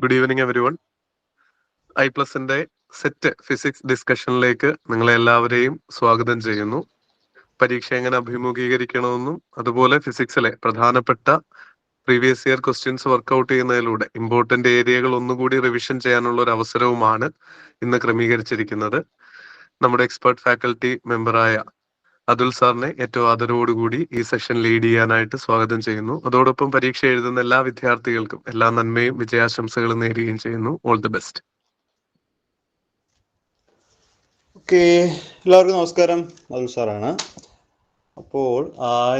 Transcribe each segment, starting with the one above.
Good evening everyone. ഐപ്ലസിന്റെ set physics ഡിസ്കഷനിലേക്ക് നിങ്ങളെ എല്ലാവരെയും സ്വാഗതം ചെയ്യുന്നു. പരീക്ഷ എങ്ങനെ അഭിമുഖീകരിക്കണമെന്നും അതുപോലെ ഫിസിക്സിലെ പ്രധാനപ്പെട്ട പ്രീവിയസ് ഇയർ ക്വസ്റ്റ്യൻസ് വർക്ക്ഔട്ട് ചെയ്യുന്നതിലൂടെ ഇമ്പോർട്ടന്റ് ഏരിയകൾ ഒന്നുകൂടി റിവിഷൻ ചെയ്യാനുള്ള ഒരു അവസരവുമാണ് ഇന്ന് ക്രമീകരിച്ചിരിക്കുന്നത്. നമ്മുടെ എക്സ്പെർട്ട് ഫാക്കൽറ്റി മെമ്പറായ അതുൽ സാറിനെ ഏറ്റവും ആദരവോടുകൂടി ഈ സെഷൻ ലീഡ് ചെയ്യാനായിട്ട് സ്വാഗതം ചെയ്യുന്നു. അതോടൊപ്പം പരീക്ഷ എഴുതുന്ന എല്ലാ വിദ്യാർത്ഥികൾക്കും എല്ലാ നന്മയും വിജയാശംസകളും നേരുകയും ചെയ്യുന്നു. All the best. ഓക്കെ, എല്ലാവർക്കും നമസ്കാരം. അതുൽ സാറാണ്. അപ്പോൾ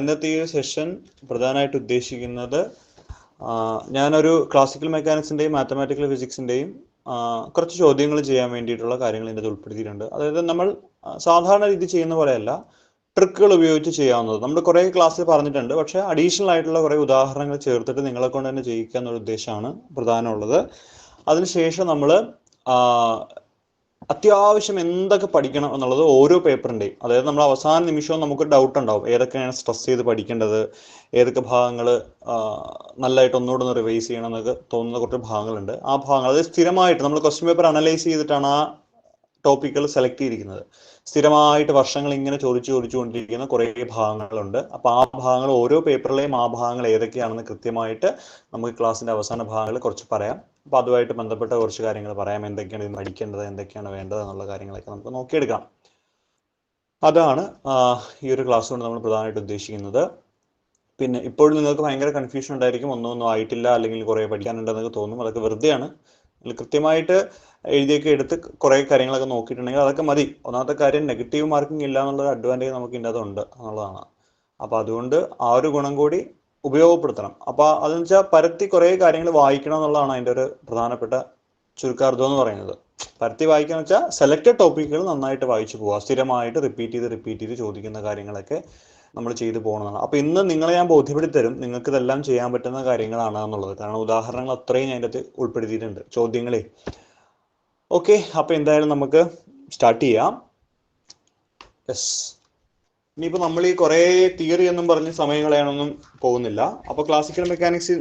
ഇന്നത്തെ ഈ സെഷൻ പ്രധാനമായിട്ട് ഉദ്ദേശിക്കുന്നത് ഞാനൊരു ക്ലാസിക്കൽ മെക്കാനിക്സിൻ്റെയും മാത്തമാറ്റിക്കൽ ഫിസിക്സിൻ്റെയും കുറച്ച് ചോദ്യങ്ങൾ ചെയ്യാൻ വേണ്ടിയിട്ടുള്ള കാര്യങ്ങൾ ഇതിൻ്റെ ഉൾപ്പെടുത്തിയിട്ടുണ്ട്. അതായത് നമ്മൾ സാധാരണ രീതി ചെയ്യുന്ന പോലെയല്ല, ട്രിക്കുകൾ ഉപയോഗിച്ച് ചെയ്യാവുന്നത്. നമ്മൾ കുറേ ക്ലാസ്സിൽ പറഞ്ഞിട്ടുണ്ട്, പക്ഷേ അഡീഷണൽ ആയിട്ടുള്ള കുറേ ഉദാഹരണങ്ങൾ ചേർത്തിട്ട് നിങ്ങളെ കൊണ്ട് തന്നെ ചെയ്യിക്കുക എന്നുള്ള ഉദ്ദേശമാണ് പ്രധാനമുള്ളത്. അതിനുശേഷം നമ്മൾ അത്യാവശ്യം എന്തൊക്കെ പഠിക്കണം എന്നുള്ളത് ഓരോ പേപ്പറിൻ്റെയും, അതായത് നമ്മൾ അവസാന നിമിഷവും നമുക്ക് ഡൗട്ട് ഉണ്ടാവും, ഏതൊക്കെയാണ് സ്ട്രെസ് ചെയ്ത് പഠിക്കേണ്ടത്, ഏതൊക്കെ ഭാഗങ്ങൾ നല്ലതായിട്ട് ഒന്നുകൂടെ റിവൈസ് ചെയ്യണം എന്നൊക്കെ തോന്നുന്ന കുറച്ച് ഭാഗങ്ങളുണ്ട്. ആ ഭാഗങ്ങൾ അതായത് സ്ഥിരമായിട്ട് നമ്മൾ ക്വസ്റ്റ്യൻ പേപ്പർ അനലൈസ് ചെയ്തിട്ടാണ് ആ ടോപ്പിക്കുകൾ സെലക്ട് ചെയ്തിരിക്കുന്നത്. സ്ഥിരമായിട്ട് വർഷങ്ങൾ ഇങ്ങനെ ചോദിച്ചുകൊണ്ടിരിക്കുന്ന കുറേ ഭാഗങ്ങളുണ്ട്. അപ്പോൾ ആ ഭാഗങ്ങൾ ഓരോ പേപ്പറിലെയും ആ ഭാഗങ്ങൾ ഏതൊക്കെയാണെന്ന് കൃത്യമായിട്ട് നമുക്ക് ക്ലാസ്സിൻ്റെ അവസാന ഭാഗങ്ങളിൽ കുറച്ച് പറയാം. അപ്പോൾ അതുമായിട്ട് ബന്ധപ്പെട്ട കുറച്ച് കാര്യങ്ങൾ പറയാം. എന്തൊക്കെയാണ് ഇത് പഠിക്കേണ്ടത്, എന്തൊക്കെയാണ് വേണ്ടത് എന്നുള്ള കാര്യങ്ങളൊക്കെ നമുക്ക് നോക്കിയെടുക്കാം. അതാണ് ഈ ഒരു ക്ലാസ് കൊണ്ട് നമ്മൾ പ്രധാനമായിട്ട് ഉദ്ദേശിക്കുന്നത്. പിന്നെ ഇപ്പോഴും നിങ്ങൾക്ക് ഭയങ്കര കൺഫ്യൂഷൻ ഉണ്ടായിരിക്കും, ഒന്നും ആയിട്ടില്ല അല്ലെങ്കിൽ കുറേ പഠിക്കാനുണ്ടെന്നൊക്കെ തോന്നും. അതൊക്കെ വെറുതെയാണ്. കൃത്യമായിട്ട് എഴുതിയൊക്കെ എടുത്ത് കുറേ കാര്യങ്ങളൊക്കെ നോക്കിയിട്ടുണ്ടെങ്കിൽ അതൊക്കെ മതി. ഒന്നാമത്തെ കാര്യം, നെഗറ്റീവ് മാർക്കിംഗ് ഇല്ല എന്നുള്ളൊരു അഡ്വാൻറ്റേജ് നമുക്ക് ഇതിൻ്റെ അതുണ്ട് എന്നുള്ളതാണ്. അപ്പോൾ അതുകൊണ്ട് ആ ഒരു ഗുണം കൂടി ഉപയോഗപ്പെടുത്തണം. അപ്പോൾ അതെന്ന് വെച്ചാൽ പരത്തി കുറേ കാര്യങ്ങൾ വായിക്കണം എന്നുള്ളതാണ് അതിൻ്റെ ഒരു പ്രധാനപ്പെട്ട ചുരുക്കാർത്ഥം എന്ന് പറയുന്നത്. പരത്തി വായിക്കാന്ന് വെച്ചാൽ സെലക്റ്റഡ് ടോപ്പിക്കുകൾ നന്നായിട്ട് വായിച്ചു പോവുക, സ്ഥിരമായിട്ട് റിപ്പീറ്റ് ചെയ്ത് ചോദിക്കുന്ന കാര്യങ്ങളൊക്കെ നമ്മൾ ചെയ്തു പോകണമെന്നാണ്. അപ്പോൾ ഇന്ന് നിങ്ങളെ ഞാൻ ബോധ്യപ്പെടുത്തി തരും നിങ്ങൾക്ക് ഇതെല്ലാം ചെയ്യാൻ പറ്റുന്ന കാര്യങ്ങളാണ് എന്നുള്ളത്. കാരണം ഉദാഹരണങ്ങൾ അത്രയും ഞാൻ അതിൻ്റെ ഉൾപ്പെടുത്തിയിട്ടുണ്ട്, ചോദ്യങ്ങളെ. ഓക്കെ, അപ്പോൾ എന്തായാലും നമുക്ക് സ്റ്റാർട്ട് ചെയ്യാം. യെസ്, ഇനിയിപ്പോൾ നമ്മൾ ഈ കുറേ തിയറി എന്നും പറഞ്ഞ് സമയം കളയാനൊന്നും പോകുന്നില്ല. അപ്പോൾ ക്ലാസിക്കൽ മെക്കാനിക്സ്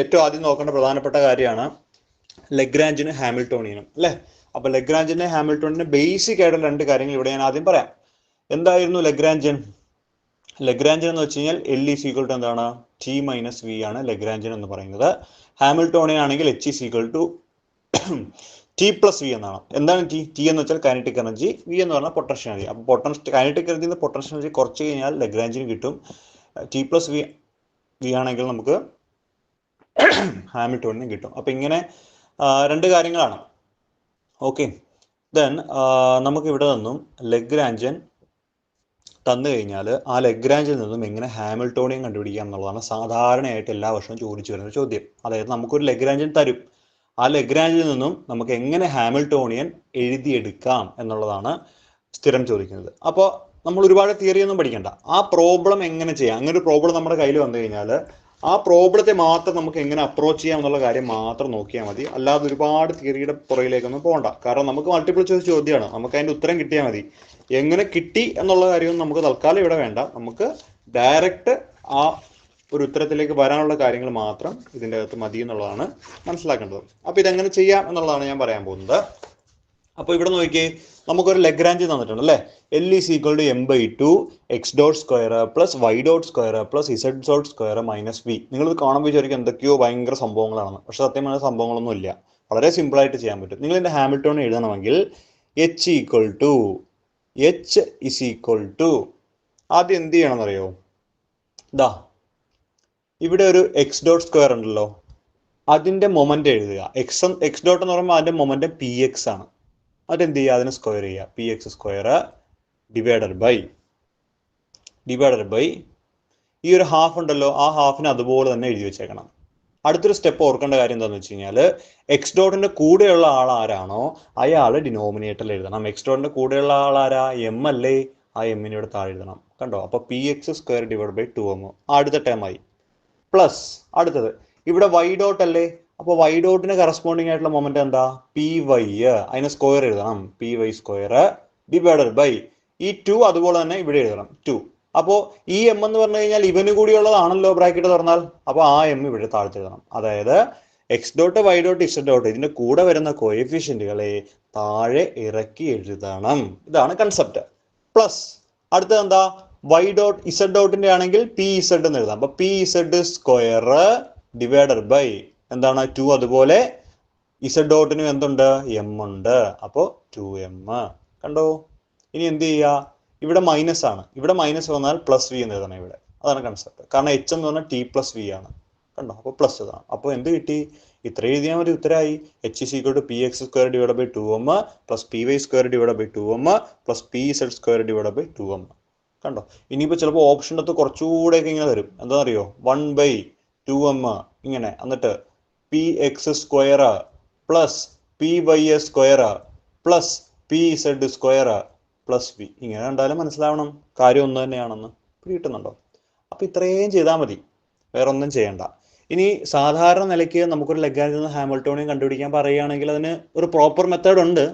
ഏറ്റവും ആദ്യം നോക്കേണ്ട പ്രധാനപ്പെട്ട കാര്യമാണ് ലഗ്രാഞ്ചിനും ഹാമിൽട്ടോണിയനും, അല്ലേ? അപ്പോൾ ലഗ്രാഞ്ചിനെ ഹാമിൽട്ടോണിനെ ബേസിക് ആയിട്ടുള്ള രണ്ട് കാര്യങ്ങൾ ഇവിടെ ഞാൻ ആദ്യം പറയാം. എന്തായിരുന്നു ലഗ്രാഞ്ചിയൻ? ലഗ്രാഞ്ചിയൻ എന്ന് വെച്ച് കഴിഞ്ഞാൽ L ഈസ് ഈക്വൽ ടു എന്താണ്? T മൈനസ് V ആണ് ലഗ്രാഞ്ചിയൻ എന്ന് പറയുന്നത്. ഹാമിൽട്ടോണിയൻ ആണെങ്കിൽ H is equal to T plus V എന്നാണ്. എന്താണ് T എന്ന് വെച്ചാൽ കൈനറ്റിക് എനർജി, V എന്ന് പറഞ്ഞാൽ പൊട്ടൻഷ്യൽ എനർജി. അപ്പോൾ കൈനറ്റിക് എനർജിയിൽ നിന്ന് പൊട്ടൻഷ്യൽ എനർജി കുറച്ച് കഴിഞ്ഞാൽ ലഗ്രാഞ്ചിന് കിട്ടും. T പ്ലസ് V ആണെങ്കിൽ നമുക്ക് ഹാമിൽട്ടോണിനും കിട്ടും. അപ്പോൾ ഇങ്ങനെ രണ്ട് കാര്യങ്ങളാണ്. ഓക്കെ, ദെൻ നമുക്ക് ഇവിടെ നിന്നും ലഗ്രാഞ്ചിയൻ തന്നു കഴിഞ്ഞാൽ ആ ലഗ്രാഞ്ചിൽ നിന്നും എങ്ങനെ ഹാമിൽട്ടോണിയൻ കണ്ടുപിടിക്കാം എന്നുള്ളതാണ് സാധാരണയായിട്ട് എല്ലാ വർഷവും ചോദിച്ചു വരുന്ന ചോദ്യം. അതായത് നമുക്കൊരു ലഗ്രാഞ്ചിയൻ തരും, ആ ലഗ്രാഞ്ചിൽ നിന്നും നമുക്ക് എങ്ങനെ ഹാമിൽട്ടോണിയൻ എഴുതിയെടുക്കാം എന്നുള്ളതാണ് സ്ഥിരം ചോദിക്കുന്നത്. അപ്പോൾ നമ്മൾ ഒരുപാട് തിയറി ഒന്നും പഠിക്കണ്ട, ആ പ്രോബ്ലം എങ്ങനെ ചെയ്യാം. അങ്ങനെ ഒരു പ്രോബ്ലം നമ്മുടെ കയ്യിൽ വന്നു കഴിഞ്ഞാൽ ആ പ്രോബ്ലത്തെ മാത്രം നമുക്ക് എങ്ങനെ അപ്രോച്ച് ചെയ്യാം എന്നുള്ള കാര്യം മാത്രം നോക്കിയാൽ മതി. അല്ലാതെ ഒരുപാട് തിയറിയുടെ പുറകിലേക്കൊന്നും പോകണ്ട. കാരണം നമുക്ക് മൾട്ടിപ്പിൾ ചോയ്സ് ചോദ്യമാണ്, നമുക്ക് അതിൻ്റെ ഉത്തരം കിട്ടിയാൽ മതി. എങ്ങനെ കിട്ടി എന്നുള്ള കാര്യമൊന്നും നമുക്ക് തൽക്കാലം ഇവിടെ വേണ്ട. നമുക്ക് ഡയറക്റ്റ് ആ ഒരു ഉത്തരത്തിലേക്ക് വരാനുള്ള കാര്യങ്ങൾ മാത്രം ഇതിൻ്റെ അകത്ത് മതി എന്നുള്ളതാണ് മനസ്സിലാക്കേണ്ടത്. അപ്പോൾ ഇതെങ്ങനെ ചെയ്യാം എന്നുള്ളതാണ് ഞാൻ പറയാൻ പോകുന്നത്. അപ്പോൾ ഇവിടെ നോക്കിയേ, നമുക്കൊരു ലഗ്രാഞ്ച് തന്നിട്ടുണ്ട്, അല്ലേ? L is equal to m/2 x dot square plus y dot square plus z dot square minus v. നിങ്ങളിത് കാണുമ്പോൾ വിചാരിക്കും എന്തൊക്കെയോ ഭയങ്കര സംഭവങ്ങളാണ്. പക്ഷെ സത്യമായ സംഭവങ്ങളൊന്നും ഇല്ല, വളരെ സിമ്പിളായിട്ട് ചെയ്യാൻ പറ്റും. നിങ്ങൾ ഇതിൻ്റെ ഹാമിൽട്ടോൺ എഴുതണമെങ്കിൽ H ഈസ് ഈക്വൽ ടു ആദ്യം എന്ത് ചെയ്യണമെന്നറിയോ? ഇതാ ഇവിടെ ഒരു എക്സ് ഡോട്ട് സ്ക്വയർ ഉണ്ടല്ലോ, അതിൻ്റെ മൊമെൻ്റ് എഴുതുക. എക്സ് ഡോട്ട് എന്ന് പറയുമ്പോൾ അതിൻ്റെ മൊമെൻ്റ് px ആണ്. അതെന്ത് ചെയ്യുക? അതിനെ സ്ക്വയർ ചെയ്യുക. px സ്ക്വയർ ഡിവൈഡഡ് ബൈ ഈ ഒരു ഹാഫ് ഉണ്ടല്ലോ, ആ ഹാഫിനെ അതുപോലെ തന്നെ എഴുതി വെച്ചേക്കണം. അടുത്തൊരു സ്റ്റെപ്പ് ഓർക്കേണ്ട കാര്യം എന്താണെന്ന് വെച്ച് കഴിഞ്ഞാൽ എക്സ് ഡോട്ടിൻ്റെ കൂടെയുള്ള ആൾ ആരാണോ അയാൾ ഡിനോമിനേറ്ററിൽ എഴുതണം. എക്സ് ഡോട്ടിൻ്റെ കൂടെയുള്ള ആൾ ആരാ? എം അല്ലേ? ആ എമ്മിനെ ഇവിടെ താഴെ എഴുതണം. കണ്ടോ? അപ്പോൾ px square divide by 2m അടുത്ത ടേമായി. പ്ലസ് അടുത്തത് ഇവിടെ y ഡോട്ട് അല്ലേ? അപ്പോൾ y ഡോട്ടിന് കറസ്പോണ്ടിങ് ആയിട്ടുള്ള മൊമെന്റ് എന്താ? py. അതിനെ സ്ക്വയർ എഴുതണം. py സ്ക്വയർ ഡിവൈഡഡ് ബൈ ഈ 2 അതുപോലെ തന്നെ ഇവിടെ എഴുതണം 2. അപ്പോൾ ഈ എം എന്ന് പറഞ്ഞു കഴിഞ്ഞാൽ ഇവന് കൂടിയുള്ളതാണല്ലോ ബ്രാക്കറ്റ് തുറന്നാൽ. അപ്പോൾ ആ എം ഇവിടെ താഴ്ത്തി എഴുതണം. അതായത് x dot y dot z dot ഇതിന്റെ കൂടെ വരുന്ന കോഎഫിഷ്യന്റുകളെ താഴെ ഇറക്കി എഴുതണം. ഇതാണ് കൺസെപ്റ്റ്. പ്ലസ് അടുത്തത് എന്താ, വൈ ഡോട്ട് ഇസഡ് ഡോട്ടിന്റെ ആണെങ്കിൽ പി ഇസഡ് എന്ന് എഴുതാം. അപ്പൊ p z square divided by എന്താണ് 2. അതുപോലെ ഇസഡ് ഡോട്ടിനും എന്തുണ്ട്, എം ഉണ്ട്. അപ്പോൾ 2m. കണ്ടോ? ഇനി എന്ത് ചെയ്യുക, ഇവിടെ മൈനസ് ആണ്, ഇവിടെ മൈനസ് വന്നാൽ പ്ലസ് വി എന്ന് എഴുതണം ഇവിടെ. അതാണ് കൺസെപ്റ്റ്. കാരണം എച്ച് എന്ന് പറഞ്ഞാൽ ടി പ്ലസ് വി ആണ്. കണ്ടോ? അപ്പോൾ പ്ലസ് ഇതാണ്. അപ്പോൾ എന്ത് കിട്ടി, ഇത്ര എഴുതിയാൽ മതി, ഉത്തരമായി. H is equal to p X square divide by 2m plus p y square divide by 2m plus p z square divide by 2m. കണ്ടോ? ഇനിയിപ്പോൾ ചിലപ്പോൾ ഓപ്ഷൻ്റെ അകത്ത് കുറച്ചുകൂടെയൊക്കെ ഇങ്ങനെ വരും. എന്താണെന്നറിയോ, 1/2m ഇങ്ങനെ, എന്നിട്ട് p X square plus p y s square plus p z square plus v. ഇങ്ങനെ കണ്ടാലും മനസ്സിലാവണം കാര്യം ഒന്ന് തന്നെയാണെന്ന്. കിട്ടുന്നുണ്ടോ? അപ്പം ഇത്രയും ചെയ്താൽ മതി, വേറെ ഒന്നും ചെയ്യണ്ട. ഇനി സാധാരണ നിലയ്ക്ക് നമുക്കൊരു ലഗ്രാഞ്ചിൽ നിന്ന് ഹാമിൽട്ടോണിയൻ കണ്ടുപിടിക്കാൻ പറയുകയാണെങ്കിൽ അതിന് ഒരു പ്രോപ്പർ മെത്തേഡ് ഉണ്ട്.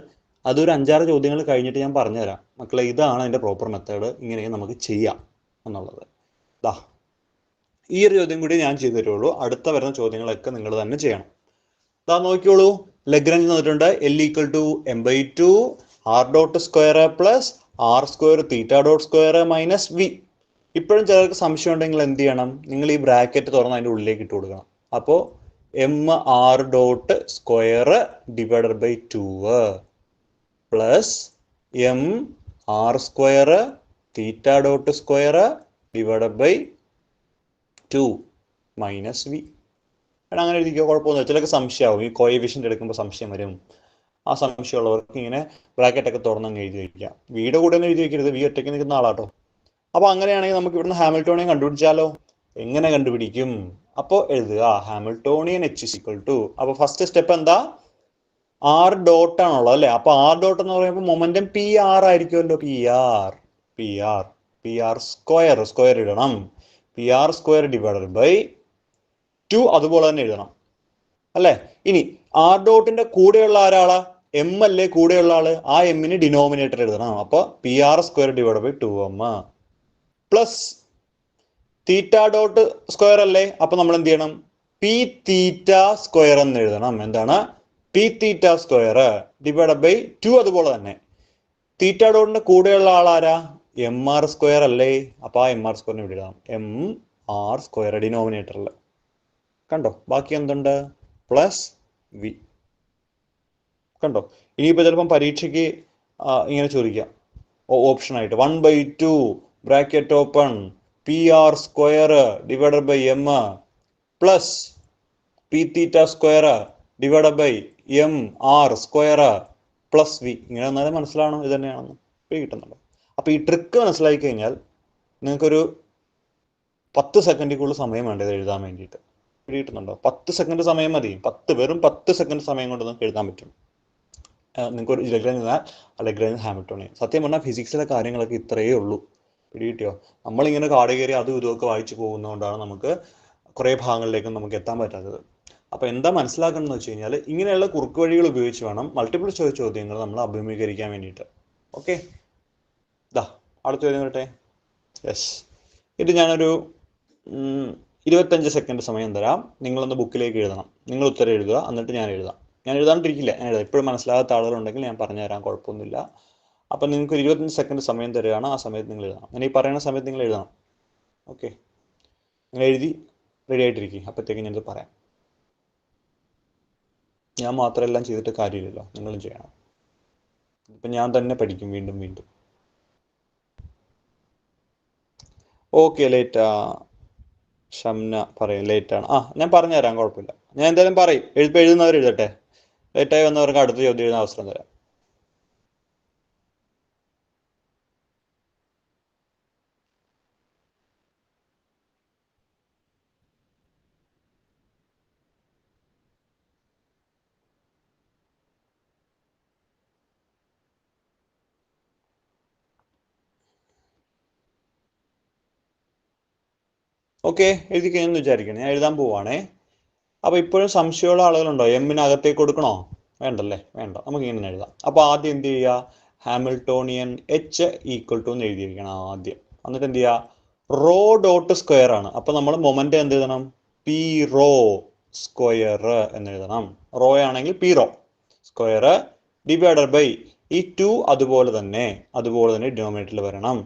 അതൊരു 5-6 ചോദ്യങ്ങൾ കഴിഞ്ഞിട്ട് ഞാൻ പറഞ്ഞുതരാം മക്കളെ. ഇതാണ് അതിൻ്റെ പ്രോപ്പർ മെത്തേഡ്, ഇങ്ങനെ നമുക്ക് ചെയ്യാം എന്നുള്ളത്. ദാ ഈ ഒരു ചോദ്യം കൂടി ഞാൻ ചെയ്തു തരുള്ളൂ. അടുത്ത വരുന്ന ചോദ്യങ്ങളൊക്കെ നിങ്ങൾ തന്നെ ചെയ്യണം. ദാ നോക്കിയോളൂ, ലഗ്രാഞ്ച് തന്നിട്ടുണ്ട് L equal to m/2 r dot square plus r square theta dot square minus v. ഇപ്പോഴും ചിലർക്ക് സംശയം ഉണ്ടെങ്കിൽ എന്ത് ചെയ്യണം, നിങ്ങൾ ഈ ബ്രാക്കറ്റ് തുറന്ന് അതിൻ്റെ ഉള്ളിലേക്ക് ഇട്ട് കൊടുക്കണം. അപ്പോൾ m R dot square divided by 2 plus m R square theta dot square divided by 2 minus v. അങ്ങനെ എഴുതിക്കോ, കുഴപ്പമൊന്നുമില്ല. ചിലർക്ക് സംശയമാവും, ഈ കോഎഫിഷ്യന്റ് എടുക്കുമ്പോൾ സംശയം വരും. ആ സംശയമുള്ളവർക്ക് ഇങ്ങനെ ബ്രാക്കറ്റൊക്കെ തുറന്നങ്ങ് എഴുതി വയ്ക്കാം. വിയുടെ കൂടെ ഒന്നും എഴുതി വയ്ക്കരുത്, വി ഒറ്റയ്ക്ക് നിൽക്കുന്ന ആളാട്ടോ. അപ്പോൾ അങ്ങനെയാണെങ്കിൽ നമുക്ക് ഇവിടുന്ന് ഹാമിൽട്ടോണിയൻ കണ്ടുപിടിച്ചാലോ? എങ്ങനെ കണ്ടുപിടിക്കും? അപ്പോൾ എഴുതുക Hamiltonian h is equal to, അപ്പോൾ ഫസ്റ്റ് സ്റ്റെപ്പ് എന്താ, ആർ ഡോട്ട് ആണുള്ളത് അല്ലേ? അപ്പോൾ ആർ ഡോട്ട് എന്ന് പറയുമ്പോൾ മൊമെന്റം പി ആർ ആയിരിക്കുമല്ലോ. പി ആർ സ്ക്വയർ ഇടണം. P R square divided by 2 അതുപോലെ തന്നെ എഴുതണം അല്ലേ? ഇനി ആർ ഡോട്ടിന്റെ കൂടെയുള്ള ആരാളാ, എം അല്ലേ കൂടെയുള്ള ആള്, ആ എമ്മിന് ഡിനോമിനേറ്റർ എഴുതണം. അപ്പോൾ P R square divide by 2m plus theta dot square അല്ലേ, അപ്പൊ നമ്മൾ എന്ത് ചെയ്യണം, പി തീറ്റ സ്ക്വയർ എന്ന് എഴുതണം. എന്താണ്, p theta square divide by 2 അതുപോലെ തന്നെ. തീറ്റ ഡോട്ടിന്റെ കൂടെയുള്ള ആളാരാ, എം ആർ സ്ക്വയർ അല്ലേ, അപ്പൊ ആ എം ആർ സ്ക്വയറിന് ഇവിടെ എഴുതാം, എം ആർ സ്ക്വയർ ഡിനോമിനേറ്ററിൽ. കണ്ടോ? ബാക്കി എന്തുണ്ട്, പ്ലസ് വി. കണ്ടോ? ഇനിയിപ്പോൾ ചിലപ്പം പരീക്ഷയ്ക്ക് ഇങ്ങനെ ചോദിക്കാം ഓപ്ഷനായിട്ട് 1/2 bracket open p R square divided by m plus P theta square divided by m R square plus v. ഇങ്ങനെ വന്നാലും മനസ്സിലാവണം ഇത് തന്നെയാണെന്ന്. കിട്ടുന്നുണ്ടോ? അപ്പോൾ ഈ ട്രിക്ക് മനസ്സിലാക്കി കഴിഞ്ഞാൽ നിങ്ങൾക്കൊരു 10 സെക്കൻഡിൽ സമയം വേണ്ടത് എഴുതാൻ വേണ്ടിയിട്ട്. കിട്ടുന്നുണ്ടോ? 10 സെക്കൻഡ് സമയം മതി. വെറും 10 സെക്കൻഡ് സമയം കൊണ്ട് നിങ്ങൾക്ക് എഴുതാൻ പറ്റും. നിങ്ങൾക്ക് ഒരു ലഗ്രാഞ്ച് ഹാമിൽട്ടോണിയൻ. സത്യം പറഞ്ഞാൽ ഫിസിക്സിലെ കാര്യങ്ങളൊക്കെ ഇത്രയേ ഉള്ളൂ. കിട്ടിയോ? നമ്മളിങ്ങനെ കാട് കയറി അതും ഇതുമൊക്കെ വായിച്ചു പോകുന്നതുകൊണ്ടാണ് നമുക്ക് കുറേ ഭാഗങ്ങളിലേക്കും നമുക്ക് എത്താൻ പറ്റാത്തത്. അപ്പോൾ എന്താ മനസ്സിലാക്കണമെന്ന് വെച്ച് കഴിഞ്ഞാൽ ഇങ്ങനെയുള്ള കുറുക്ക് വഴികൾ ഉപയോഗിച്ച് വേണം മൾട്ടിപ്പിൾ ചോയ്സ് ചോദ്യങ്ങൾ നമ്മൾ അഭിമുഖീകരിക്കാൻ വേണ്ടിയിട്ട്. ഓക്കെ, അടുത്ത ചോദ്യം വരട്ടെ. യെസ്, ഇത് ഞാനൊരു 25 സെക്കൻഡ് സമയം തരാം. നിങ്ങളൊന്ന് ബുക്കിലേക്ക് എഴുതണം. നിങ്ങൾ ഉത്തരം എഴുതുക, എന്നിട്ട് ഞാൻ എഴുതാം. ഞാൻ എഴുതാണ്ടിരിക്കില്ല, ഞാൻ എഴുതാം. ഇപ്പോഴും മനസ്സിലാകാത്ത ആളുകളുണ്ടെങ്കിൽ ഞാൻ പറഞ്ഞു തരാം, കുഴപ്പമൊന്നുമില്ല. അപ്പം നിങ്ങൾക്ക് 25 സെക്കൻഡ് സമയം തരികയാണ്. ആ സമയത്ത് നിങ്ങൾ എഴുതണം. ഞാൻ ഈ പറയുന്ന സമയത്ത് നിങ്ങൾ എഴുതണം. ഓക്കെ, നിങ്ങൾ എഴുതി റെഡി ആയിട്ടിരിക്കും. അപ്പോഴത്തേക്കും ഞാനിത് പറയാം. ഞാൻ മാത്രം എല്ലാം ചെയ്തിട്ട് കാര്യമില്ലല്ലോ, നിങ്ങളും ചെയ്യണം. ഇപ്പം ഞാൻ തന്നെ പഠിക്കും വീണ്ടും വീണ്ടും. ഓക്കെ, ലേറ്റാ ഷംന പറയും ലേറ്റാണ്. ഞാൻ പറഞ്ഞുതരാം, കുഴപ്പമില്ല. ഞാൻ എന്തായാലും പറയും. എഴുതുന്നവർ എഴുതട്ടെ. ലേറ്റായി വന്നവർക്ക് അടുത്ത ചോദ്യം എഴുതാൻ അവസരം തരാം. ഓക്കെ, എഴുതി കഴിഞ്ഞെന്ന് വിചാരിക്കണം. ഞാൻ എഴുതാൻ പോവാണേ. അപ്പോൾ ഇപ്പോഴും സംശയമുള്ള ആളുകളുണ്ടോ? എമ്മിന് അകത്തേക്ക് കൊടുക്കണോ? വേണ്ടല്ലേ, വേണ്ട. നമുക്ക് ഇങ്ങനെ എഴുതാം. അപ്പോൾ ആദ്യം എന്ത് ചെയ്യുക, ഹാമിൽട്ടോണിയൻ എച്ച് ഈക്വൽ ടു എന്ന് എഴുതിയിരിക്കണം ആദ്യം. എന്നിട്ട് എന്ത് ചെയ്യുക, റോ ഡോട്ട് സ്ക്വയർ ആണ്. അപ്പോൾ നമ്മൾ മൊമെന്റ് എന്ത് എഴുതണം, പി റോ സ്ക്വയർ എന്ന് എഴുതണം. റോ ആണെങ്കിൽ p rho square divided by ഈ 2 അതുപോലെ തന്നെ ഡിനോമിനേറ്ററിൽ വരണം.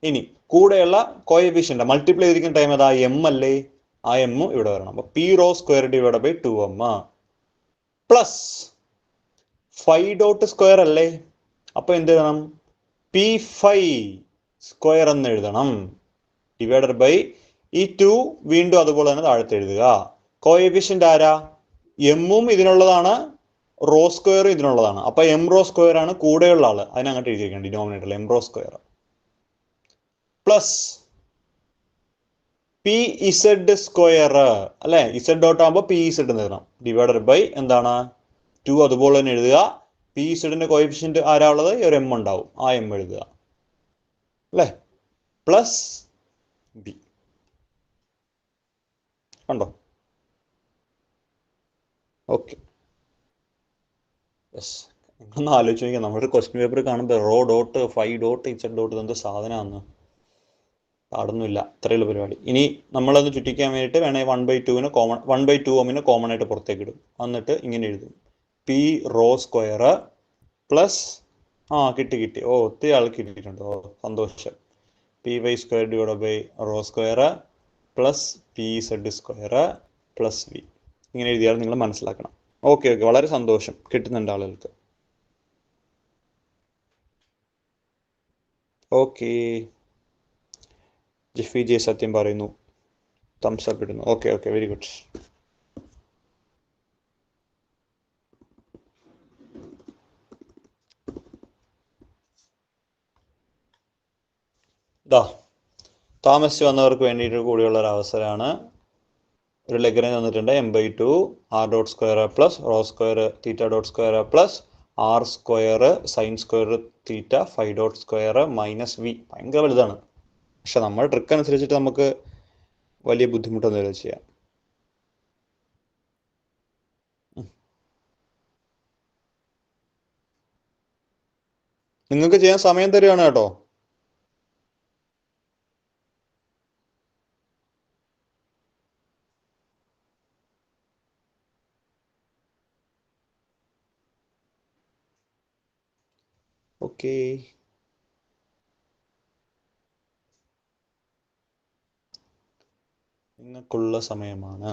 ഇനി കൂടെയുള്ള കോഎഫിഷ്യന്റ് മൾട്ടിപ്ലൈ ചെയ്തിരിക്കുന്ന ടൈം ഏതാ? എം അല്ലേ? ആ എം ഇവിടെ വരണം. അപ്പൊ p rho square divide by 2m plus 5 dot square അല്ലേ? അപ്പൊ എന്ത് എഴുതണം? P5 സ്ക്വയർ എന്ന് എഴുതണം. ഡിവൈഡഡ് ബൈ ഈ 2 വീണ്ടും അതുപോലെ തന്നെ താഴത്ത് എഴുതുക. കോഎഫിഷ്യന്റ് ആരാ? എമ്മും ഇതിനുള്ളതാണ്, റോ സ്ക്വയർ ഇതിനുള്ളതാണ്. അപ്പൊ എം റോ സ്ക്വയർ ആണ് കൂടെയുള്ള ആള്. അതിനങ്ങോട്ട് എഴുതിയിരിക്കണം ഡിനോമിനേറ്ററിൽ M rho square plus P z square അല്ലെ? ഇസഡ് ഡോട്ട് ആകുമ്പോൾ പി ഇസഡ് എന്ന് എഴുതണം. ഡിവൈഡഡ് ബൈ എന്താണ്? 2 അതുപോലെ തന്നെ എഴുതുക. പി ഇസഡിന്റെ കോഎഫിഷ്യന്റ് ആരാ ഉള്ളത്? ഒരു എം ഉണ്ടാവും. ആ എം എഴുതുക അല്ലെ? Plus b. കണ്ടോ? ഓക്കെ. യെസ്. നിങ്ങളൊന്ന് ആലോചിച്ച് നോക്കിയാൽ നമ്മളൊരു ക്വസ്റ്റ്യൻ പേപ്പർ കാണുമ്പോൾ rho dot 5 dot z dot ഇതെന്ത് സാധനമാണെന്ന് പാടുന്നില്ല. അത്രയുള്ള പരിപാടി. ഇനി നമ്മളത് ചുറ്റിക്കാൻ വേണ്ടിയിട്ട് വേണമെങ്കിൽ 1/2 കോമൺ 1/2 ഓമിനെ കോമൺ ആയിട്ട് പുറത്തേക്ക് ഇടും. എന്നിട്ട് ഇങ്ങനെ എഴുതും പി റോ സ്ക്വയർ പ്ലസ് കിട്ടി. ഒത്തിരി ആൾ കിട്ടിയിട്ടുണ്ട്. സന്തോഷം. Py square divide by rho square plus p z square plus v. ഇങ്ങനെ എഴുതിയാൽ നിങ്ങൾ മനസ്സിലാക്കണം. ഓക്കെ. വളരെ സന്തോഷം. കിട്ടുന്നുണ്ട് ആളുകൾക്ക്. ഓക്കെ. ജിഫി ജെ സത്യം പറയുന്നു. തംസ് അപ്പ് ഇടുന്നു. ഓക്കെ. Very good. താമസിച്ച് വന്നവർക്ക് വേണ്ടിയിട്ട് കൂടിയുള്ള ഒരു അവസരമാണ്. ഒരു ലഗ്രാഞ്ച് തന്നിട്ടുണ്ട്. m/2 r dot square plus rho square theta dot square plus r square sine square theta 5 dot square minus v. ഭയങ്കര വലുതാണ്. പക്ഷെ നമ്മുടെ ട്രിക്ക് അനുസരിച്ചിട്ട് നമുക്ക് വലിയ ബുദ്ധിമുട്ടൊന്നും ചെയ്യാം. നിങ്ങൾക്ക് ചെയ്യാൻ സമയം തരികയാണ് കേട്ടോ. ഓക്കെ. നിങ്ങൾക്കുള്ള സമയമാണ്.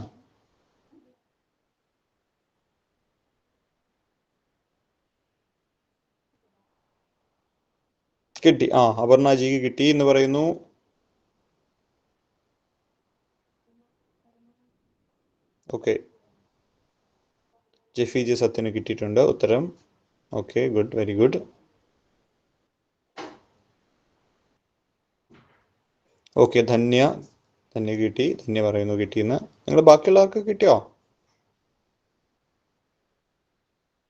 കിട്ടി. അപർണജിക്ക് കിട്ടി എന്ന് പറയുന്നു. ഓക്കെ. ജെഫി ജെ സത്യന് കിട്ടിയിട്ടുണ്ട് ഉത്തരം. Okay. Good. Very good. Okay. Dhanya കിട്ടി. ധന്യ പറയുന്നു കിട്ടിയെന്ന്. നിങ്ങൾ ബാക്കിയുള്ളവർക്ക് കിട്ടിയോ?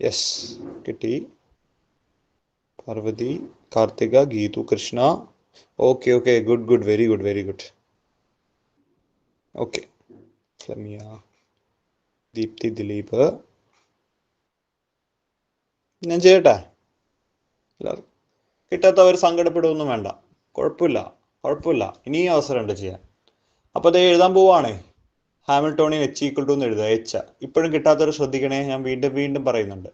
യെസ്, കിട്ടി. Parvathy, Karthika, Geethu, Krishna. Okay. Good. Very good. Okay. ഫ്ലമിയ, ദീപ്തി, ദിലീപ്. ഞാൻ ചെയ്യട്ടെ? കിട്ടാത്തവർ സങ്കടപ്പെടുകയൊന്നും വേണ്ട. കുഴപ്പമില്ല. ഇനിയും അവസരമുണ്ട് ചെയ്യാൻ. അപ്പോൾ അത് എഴുതാൻ പോവാണേ. ഹാമിൽട്ടോണിയൻ H=2 എന്ന് എഴുതുക. ഇപ്പോഴും കിട്ടാത്തവർ ശ്രദ്ധിക്കണേ. ഞാൻ വീണ്ടും പറയുന്നുണ്ട്.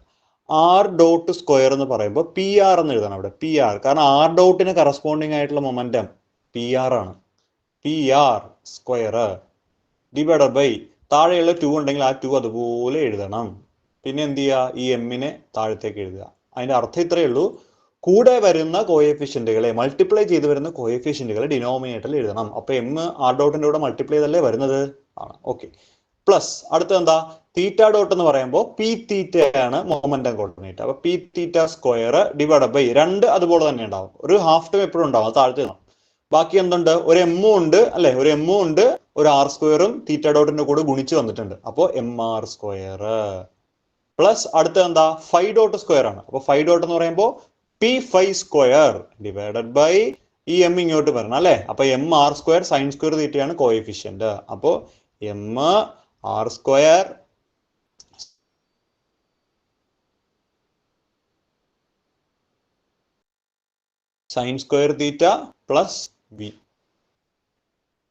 r ഡോട്ട് സ്ക്വയർ എന്ന് പറയുമ്പോൾ PR എന്ന് എഴുതണം അവിടെ. PR. കാരണം r ഡോട്ടിന് കറസ്പോണ്ടിങ് ആയിട്ടുള്ള മൊമെന്റം PR ആണ്. PR സ്ക്വയർ ഡിവൈഡഡ് ബൈ താഴെയുള്ള 2 ഉണ്ടെങ്കിൽ ആ 2 അതുപോലെ എഴുതണം. പിന്നെ എന്ത് ചെയ്യുക? ഈ എമ്മിനെ താഴത്തേക്ക് എഴുതുക. അതിന്റെ അർത്ഥം ഇത്രയേ ഉള്ളൂ. കൂടെ വരുന്ന കോഎഫിഷ്യന്റുകളെ മൾട്ടിപ്ലൈ ചെയ്ത് വരുന്ന കോഎഫിഷ്യന്റുകളെ ഡിനോമിനേറ്ററിൽ എഴുതണം. അപ്പൊ എം ആർ ഡോട്ടിന്റെ കൂടെ മൾട്ടിപ്ലൈ ചെയ്തല്ലേ വരുന്നത് ആണ്. ഓക്കെ. പ്ലസ് അടുത്ത എന്താ? തീറ്റ ഡോട്ട് എന്ന് പറയുമ്പോൾ പി തീറ്റയാണ് മൊമെന്റം കോർഡിനേറ്റ്. അപ്പൊ p theta square divide by 2 അതുപോലെ തന്നെ ഉണ്ടാവും. ഒരു ഹാഫ് ടൈം എപ്പോഴും ഉണ്ടാവും. അത് താഴത്തെ. ബാക്കി എന്തുണ്ട്? ഒരു എമ്മും ഉണ്ട് അല്ലെ? ഒരു എമ്മും ഉണ്ട്. ഒരു ആർ സ്ക്വയറും തീറ്റ ഡോട്ടിന്റെ കൂടെ ഗുണിച്ച് വന്നിട്ടുണ്ട്. അപ്പോൾ MR സ്ക്വയർ പ്ലസ് അടുത്ത എന്താ? 5 ഡോട്ട് സ്ക്വയർ ആണ്. അപ്പൊ 5 ഡോട്ട് എന്ന് പറയുമ്പോൾ P5 സ്ക്വയർ ഡിവൈഡഡ് ബൈ ഈ എം ഇങ്ങോട്ട് വരണം അല്ലെ? അപ്പൊ MR സ്ക്വയർ സൈൻ സ്ക്വയർ തീറ്റയാണ് കോഎഫിഷ്യന്റ്. അപ്പോ MR square sine square theta plus V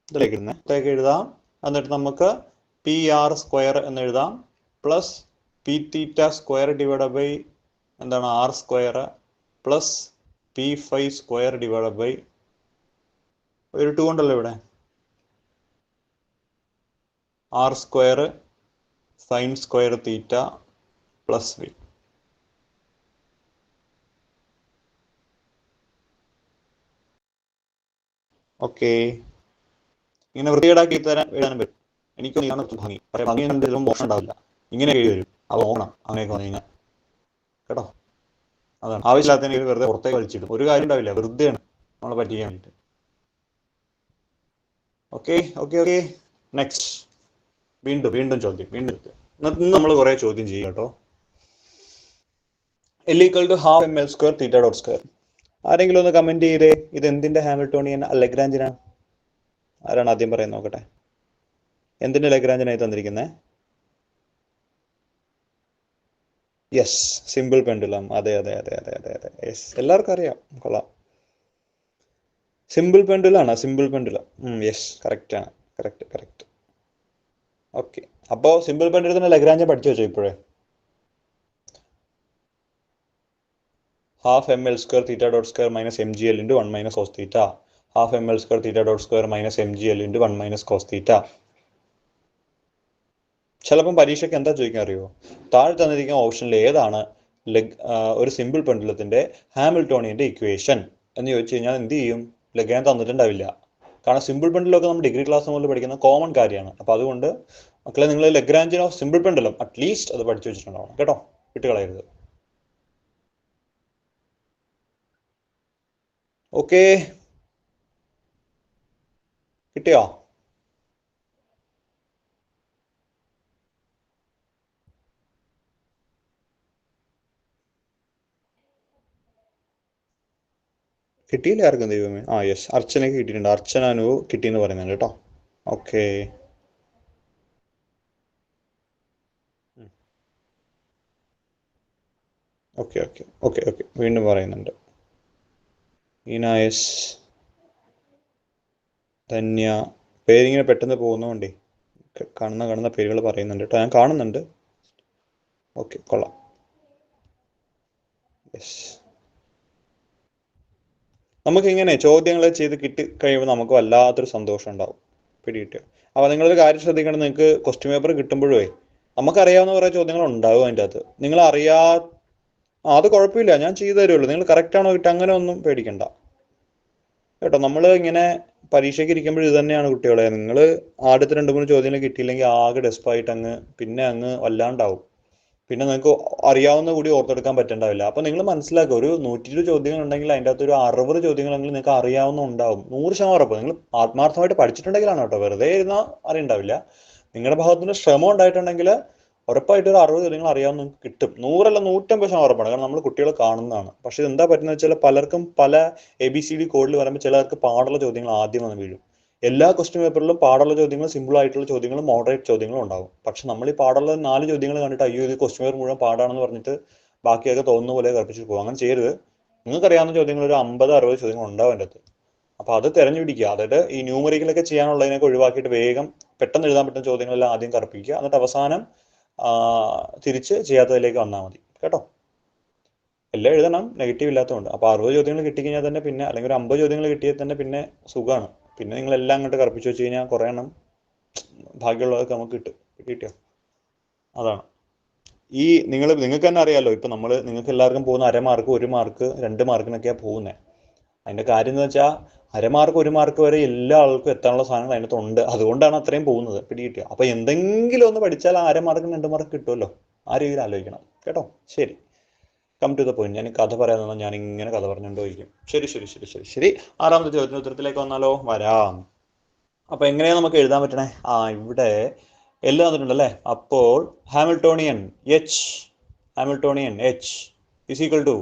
ഇതിലേക്ക് എഴുതാം. എന്നിട്ട് നമുക്ക് പി ആർ സ്ക്വയർ എന്ന് എഴുതാം, plus P theta square divide by എന്താണ് R square plus P phi square divide by ഒരു 2 ഉണ്ടല്ലോ ഇവിടെ, R square sine square theta plus V. Okay, ഇങ്ങനെ വൃത്തികേടാക്കി എഴുതാനും പറ്റും. എനിക്ക് ഇതാണ് ഭംഗി, പക്ഷേ ഭംഗി എന്തെങ്കിലും മോശം ഉണ്ടാവില്ല, ഇങ്ങനെ എഴുതി വരും. അത് ഓണം അങ്ങനെയൊക്കെ വന്നു കഴിഞ്ഞാൽ കേട്ടോ. അതാണ് ആവശ്യമില്ലാത്തതിന് വെറുതെ പുറത്തേക്ക് വലിച്ചിടും, ഒരു കാര്യം ഉണ്ടാവില്ല, വെറുതെയാണ് നമ്മളെ പറ്റിക്കാൻ വേണ്ടിയിട്ട്. Okay okay okay, next. വീണ്ടും ചോദ്യം, ഇന്ന് നമ്മൾ കുറെ ചോദ്യം ചെയ്യും കേട്ടോ. L = ½ ml square തീറ്റ ഡോട്ട് സ്ക്വയർ. ആരെങ്കിലും ഒന്ന് കമന്റ് ചെയ്തേ, ഇത് എന്തിന്റെ ഹാമിൽട്ടോണിയൻ ലഗ്രാഞ്ചിനാണ്? ആരാണ് ആദ്യം പറയുന്നത് നോക്കട്ടെ. എന്തിന്റെ ലഗ്രാഞ്ചിനായി തന്നിരിക്കുന്നത്? Yes, simple pendulum. അതെ, യെസ്, എല്ലാവർക്കും അറിയാം, കൊള്ളാം. സിമ്പിൾ പെൻഡുലാണ്, സിമ്പിൾ പെൻഡുലം. യെസ്, കറക്റ്റ് ആണ്, കറക്റ്റ്. ഓക്കെ, അപ്പോൾ സിമ്പിൾ പെൻഡുലത്തിന്റെ ലഗ്രാഞ്ച് പഠിച്ചു വെച്ചോ ഇപ്പോഴേ. ½ ml square theta dot square minus mgl into 1 minus cos theta. ½ ml square theta dot square minus mgl into 1 minus cos theta. ചിലപ്പം പരീക്ഷയ്ക്ക് എന്താ ചോദിക്കാൻ അറിയോ, താഴെ തന്നിരിക്കുന്ന ഓപ്ഷനിൽ ഏതാണ് ഒരു സിമ്പിൾ പെൻഡുലത്തിന്റെ ഹാമിൽട്ടോണിയന്റെ ഇക്വേഷൻ എന്ന് ചോദിച്ചു കഴിഞ്ഞാൽ എന്ത് ചെയ്യും? ലഗ്രാഞ്ച് തന്നിട്ടുണ്ടാവില്ല. കാരണം സിമ്പിൾ പെൻഡുലമൊക്കെ നമ്മൾ ഡിഗ്രി ക്ലാസ് മുതൽ പഠിക്കുന്ന കോമൺ കാര്യമാണ്. അപ്പോൾ അതുകൊണ്ട് മക്കളെ നിങ്ങൾ ലഗ്രാഞ്ചിനോ സിമ്പിൾ പെൻഡുലം അറ്റ്ലീസ്റ്റ് അത് പഠിച്ചു വെച്ചിട്ടുണ്ടാവണം കേട്ടോ, വിട്ടുകളയരുത്. ഓക്കെ, കിട്ടിയോ? കിട്ടിയില്ല ആർക്കും ദൈവമേ. യെസ്, അർച്ചനയ്ക്ക് കിട്ടിയിട്ടുണ്ട്, അർച്ചന അനു കിട്ടിയെന്ന് പറയുന്നുണ്ട് കേട്ടോ. ഓക്കെ, വീണ്ടും പറയുന്നുണ്ട്. ഈനായസ്, ധന്യ, പേരിങ്ങനെ പെട്ടെന്ന് പോകുന്നതുകൊണ്ടേ കാണുന്ന പേരുകൾ പറയുന്നുണ്ട് കേട്ടോ, ഞാൻ കാണുന്നുണ്ട്. ഓക്കെ, കൊള്ളാം. യെസ്, നമുക്കിങ്ങനെ ചോദ്യങ്ങൾ ചെയ്ത് കിട്ടി കഴിയുമ്പോൾ നമുക്ക് വല്ലാത്തൊരു സന്തോഷം ഉണ്ടാവും, പിടികിട്ടിയോ? അപ്പോൾ നിങ്ങളൊരു കാര്യം ശ്രദ്ധിക്കണം, നിങ്ങൾക്ക് ക്വസ്റ്റ്യൻ പേപ്പർ കിട്ടുമ്പോഴേ നമുക്കറിയാവുന്ന കുറേ ചോദ്യങ്ങൾ ഉണ്ടാവും അതിൻ്റെ അകത്ത്. നിങ്ങൾ അത് കുഴപ്പമില്ല, ഞാൻ ചെയ്തു തരുമല്ലോ, നിങ്ങൾ കറക്റ്റാണോ കിട്ടുക അങ്ങനെ ഒന്നും പേടിക്കണ്ട കേട്ടോ. നമ്മൾ ഇങ്ങനെ പരീക്ഷയ്ക്ക് ഇരിക്കുമ്പോൾ ഇത് തന്നെയാണ് കുട്ടികളെ, നിങ്ങൾ ആദ്യത്തെ 2-3 ചോദ്യങ്ങൾ കിട്ടിയില്ലെങ്കിൽ ആകെ ഡെസ്പായിട്ട് അങ്ങ് വല്ലാണ്ടാവും. പിന്നെ നിങ്ങൾക്ക് അറിയാവുന്ന കൂടി ഓർത്തെടുക്കാൻ പറ്റണ്ടാവില്ല. അപ്പോൾ നിങ്ങൾ മനസ്സിലാക്കുക, ഒരു 120 ചോദ്യങ്ങൾ ഉണ്ടെങ്കിൽ അതിൻ്റെ അകത്ത് ഒരു 60 ചോദ്യങ്ങളെങ്കിലും നിങ്ങൾക്ക് അറിയാവുന്ന ഉണ്ടാവും, 100% ഉറപ്പ്. നിങ്ങൾ ആത്മാർത്ഥമായിട്ട് പഠിച്ചിട്ടുണ്ടെങ്കിലാണ് കേട്ടോ, വെറുതെ ഇരുന്നാൽ അറിയണ്ടാവില്ല. നിങ്ങളുടെ ഭാഗത്തുനിന്ന് ശ്രമം ഉണ്ടായിട്ടുണ്ടെങ്കിൽ ഉറപ്പായിട്ട് ഒരു 60 ചോദ്യങ്ങൾ അറിയാവുന്ന നിങ്ങൾക്ക് കിട്ടും. 100 അല്ല 150% ഉറപ്പാണ്, കാരണം നമ്മൾ കുട്ടികൾ കാണുന്നതാണ്. പക്ഷെ ഇത് എന്താ പറ്റുന്നത് വെച്ചാൽ പലർക്കും പല ABCD കോഡിൽ വരുമ്പോൾ ചിലർക്ക് പാടുള്ള ചോദ്യങ്ങൾ ആദ്യം വന്ന് വീഴും. എല്ലാ ക്വസ്റ്റ്യൻ പേപ്പറിലും പാടുള്ള ചോദ്യങ്ങളും സിമ്പിൾ ആയിട്ടുള്ള ചോദ്യങ്ങളും മോഡറേറ്റ് ചോദ്യങ്ങളും ഉണ്ടാവും. പക്ഷെ നമ്മൾ ഈ പാടുള്ള 4 ചോദ്യങ്ങൾ കണ്ടിട്ട് അയ്യോ ഇത് ക്വസ്റ്റ്യൻ പേപ്പർ മുഴുവൻ പാടാണെന്ന് പറഞ്ഞിട്ട് ബാക്കിയൊക്കെ തോന്നുന്ന പോലെ കൽപ്പിച്ചു പോകും. അങ്ങനെ ചെയ്യരുത്. നിങ്ങൾക്കറിയാവുന്ന ചോദ്യങ്ങൾ ഒരു 50-60 ചോദ്യങ്ങൾ ഉണ്ടാവും എൻ്റെ അടുത്ത്. അപ്പോൾ അത് തിരഞ്ഞുപിടിക്കുക. അതായത് ഈ ന്യൂമറിക്കലൊക്കെ ചെയ്യാനുള്ളതിനൊക്കെ ഒഴിവാക്കിയിട്ട് വേഗം പെട്ടെന്ന് എഴുതാൻ പറ്റുന്ന ചോദ്യങ്ങളെല്ലാം ആദ്യം കറുപ്പിക്കുക, എന്നിട്ട് അവസാനം തിരിച്ച് ചെയ്യാത്തതിലേക്ക് വന്നാൽ മതി കേട്ടോ. എല്ലാം എഴുതണം, നെഗറ്റീവ് ഇല്ലാത്തതുകൊണ്ട്. അപ്പോൾ 60 ചോദ്യങ്ങൾ കിട്ടിക്കഴിഞ്ഞാൽ തന്നെ പിന്നെ, അല്ലെങ്കിൽ ഒരു 50 ചോദ്യങ്ങൾ കിട്ടിയാൽ തന്നെ പിന്നെ സുഖമാണ്. പിന്നെ നിങ്ങളെല്ലാം അങ്ങോട്ട് കറുപ്പിച്ച് വെച്ച് കഴിഞ്ഞാൽ കുറേ എണ്ണം ഭാഗ്യമുള്ളതൊക്കെ നമുക്ക് കിട്ടിയോ. അതാണ് ഈ നിങ്ങൾക്ക് തന്നെ അറിയാമല്ലോ, ഇപ്പം നിങ്ങൾക്ക് എല്ലാവർക്കും പോകുന്ന 1/2 മാർക്ക് 1 മാർക്ക് 2 മാർക്കിനൊക്കെയാണ് പോകുന്നത്. അതിൻ്റെ കാര്യം എന്ന് വെച്ചാൽ 1/2 മാർക്ക് 1 മാർക്ക് വരെ എല്ലാ ആൾക്കും എത്താനുള്ള സാധനങ്ങൾ അതിനകത്തുണ്ട്, അതുകൊണ്ടാണ് അത്രയും പോകുന്നത്, പിടികിട്ടുക. അപ്പോൾ എന്തെങ്കിലും ഒന്ന് പഠിച്ചാൽ 1/2 മാർക്കിന് 2 മാർക്ക് കിട്ടുമല്ലോ, ആ രീതിയിൽ ആലോചിക്കണം കേട്ടോ. ശരി, കം ടു ദ പോയിന്റ്. ഞാൻ കഥ പറയാൻ തന്നാൽ ഞാൻ ഇങ്ങനെ കഥ പറഞ്ഞുകൊണ്ടിരിക്കും. ശരി. 6ാമത്തെ ചോദ്യത്തിന് ഉത്തരത്തിലേക്ക് വന്നാലോ? വരാം. അപ്പൊ എങ്ങനെയാ നമുക്ക് എഴുതാൻ പറ്റണേ? ഇവിടെ എല്ലാം തന്നിട്ടുണ്ടല്ലേ. അപ്പോൾ Hamiltonian H is equal to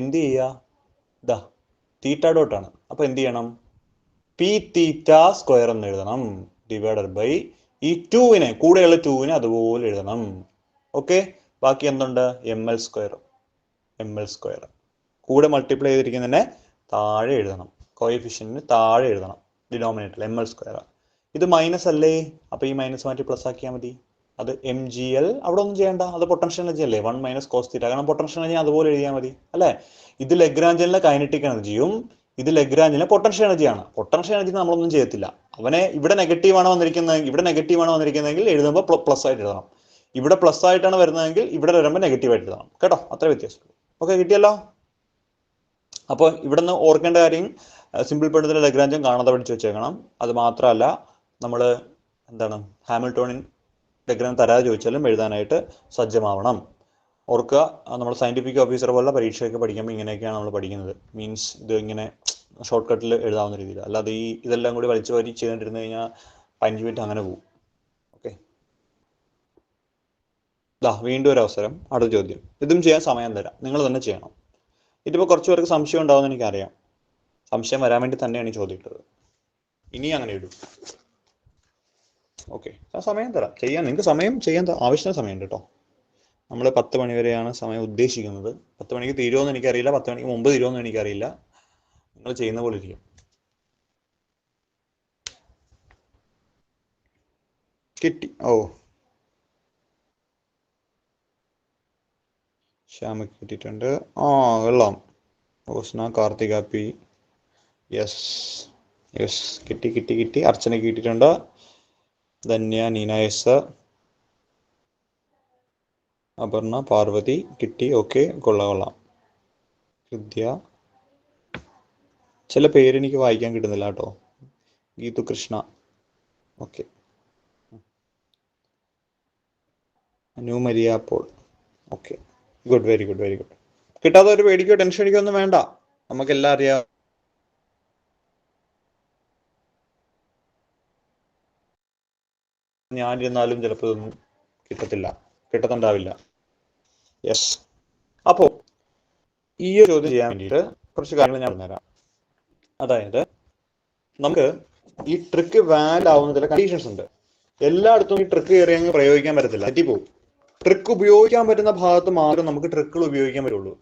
എന്ത് ചെയ്യുക? തീറ്റ ഡോട്ട് ആണ്. അപ്പൊ എന്ത് ചെയ്യണം? പി തീറ്റ സ്ക്വയർ എന്ന് എഴുതണം, ഡിവൈഡഡ് ബൈ ഈ 2-നെ, കൂടെയുള്ള 2-നെ അതുപോലെ എഴുതണം. ഓക്കെ, ബാക്കി എന്തുണ്ട്? ml സ്ക്വയർ കൂടെ മൾട്ടിപ്ലൈ ചെയ്തിരിക്കുന്നതിനെ താഴെ എഴുതണം, കോഎഫിഷ്യന്റിന് താഴെ എഴുതണം, ഡിനോമിനേറ്റർ ml സ്ക്വയർ. ഇത് മൈനസ് അല്ലേ, അപ്പൊ ഈ മൈനസ് മാറ്റി പ്ലസ് ആക്കിയാൽ മതി. അത് MgL അവിടെ ഒന്നും ചെയ്യണ്ട, അത് പൊട്ടൻഷ്യൽ എനർജി അല്ലേ, 1 - cos θ. കാരണം പൊട്ടൻഷ്യൽ എനർജി അതുപോലെ എഴുതിയാൽ മതി അല്ലേ. ഇത് ലഗ്രാഞ്ചിലെ കൈനറ്റിക് എനർജിയും ഇത് ലഗ്രാഞ്ചിലെ പൊട്ടൻഷ്യൽ എനർജിയാണ്. പൊട്ടൻഷ്യൽ എനർജി നമ്മളൊന്നും ചെയ്യത്തില്ല. അവനെ ഇവിടെ നെഗറ്റീവാണ് വന്നിരിക്കുന്നതെങ്കിൽ എഴുതുമ്പോൾ പ്ലസ് ആയിട്ട് എഴുതണം. ഇവിടെ പ്ലസ് ആയിട്ടാണ് വരുന്നതെങ്കിൽ ഇവിടെ വരുമ്പോൾ നെഗറ്റീവ് ആയിട്ട് എഴുതണം കേട്ടോ. അത്ര വ്യത്യാസം. ഓക്കെ, കിട്ടിയല്ലോ. അപ്പോൾ ഇവിടെ നിന്ന് ഓർക്കേണ്ട കാര്യം സിമ്പിൾ പെടുത്തൽ ലഗ്രാഞ്ചും കാണാതെ പഠിച്ചു വെച്ചേക്കണം. അത് മാത്രമല്ല നമ്മൾ എന്താണ് ഹാമിൽട്ടോണിയൻ ലഗ്രാഞ്ച് തരാതെ ചോദിച്ചാലും എഴുതാനായിട്ട് സജ്ജമാവണം. ഓർക്കുക, നമ്മൾ സയന്റിഫിക് ഓഫീസർ പോലെ പരീക്ഷയൊക്കെ പഠിക്കുമ്പോൾ ഇങ്ങനെയൊക്കെയാണ് നമ്മൾ പഠിക്കുന്നത്. മീൻസ് ഇത് ഇങ്ങനെ ഷോർട്ട് കട്ടിൽ എഴുതാവുന്ന രീതിയിൽ, അല്ലാതെ ഇതെല്ലാം കൂടി വലിച്ചു വാരി ചെയ്തിട്ടിരുന്നു കഴിഞ്ഞാൽ 5 മിനിറ്റ് അങ്ങനെ പോകും. ഓക്കെ, വീണ്ടും ഒരു അവസരം. അടുത്ത ചോദ്യം. ഇതും ചെയ്യാൻ സമയം തരാം, നിങ്ങൾ തന്നെ ചെയ്യണം. ഇതിപ്പോൾ കുറച്ച് പേർക്ക് സംശയം ഉണ്ടാവുമെന്ന് എനിക്കറിയാം. സംശയം വരാൻ വേണ്ടി തന്നെയാണ് ഈ ചോദ്യം ഇട്ടത്. ഇനി അങ്ങനെ ഇടും. ഓക്കെ, സമയം തരാം ചെയ്യാൻ. നിങ്ങൾക്ക് സമയം ചെയ്യാൻ ആവശ്യത്തിന് സമയമുണ്ട് കേട്ടോ. നമ്മൾ 10 മണി വരെയാണ് സമയം ഉദ്ദേശിക്കുന്നത്. 10 മണിക്ക് തീരുമോയെന്ന് എനിക്കറിയില്ല, 10 മണിക്ക് മുമ്പ് തീരുമോയെന്ന് എനിക്കറിയില്ല. നിങ്ങൾ ചെയ്യുന്ന പോലെ ഇരിക്കും. കിട്ടി. ശ്യാമക്ക് കിട്ടിയിട്ടുണ്ട്. വെള്ളം ഓസ്ന കാർത്തിക പി. യെസ് കിട്ടി. അർച്ചനയ്ക്ക് കിട്ടിയിട്ടുണ്ട്. ധന്യ, നീന എസ്, അപർണ, പാർവതി കിട്ടി. ഓക്കെ, കൊള്ളാം. ഹൃദ്യ, ചില പേരെനിക്ക് വായിക്കാൻ കിട്ടുന്നില്ല കേട്ടോ. Geethu Krishna, okay. Anu Maria Paul, okay. Good, very good. കിട്ടാതെ ഒരു പേടിക്കോ ടെൻഷൻ അടിക്കോ ഒന്നും വേണ്ട. നമുക്കെല്ലാം അറിയാം. ഞാനിരുന്നാലും ചിലപ്പോൾ ഇതൊന്നും കിട്ടത്തുണ്ടാവില്ല. യെസ്. അപ്പോൾ ഈ ഒരു ചോദ്യം ചെയ്യാൻ വേണ്ടിയിട്ട് കുറച്ച് കാര്യങ്ങൾ ഞാൻ പറഞ്ഞുതരാം. അതായത് നമുക്ക് ഈ ട്രിക്ക് വാലിഡ് ആവുന്ന ചില കണ്ടീഷൻസ് ഉണ്ട്. എല്ലായിടത്തും ഈ ട്രിക്ക് കയറി അങ്ങ് പ്രയോഗിക്കാൻ പറ്റത്തില്ല, തെറ്റിപ്പോകും. ട്രിക്ക് ഉപയോഗിക്കാൻ പറ്റുന്ന ഭാഗത്ത് മാത്രം നമുക്ക് ട്രിക്കുകൾ ഉപയോഗിക്കാൻ പറ്റുള്ളൂ.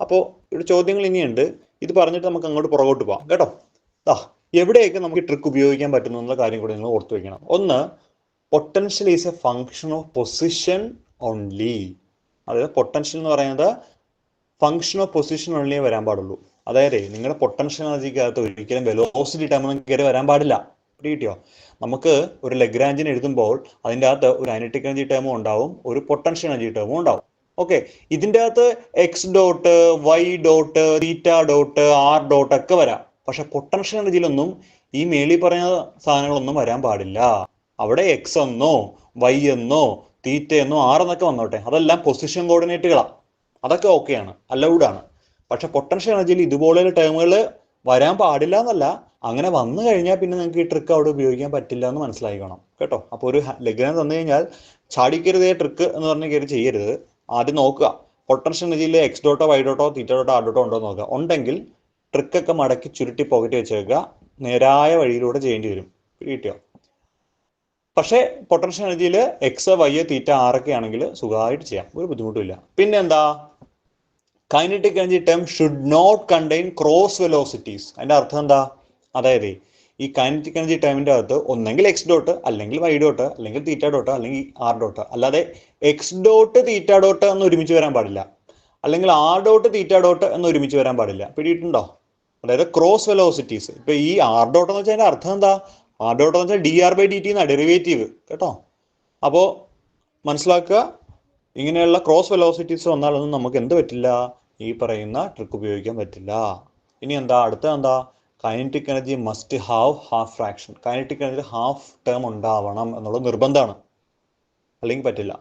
അപ്പോൾ ഇവിടെ ചോദ്യങ്ങൾ ഇനിയുണ്ട്. ഇത് പറഞ്ഞിട്ട് നമുക്ക് അങ്ങോട്ട് പുറകോട്ട് പോകാം കേട്ടോ. എവിടെയൊക്കെ നമുക്ക് ട്രിക്ക് ഉപയോഗിക്കാൻ പറ്റുന്നു എന്നുള്ള കാര്യം കൂടി നിങ്ങൾ ഓർത്തു വെക്കണം. ഒന്ന്, potential is A function of position only. അതായത് പൊട്ടൻഷ്യൽ എന്ന് പറയുന്നത് ഫങ്ഷൻ ഓഫ് പൊസിഷൻ ഓൺലിയേ വരാൻ പാടുള്ളൂ. അതായത് നിങ്ങളുടെ പൊട്ടൻഷ്യൽ എനർജിക്കകത്ത് ഒരിക്കലും വെലോസിറ്റി ടേം ഒന്നും കയറി വരാൻ പാടില്ല. കിട്ടിയോ? നമുക്ക് ഒരു ലഗ്രാഞ്ചിന് എഴുതുമ്പോൾ അതിൻ്റെ അകത്ത് ഒരു കൈനറ്റിക് എനർജി ടേമും ഉണ്ടാവും, ഒരു പൊട്ടൻഷ്യൽ എനർജി ടേമും ഉണ്ടാവും. ഓക്കെ, ഇതിൻ്റെ അകത്ത് എക്സ് ഡോട്ട്, വൈ ഡോട്ട്, തീറ്റ ഡോട്ട്, ആർ ഡോട്ട് ഒക്കെ വരാം. പക്ഷെ പൊട്ടൻഷ്യൽ എനർജിയിലൊന്നും ഈ മേളി പറയുന്ന സാധനങ്ങളൊന്നും വരാൻ പാടില്ല. അവിടെ എക്സ് എന്നോ വൈ എന്നോ തീറ്റ എന്നോ ആർ എന്നൊക്കെ വന്നോട്ടെ, അതെല്ലാം പൊസിഷൻ കോർഡിനേറ്റുകളാണ്. അതൊക്കെ ഓക്കെയാണ്, അലൗഡ് ആണ്. പക്ഷെ പൊട്ടൻഷ്യൽ എനർജിയിൽ ഇതുപോലെയുള്ള ടേമുകൾ വരാൻ പാടില്ല എന്നല്ല, അങ്ങനെ വന്നു കഴിഞ്ഞാൽ പിന്നെ നിങ്ങൾക്ക് ഈ ട്രിക്ക് അവിടെ ഉപയോഗിക്കാൻ പറ്റില്ല എന്ന് മനസ്സിലാക്കണം കേട്ടോ. അപ്പോൾ ഒരു ലഗ്രാഞ്ച് തന്നു കഴിഞ്ഞാൽ ചാടിക്കരുതേ ട്രിക്ക് എന്ന് പറഞ്ഞ് കയറി ചെയ്യരുത്. ആദ്യം നോക്കുക പൊട്ടൻഷ്യൽ എനർജിയിൽ എക്സ് ഡോട്ടോ വൈ ഡോട്ടോ തീറ്റ ഡോട്ടോ ആർ ഡോട്ടോ ഉണ്ടോ എന്ന് നോക്കുക. ഉണ്ടെങ്കിൽ ട്രിക്കൊക്കെ മടക്കി ചുരുട്ടി പോക്കറ്റ് വെച്ചേക്കുക. നേരായ വഴിയിലൂടെ ചെയ്യേണ്ടി വരും. കിട്ടിയോ? പക്ഷേ പൊട്ടൻഷ്യൽ എനർജിയിൽ എക്സ് വൈ തീറ്റ ആറൊക്കെ ആണെങ്കിൽ സുഖമായിട്ട് ചെയ്യാം, ഒരു ബുദ്ധിമുട്ടില്ല. പിന്നെന്താ, kinetic energy term should not contain cross velocities. അതിന്റെ അർത്ഥം എന്താ? അതായത് ഈ കൈനറ്റിക് എനർജി ടേമിന്റെ അകത്ത് ഒന്നെങ്കിൽ എക്സ് ഡോട്ട്, അല്ലെങ്കിൽ വൈ ഡോട്ട്, അല്ലെങ്കിൽ തീറ്റ ഡോട്ട്, അല്ലെങ്കിൽ ആർ ഡോട്ട്, അല്ലാതെ എക്സ് ഡോട്ട് തീറ്റ ഡോട്ട് എന്ന് ഒരുമിച്ച് വരാൻ പാടില്ല, അല്ലെങ്കിൽ ആർ ഡോട്ട് തീറ്റ ഡോട്ട് എന്ന് ഒരുമിച്ച് വരാൻ പാടില്ല. പിടിയിട്ടുണ്ടോ? അതായത് ക്രോസ് വെലോസിറ്റീസ്. ഇപ്പൊ ഈ ആർ ഡോട്ട് എന്ന് വെച്ചാൽ അതിന്റെ അർത്ഥം എന്താ? ആർ ഡോട്ട് എന്ന് വെച്ചാൽ dr/dt എന്നാ ഡെറിവേറ്റീവ് കേട്ടോ. അപ്പോൾ മനസ്സിലാക്കുക, ഇങ്ങനെയുള്ള ക്രോസ് വെലോസിറ്റീസ് വന്നാലൊന്നും നമുക്ക് എന്ത് പറ്റില്ല, ഈ പറയുന്ന ട്രിക്ക് ഉപയോഗിക്കാൻ പറ്റില്ല. ഇനി എന്താ അടുത്ത എന്താ, kinetic energy must have half fraction. Kinetic energy half term ഉണ്ടാവണം എന്നുള്ളത് നിർബന്ധമാണ്, അല്ലെങ്കിൽ പറ്റില്ല.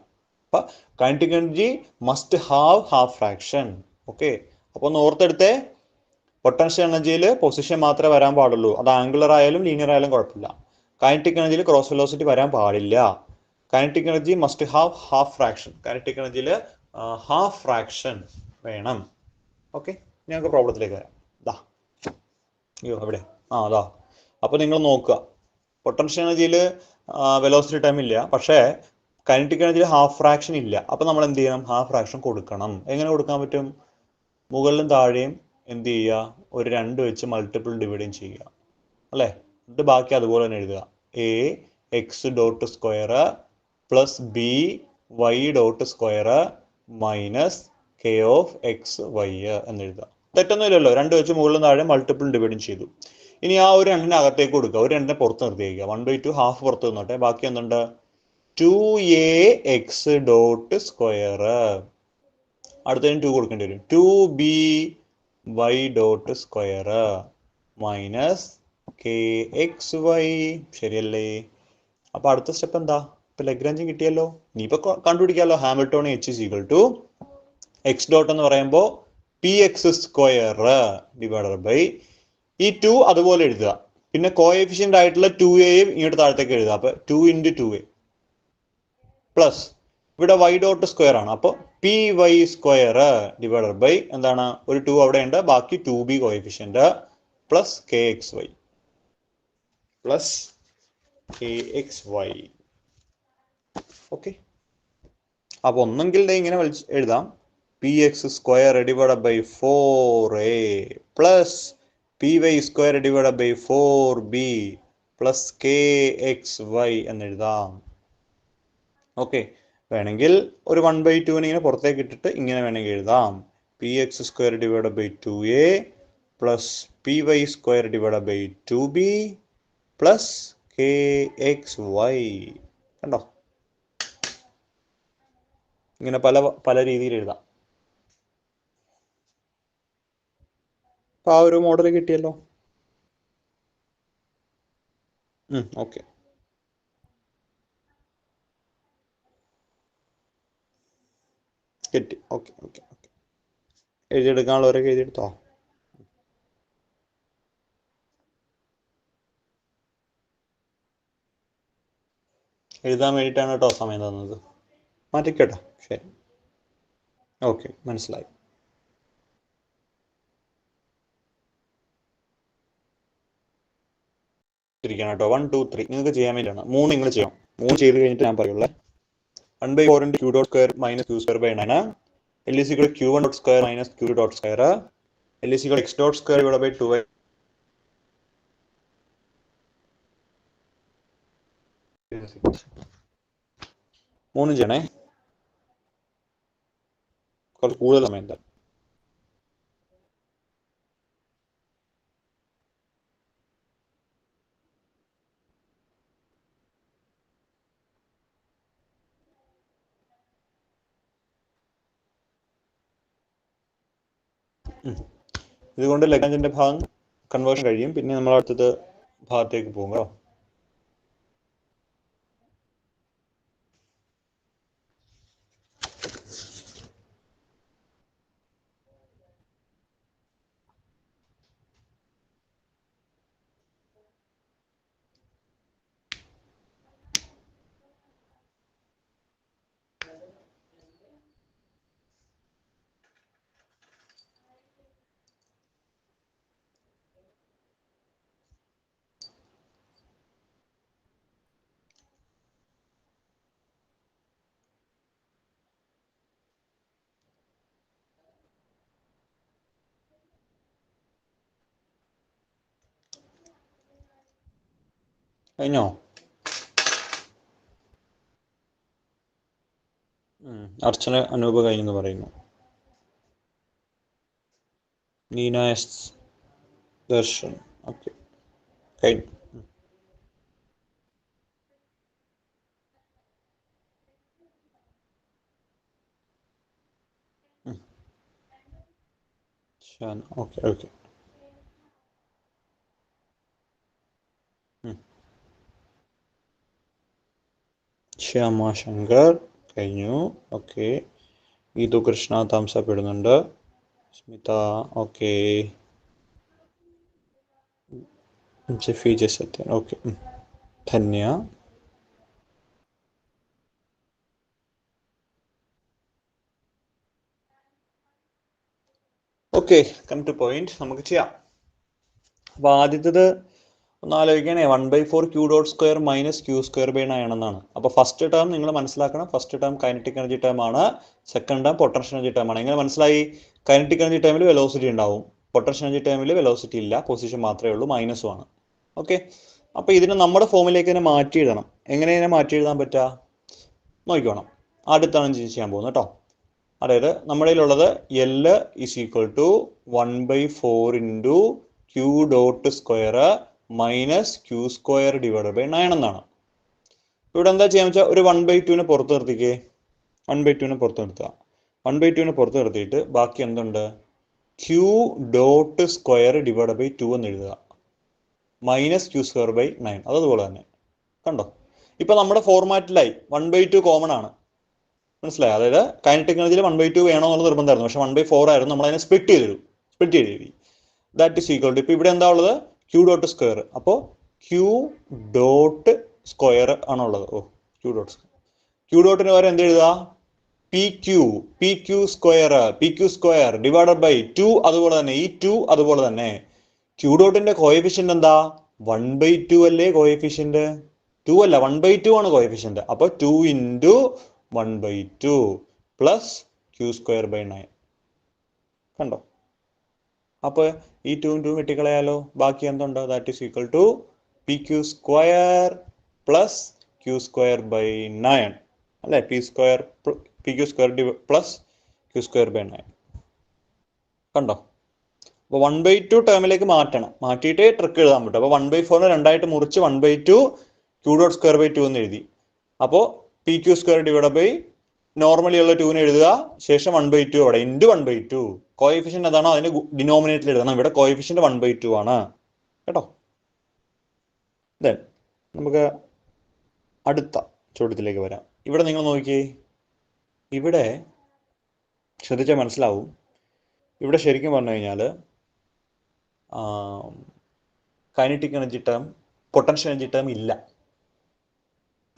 അപ്പൊ kinetic energy must have half fraction. Okay, അപ്പൊ ഒന്ന് ഓർത്തെടുത്തേ, പൊട്ടൻഷ്യൽ എനർജിയിൽ പൊസിഷൻ മാത്രമേ വരാൻ പാടുള്ളൂ. അത് ആംഗുലർ ആയാലും ലീനിയർ ആയാലും കുഴപ്പമില്ല. കൈനറ്റിക് എനർജിയിൽ ക്രോസ് വെലോസിറ്റി വരാൻ പാടില്ല. Kinetic energy must have half fraction. Kinetic എനർജിയിൽ ഹാഫ് ഫ്രാക്ഷൻ വേണം. ഓക്കെ, ഞങ്ങൾക്ക് പ്രോബ്ലത്തിലേക്ക് വരാം. എവിടെ അതാ. അപ്പോൾ നിങ്ങൾ നോക്കുക, പൊട്ടൻഷ്യൽ എനർജിയിൽ വെലോസിറ്റി ടൈം ഇല്ല, പക്ഷേ കൈനറ്റിക് എനർജിയിൽ ഹാഫ് ഫ്രാക്ഷൻ ഇല്ല. അപ്പോൾ നമ്മൾ എന്ത് ചെയ്യണം? ഹാഫ് ഫ്രാക്ഷൻ കൊടുക്കണം. എങ്ങനെ കൊടുക്കാൻ പറ്റും? മുകളിലും താഴെയും എന്ത് ചെയ്യുക, ഒരു 2 വെച്ച് മൾട്ടിപ്പിൾ ഡിവൈഡിങ് ചെയ്യുക അല്ലേ, എന്നിട്ട് ബാക്കി അതുപോലെ തന്നെ എഴുതുക. A x dot square plus b y dot square minus k of x y എന്നെഴുതാം. തെറ്റൊന്നുമില്ലല്ലോ, രണ്ട് വെച്ച് മുകളിലും താഴെ മൾട്ടിപ്പിൾ ഡിവൈഡും ചെയ്തു. ഇനി ആ ഒരു രണ്ടിനെ അകത്തേക്ക് കൊടുക്കുക, ഒരു രണ്ടിനെ പുറത്ത് നിർത്തി വയ്ക്കുക. 1/2 ഹാഫ് പുറത്ത് നിന്നോട്ടെ. ബാക്കി എന്തുണ്ട്? 2ax dot square. അടുത്തതിന് 2 കൊടുക്കേണ്ടി വരും. 2by dot square minus K X Y. ശരിയല്ലേ? അപ്പൊ അടുത്ത സ്റ്റെപ്പ് എന്താ? ഇപ്പൊ ലഗ്രാഞ്ചും കിട്ടിയല്ലോ. ഇനിയിപ്പോ കണ്ടുപിടിക്കാമല്ലോ. Hamilton H is equal to X dot എന്ന് പറയുമ്പോൾ P X square divided by ഈ 2 അതുപോലെ എഴുതുക. പിന്നെ കോഎഫിഷ്യന്റ് ആയിട്ടുള്ള 2aയും ഇങ്ങോട്ട് താഴത്തേക്ക് എഴുതുക. അപ്പൊ 2 × 2a പ്ലസ് ഇവിടെ y ഡോട്ട് സ്ക്വയർ ആണ്. അപ്പോൾ p y square divided by എന്താണ്? ഒരു 2 അവിടെ ഉണ്ട്, ബാക്കി 2b coefficient plus k X y plus k X y. Okay, അപ്പൊ ഒന്നെങ്കിൽ ഇങ്ങനെ എഴുതാം. P X square divided by 4a plus p y square divided by 4b plus k X y എന്നെഴുതാം. ഓക്കെ, വേണമെങ്കിൽ ഒരു 1/2 ഇങ്ങനെ പുറത്തേക്ക് ഇട്ടിട്ട് ഇങ്ങനെ വേണമെങ്കിൽ എഴുതാം. P X square divided by 2a plus p y square divided by 2b plus k X y. കണ്ടോ? ഇങ്ങനെ പല പല രീതിയിൽ എഴുതാം. അപ്പൊ ആ ഒരു മോഡൽ കിട്ടിയല്ലോ. ഓക്കെ, കിട്ടി. ഓക്കെ ഓക്കെ ഓക്കെ, എഴുതിയെടുക്കാനുള്ളവരൊക്കെ എഴുതിയെടുത്തോ? എഴുതാൻ വേണ്ടിയിട്ടാണ് കേട്ടോ സമയം തന്നത്. മാറ്റിക്കോട്ടോ. ശരി, ഓക്കെ, മനസ്സിലായി. ഇരിക്കണം കേട്ടോ. 1 2 3 നിങ്ങൾക്ക് ചെയ്യാൻ വേണ്ടിയാണ്. 3 നിങ്ങൾ ചെയ്യാം. 3 ചെയ്ത് കഴിഞ്ഞിട്ട് ഞാൻ പറയുള്ളൂ. 1/4 × q dot square minus q square by 9 L is equal to q1 dot square minus q dot square. L is equal to x dot square divided by 2y. മൂന്ന് ചെയ്യണേ, കുറച്ച് കൂടുതൽ സമയം എന്താ. ഇതുകൊണ്ട് ലഗ്രാഞ്ചിന്റെ ഭാഗം കൺവേർഷൻ കഴിയും. പിന്നെ നമ്മൾ അടുത്തത് ഭാഗത്തേക്ക് പോകും കേട്ടോ. കഴിഞ്ഞോ? അർച്ചന അനൂപ് കഴിഞ്ഞെന്ന് പറയുന്നു. നീന എസ് ദർശൻ ഓക്കെ കഴിഞ്ഞു. ഓക്കെ ഓക്കെ, ശ്യാമ ശങ്കർ കഴിഞ്ഞു. ഓക്കെ, ഗീതു കൃഷ്ണ തംസപ്പ് ഇടുന്നുണ്ട്. സ്മിത ഓക്കെ, ജെഫി ജസത്യൻ okay, Dhanya okay. Come to point, നമുക്ക് ചെയ്യാം. അപ്പൊ ആദ്യത്തേത് ഒന്ന് ആലോചിക്കണേ. 1/4 q dot square minus q square by 9 എന്നാണ്. അപ്പൊ ഫസ്റ്റ് ടേം നിങ്ങൾ മനസ്സിലാക്കണം. First term kinetic energy term ആണ്. Second term potential energy term ആണ്. എങ്ങനെ മനസ്സിലായി? കൈനറ്റിക് എനർജി ടൈമിൽ വെലോസിറ്റി ഉണ്ടാവും, പൊട്ടൻഷ്യൽ എനർജി ടൈമിൽ വെലോസിറ്റി ഇല്ല, പൊസിഷൻ മാത്രമേ ഉള്ളൂ, മൈനസും ആണ്. ഓക്കെ, അപ്പോൾ ഇതിനെ നമ്മുടെ ഫോമിലേക്ക് തന്നെ മാറ്റി എഴുതണം. എങ്ങനെയാണ് മാറ്റി എഴുതാൻ പറ്റുക നോക്കിക്കോണം. അടുത്താണ് ചെയ്യാൻ പോകുന്നത് കേട്ടോ. അതായത് നമ്മുടെ കയ്യിലുള്ളത് L is equal to 1/4 into Q dot square minus Q square divided by 9 എന്നാണ്. ഇവിടെ എന്താ ചെയ്യാന്ന് വെച്ചാൽ ഒരു 1/2 പുറത്ത് നിർത്തിക്കേ. 1/2 പുറത്ത് നിർത്തുക. 1/2 പുറത്ത് നിർത്തിയിട്ട് ബാക്കി എന്തുണ്ട്? Q dot square divided by 2 എന്ന് എഴുതുക. Minus Q square by 9. അതുപോലെ തന്നെ കണ്ടോ. ഇപ്പൊ നമ്മുടെ ഫോർമാറ്റിലായി 1/2 കോമൺ ആണ്. മനസ്സിലായി? അതായത് കൈനറ്റിക് എനർജിയിൽ 1/2 വേണോ എന്നുള്ള നിർബന്ധമായിരുന്നു. പക്ഷെ 1/4 ആയിരുന്നു. നമ്മൾ അതിനെ സ്പ്ലിറ്റ് ചെയ്തു. ദാറ്റ് ഇസ് ഈക്വൽ ടു ഇപ്പൊ ഇവിടെ എന്താ ഉള്ളത്? Q dot square. അപ്പോൾ Q ഡോട്ട് സ്ക്വയർ ആണുള്ളത്. Q ഡോട്ടിന് പകരം എന്ത് എഴുതുക? PQ square divided by 2. അതുപോലെ തന്നെ ഈ 2 അതുപോലെ തന്നെ Q ഡോട്ടിന്റെ കോഎഫിഷ്യന്റ് എന്താ? 1/2 അല്ലേ കോഎഫിഷ്യന്റ്? 2 അല്ല, 1/2 ആണ് കോഎഫിഷ്യന്റ്. അപ്പൊ 2 into 1/2 plus Q square by 9. കണ്ടോ? അപ്പൊ ഈ 2 വെട്ടിക്കളയാലോ. ബാക്കി എന്തുണ്ട്? That is equal to PQ square plus Q square by 9 അല്ലെ? PQ square plus Q square by 9. കണ്ടോ? അപ്പോൾ 1/2 ടേമിലേക്ക് മാറ്റണം. മാറ്റിയിട്ടേ ട്രിക്ക് എഴുതാൻ പറ്റും. അപ്പോൾ 1/4 രണ്ടായിട്ട് മുറിച്ച് 1/2 Q ഡോട്ട് സ്ക്വയർ ബൈ 2 എന്ന് എഴുതി. അപ്പോൾ PQ square divide by normally ഉള്ള 2 എഴുതുക. ശേഷം 1/2 അവിടെ ഇൻറ്റു 1/2. കോഎഫിഷ്യന്റ് അതാണോ അതിന്റെ ഡിനോമിനേറ്ററിൽ എഴുതണം. ഇവിടെ കോഎഫിഷ്യന്റ് 1/2 ആണ് കേട്ടോ. ദെൻ നമുക്ക് അടുത്ത ചോദ്യത്തിലേക്ക് വരാം. ഇവിടെ നിങ്ങൾ നോക്കിയേ. ഇവിടെ ശ്രദ്ധിച്ചാൽ മനസ്സിലാവും. ഇവിടെ ശരിക്കും പറഞ്ഞു കഴിഞ്ഞാൽ kinetic energy term, potential energy term ഇല്ല.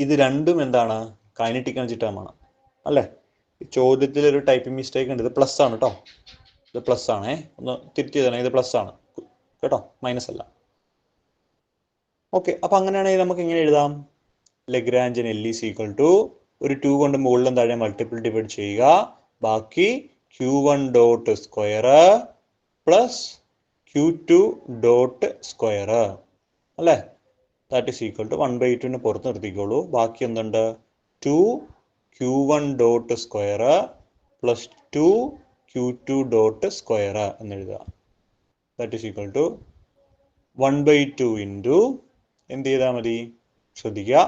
ഇത് രണ്ടും എന്താണ്? കൈനറ്റിക് എനർജി ടേം ആണ് അല്ലേ? ചോദ്യത്തിൽ ഒരു ടൈപ്പിംഗ് മിസ്റ്റേക്ക് ഉണ്ട്. ഇത് പ്ലസ് ആണ് കേട്ടോ. ഇത് പ്ലസ് ആണേ. ഒന്ന് തിരുത്തി തന്നെ. ഇത് പ്ലസ് ആണ് കേട്ടോ, മൈനസ് അല്ല. ഓക്കെ, അപ്പൊ അങ്ങനെയാണെങ്കിൽ നമുക്ക് എങ്ങനെ എഴുതാം? Lagrangian L is equal to ഒരു 2 കൊണ്ട് മുകളിലും താഴെ മൾട്ടിപ്പിൾ ഡിവൈഡ് ചെയ്യുക. ബാക്കി Q1 dot square plus Q2 dot square അല്ലേ? ദാറ്റ് ഈസ് ഈക്വൽ ടു 1/2 പുറത്ത് നിർത്തിക്കോളൂ. ബാക്കി എന്തുണ്ട്? 2 Q1 dot square plus 2 Q2 dot square എന്നെഴുതുക. That is equal to 1/2 into എന്ത് ചെയ്താൽ മതി? ശ്രദ്ധിക്കുക.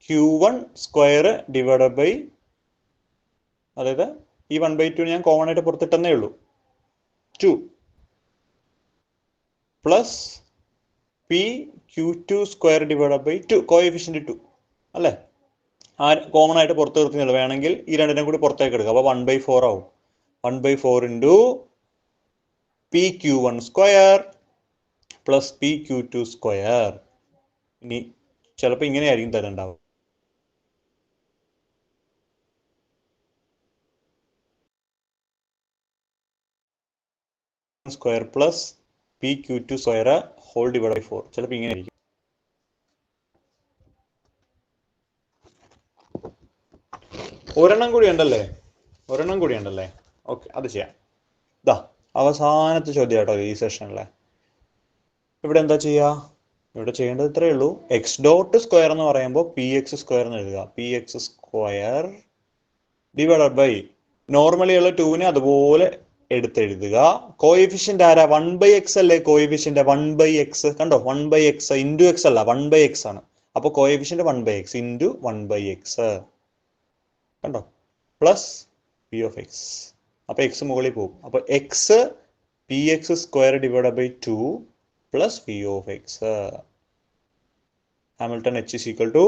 Q1 സ്ക്വയർ ഡിവൈഡ് ബൈ, അതായത് ഈ 1/2 ഞാൻ കോമൺ ആയിട്ട് പുറത്തിട്ടെന്നേ ഉള്ളൂ. 2 plus Q2 square divide by 2. Coefficient 2 അല്ലേ? കോമൺ ആയിട്ട് പുറത്ത് നിർത്തുന്നില്ല. വേണമെങ്കിൽ ഈ രണ്ടിനും കൂടി പുറത്തേക്ക് എടുക്കുക. അപ്പോൾ 1/4 ആവും. 1/4 into PQ1 square plus PQ2 square. ഇനി ചിലപ്പോൾ ഇങ്ങനെയായിരിക്കും തരണ്ടാവും. Square plus PQ2 square whole divide by 4. ചിലപ്പോൾ ഇങ്ങനെ ആയിരിക്കും. ഒരെണ്ണം കൂടി ഉണ്ടല്ലേ? ഓക്കെ, അത് ചെയ്യാം. ഇതാ അവസാനത്തെ ചോദ്യം കേട്ടോ ഈ സെഷനിലെ. ഇവിടെ എന്താ ചെയ്യുക? ഇവിടെ ചെയ്യേണ്ടത് ഇത്രയേ ഉള്ളൂ. എക്സ് ഡോട്ട് സ്ക്വയർ എന്ന് പറയുമ്പോൾ PX സ്ക്വയർ എന്ന് എഴുതുക. PX square divide by normally ഉള്ള 2 അതുപോലെ എടുത്തെഴുതുക. കോഎഫിഷ്യന്റ് ആരാ? 1/x അല്ലേ കോഎഫിഷ്യന്റ്? 1/x കണ്ടോ? 1/x ഇൻറ്റു x അല്ല, 1/x ആണ്. അപ്പോൾ കോഎഫിഷ്യന്റ് 1/x ഇൻറ്റു 1/x കണ്ടോ? Plus P of x. അപ്പോൾ x മുകളിൽ പോകും. അപ്പോൾ x PX square divide by 2 plus P of x. Hamilton H is equal to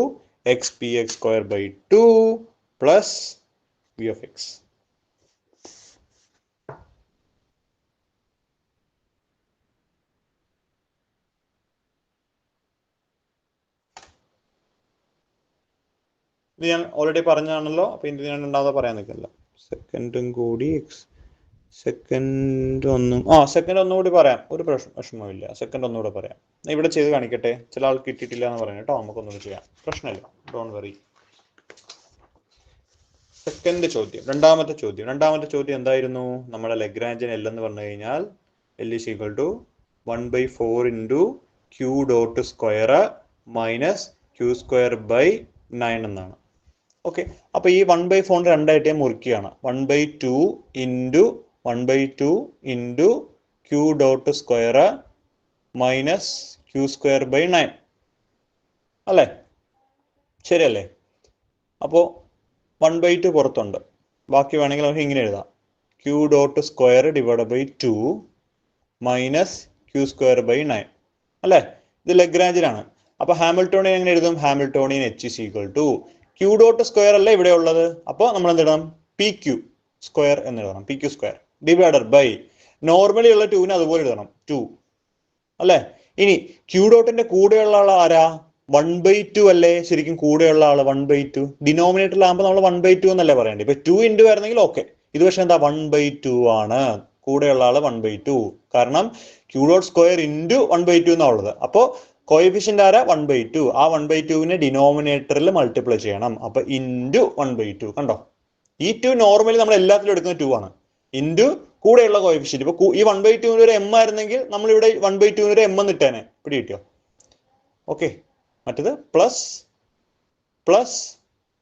x PX square by 2 plus P of x. ഇത് ഞാൻ already പറഞ്ഞാണല്ലോ. അപ്പോൾ ഇത് ഞാൻ ഉണ്ടാകാതെ പറയാൻ നിൽക്കില്ല. സെക്കൻഡ് ഒന്നുകൂടി പറയാം. ഒരു പ്രശ്നമില്ല. സെക്കൻഡ് ഒന്നുകൂടെ പറയാം. ഇവിടെ ചെയ്ത് കാണിക്കട്ടെ. ചില ആൾക്ക് കിട്ടിയിട്ടില്ല എന്ന് പറഞ്ഞു കേട്ടോ. നമുക്കൊന്നുകൂടി ചെയ്യാം. പ്രശ്നമില്ല, ഡോണ്ട് വറി. സെക്കൻഡ് ചോദ്യം, രണ്ടാമത്തെ ചോദ്യം എന്തായിരുന്നു? നമ്മുടെ ലഗ്രാഞ്ചിയൻ L എന്ന് പറഞ്ഞു കഴിഞ്ഞാൽ L is equal to 1/4 into q dot square minus q square by 9 എന്നാണ്. ഓക്കെ, അപ്പൊ ഈ 1/4 രണ്ടായിട്ട് ഞാൻ മുറിക്കുകയാണ്. 1/2 into 1/2 into q dot square minus q square by 9 അല്ലേ? ശരിയല്ലേ? അപ്പോൾ 1/2 പുറത്തുണ്ട്. ബാക്കി വേണമെങ്കിൽ നമുക്ക് ഇങ്ങനെ എഴുതാം, q dot square divide by 2 minus q square by 9 അല്ലേ? ഇത് ലഗ്രാഞ്ചിലാണ്. അപ്പൊ ഹാമിൽട്ടോണിയൻ എങ്ങനെ എഴുതും? Hamiltonian H is equal to q dot square അല്ലേ ഇവിടെ ഉള്ളത്, അപ്പോൾ നമ്മൾ എന്ത് എഴുതണം? പി ക്യൂ സ്ക്വയർ എന്ന് എഴുതണം. P q square divided by normally ഉള്ള 2നെ അതുപോലെ എഴുതണം 2 അല്ലേ? ഇനി ക്യൂ ഡോട്ടിന്റെ കൂടെയുള്ള ആൾ ആരാ? 1/2 അല്ലേ ശരിക്കും കൂടെയുള്ള ആള്? 1/2 ഡിനോമിനേറ്ററിലാകുമ്പോൾ നമ്മൾ 1/2 എന്നല്ലേ പറയേണ്ടത്. ഇപ്പൊ 2 ഇൻറ്റു ആയിരുന്നെങ്കിൽ ഓക്കെ. ഇത് പക്ഷെ എന്താ? 1/2 ആണ്. കൂടെയുള്ള ആള് 1/2, കാരണം ക്യൂ ഡോട്ട് സ്ക്വയർ ഇൻറ്റു 1/2 എന്നാ ഉള്ളത്. അപ്പോൾ കോഎഫിഷ്യന്റ് ആരാ? 1/2. ആ 1/2നെ ഡിനോമിനേറ്ററിൽ മൾട്ടിപ്ലൈ ചെയ്യണം. അപ്പൊ ഇൻറ്റു 1/2. കണ്ടോ? ഈ 2 നോർമലി നമ്മൾ എല്ലാത്തിലും എടുക്കുന്ന 2 ആണ്. ഇൻറ്റു കൂടെയുള്ള കോഎഫിഷ്യന്റ്. ഇപ്പൊ ഈ 1/2 ഒരു എം ആയിരുന്നെങ്കിൽ നമ്മൾ ഇവിടെ 1/2 ഒരു എം എന്ന് ഇട്ടേനെ. പിടി കിട്ടിയോ? ഓക്കെ, മറ്റേത് plus plus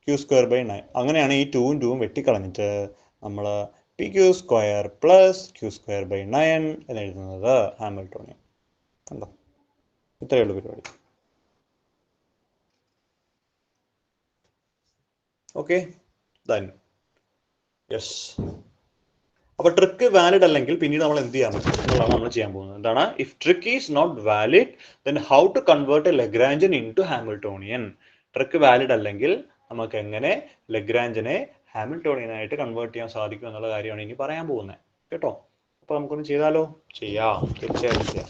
q square by 9. അങ്ങനെയാണ് ഈ 2ഉം 2ഉം വെട്ടിക്കളഞ്ഞിട്ട് നമ്മൾ p q square plus q square by 9 എന്ന് എഴുതുന്നത് ഹാമിൽട്ടോണിയൻ. കണ്ടോ? ഇത്രയേ ഉള്ളൂ പരിപാടി. Okay, yes. അപ്പൊ ട്രിക്ക് വാലിഡ് അല്ലെങ്കിൽ പിന്നീട് നമ്മൾ എന്ത് ചെയ്യാൻ പറ്റും എന്നുള്ളതാണ് നമ്മൾ ചെയ്യാൻ പോകുന്നത്. എന്താണ്? If trick is not valid then how to convert a Lagrangian into Hamiltonian. Trick valid അല്ലെങ്കിൽ നമുക്ക് എങ്ങനെ ലഗ്രാഞ്ചനെ ഹാമിൽട്ടോണിയൻ ആയിട്ട് കൺവേർട്ട് ചെയ്യാൻ സാധിക്കും എന്നുള്ള കാര്യമാണ് ഇനി പറയാൻ പോകുന്നത് കേട്ടോ. അപ്പൊ നമുക്കൊന്ന് ചെയ്താലോ? ചെയ്യാം, തീർച്ചയായിട്ടും ചെയ്യാം.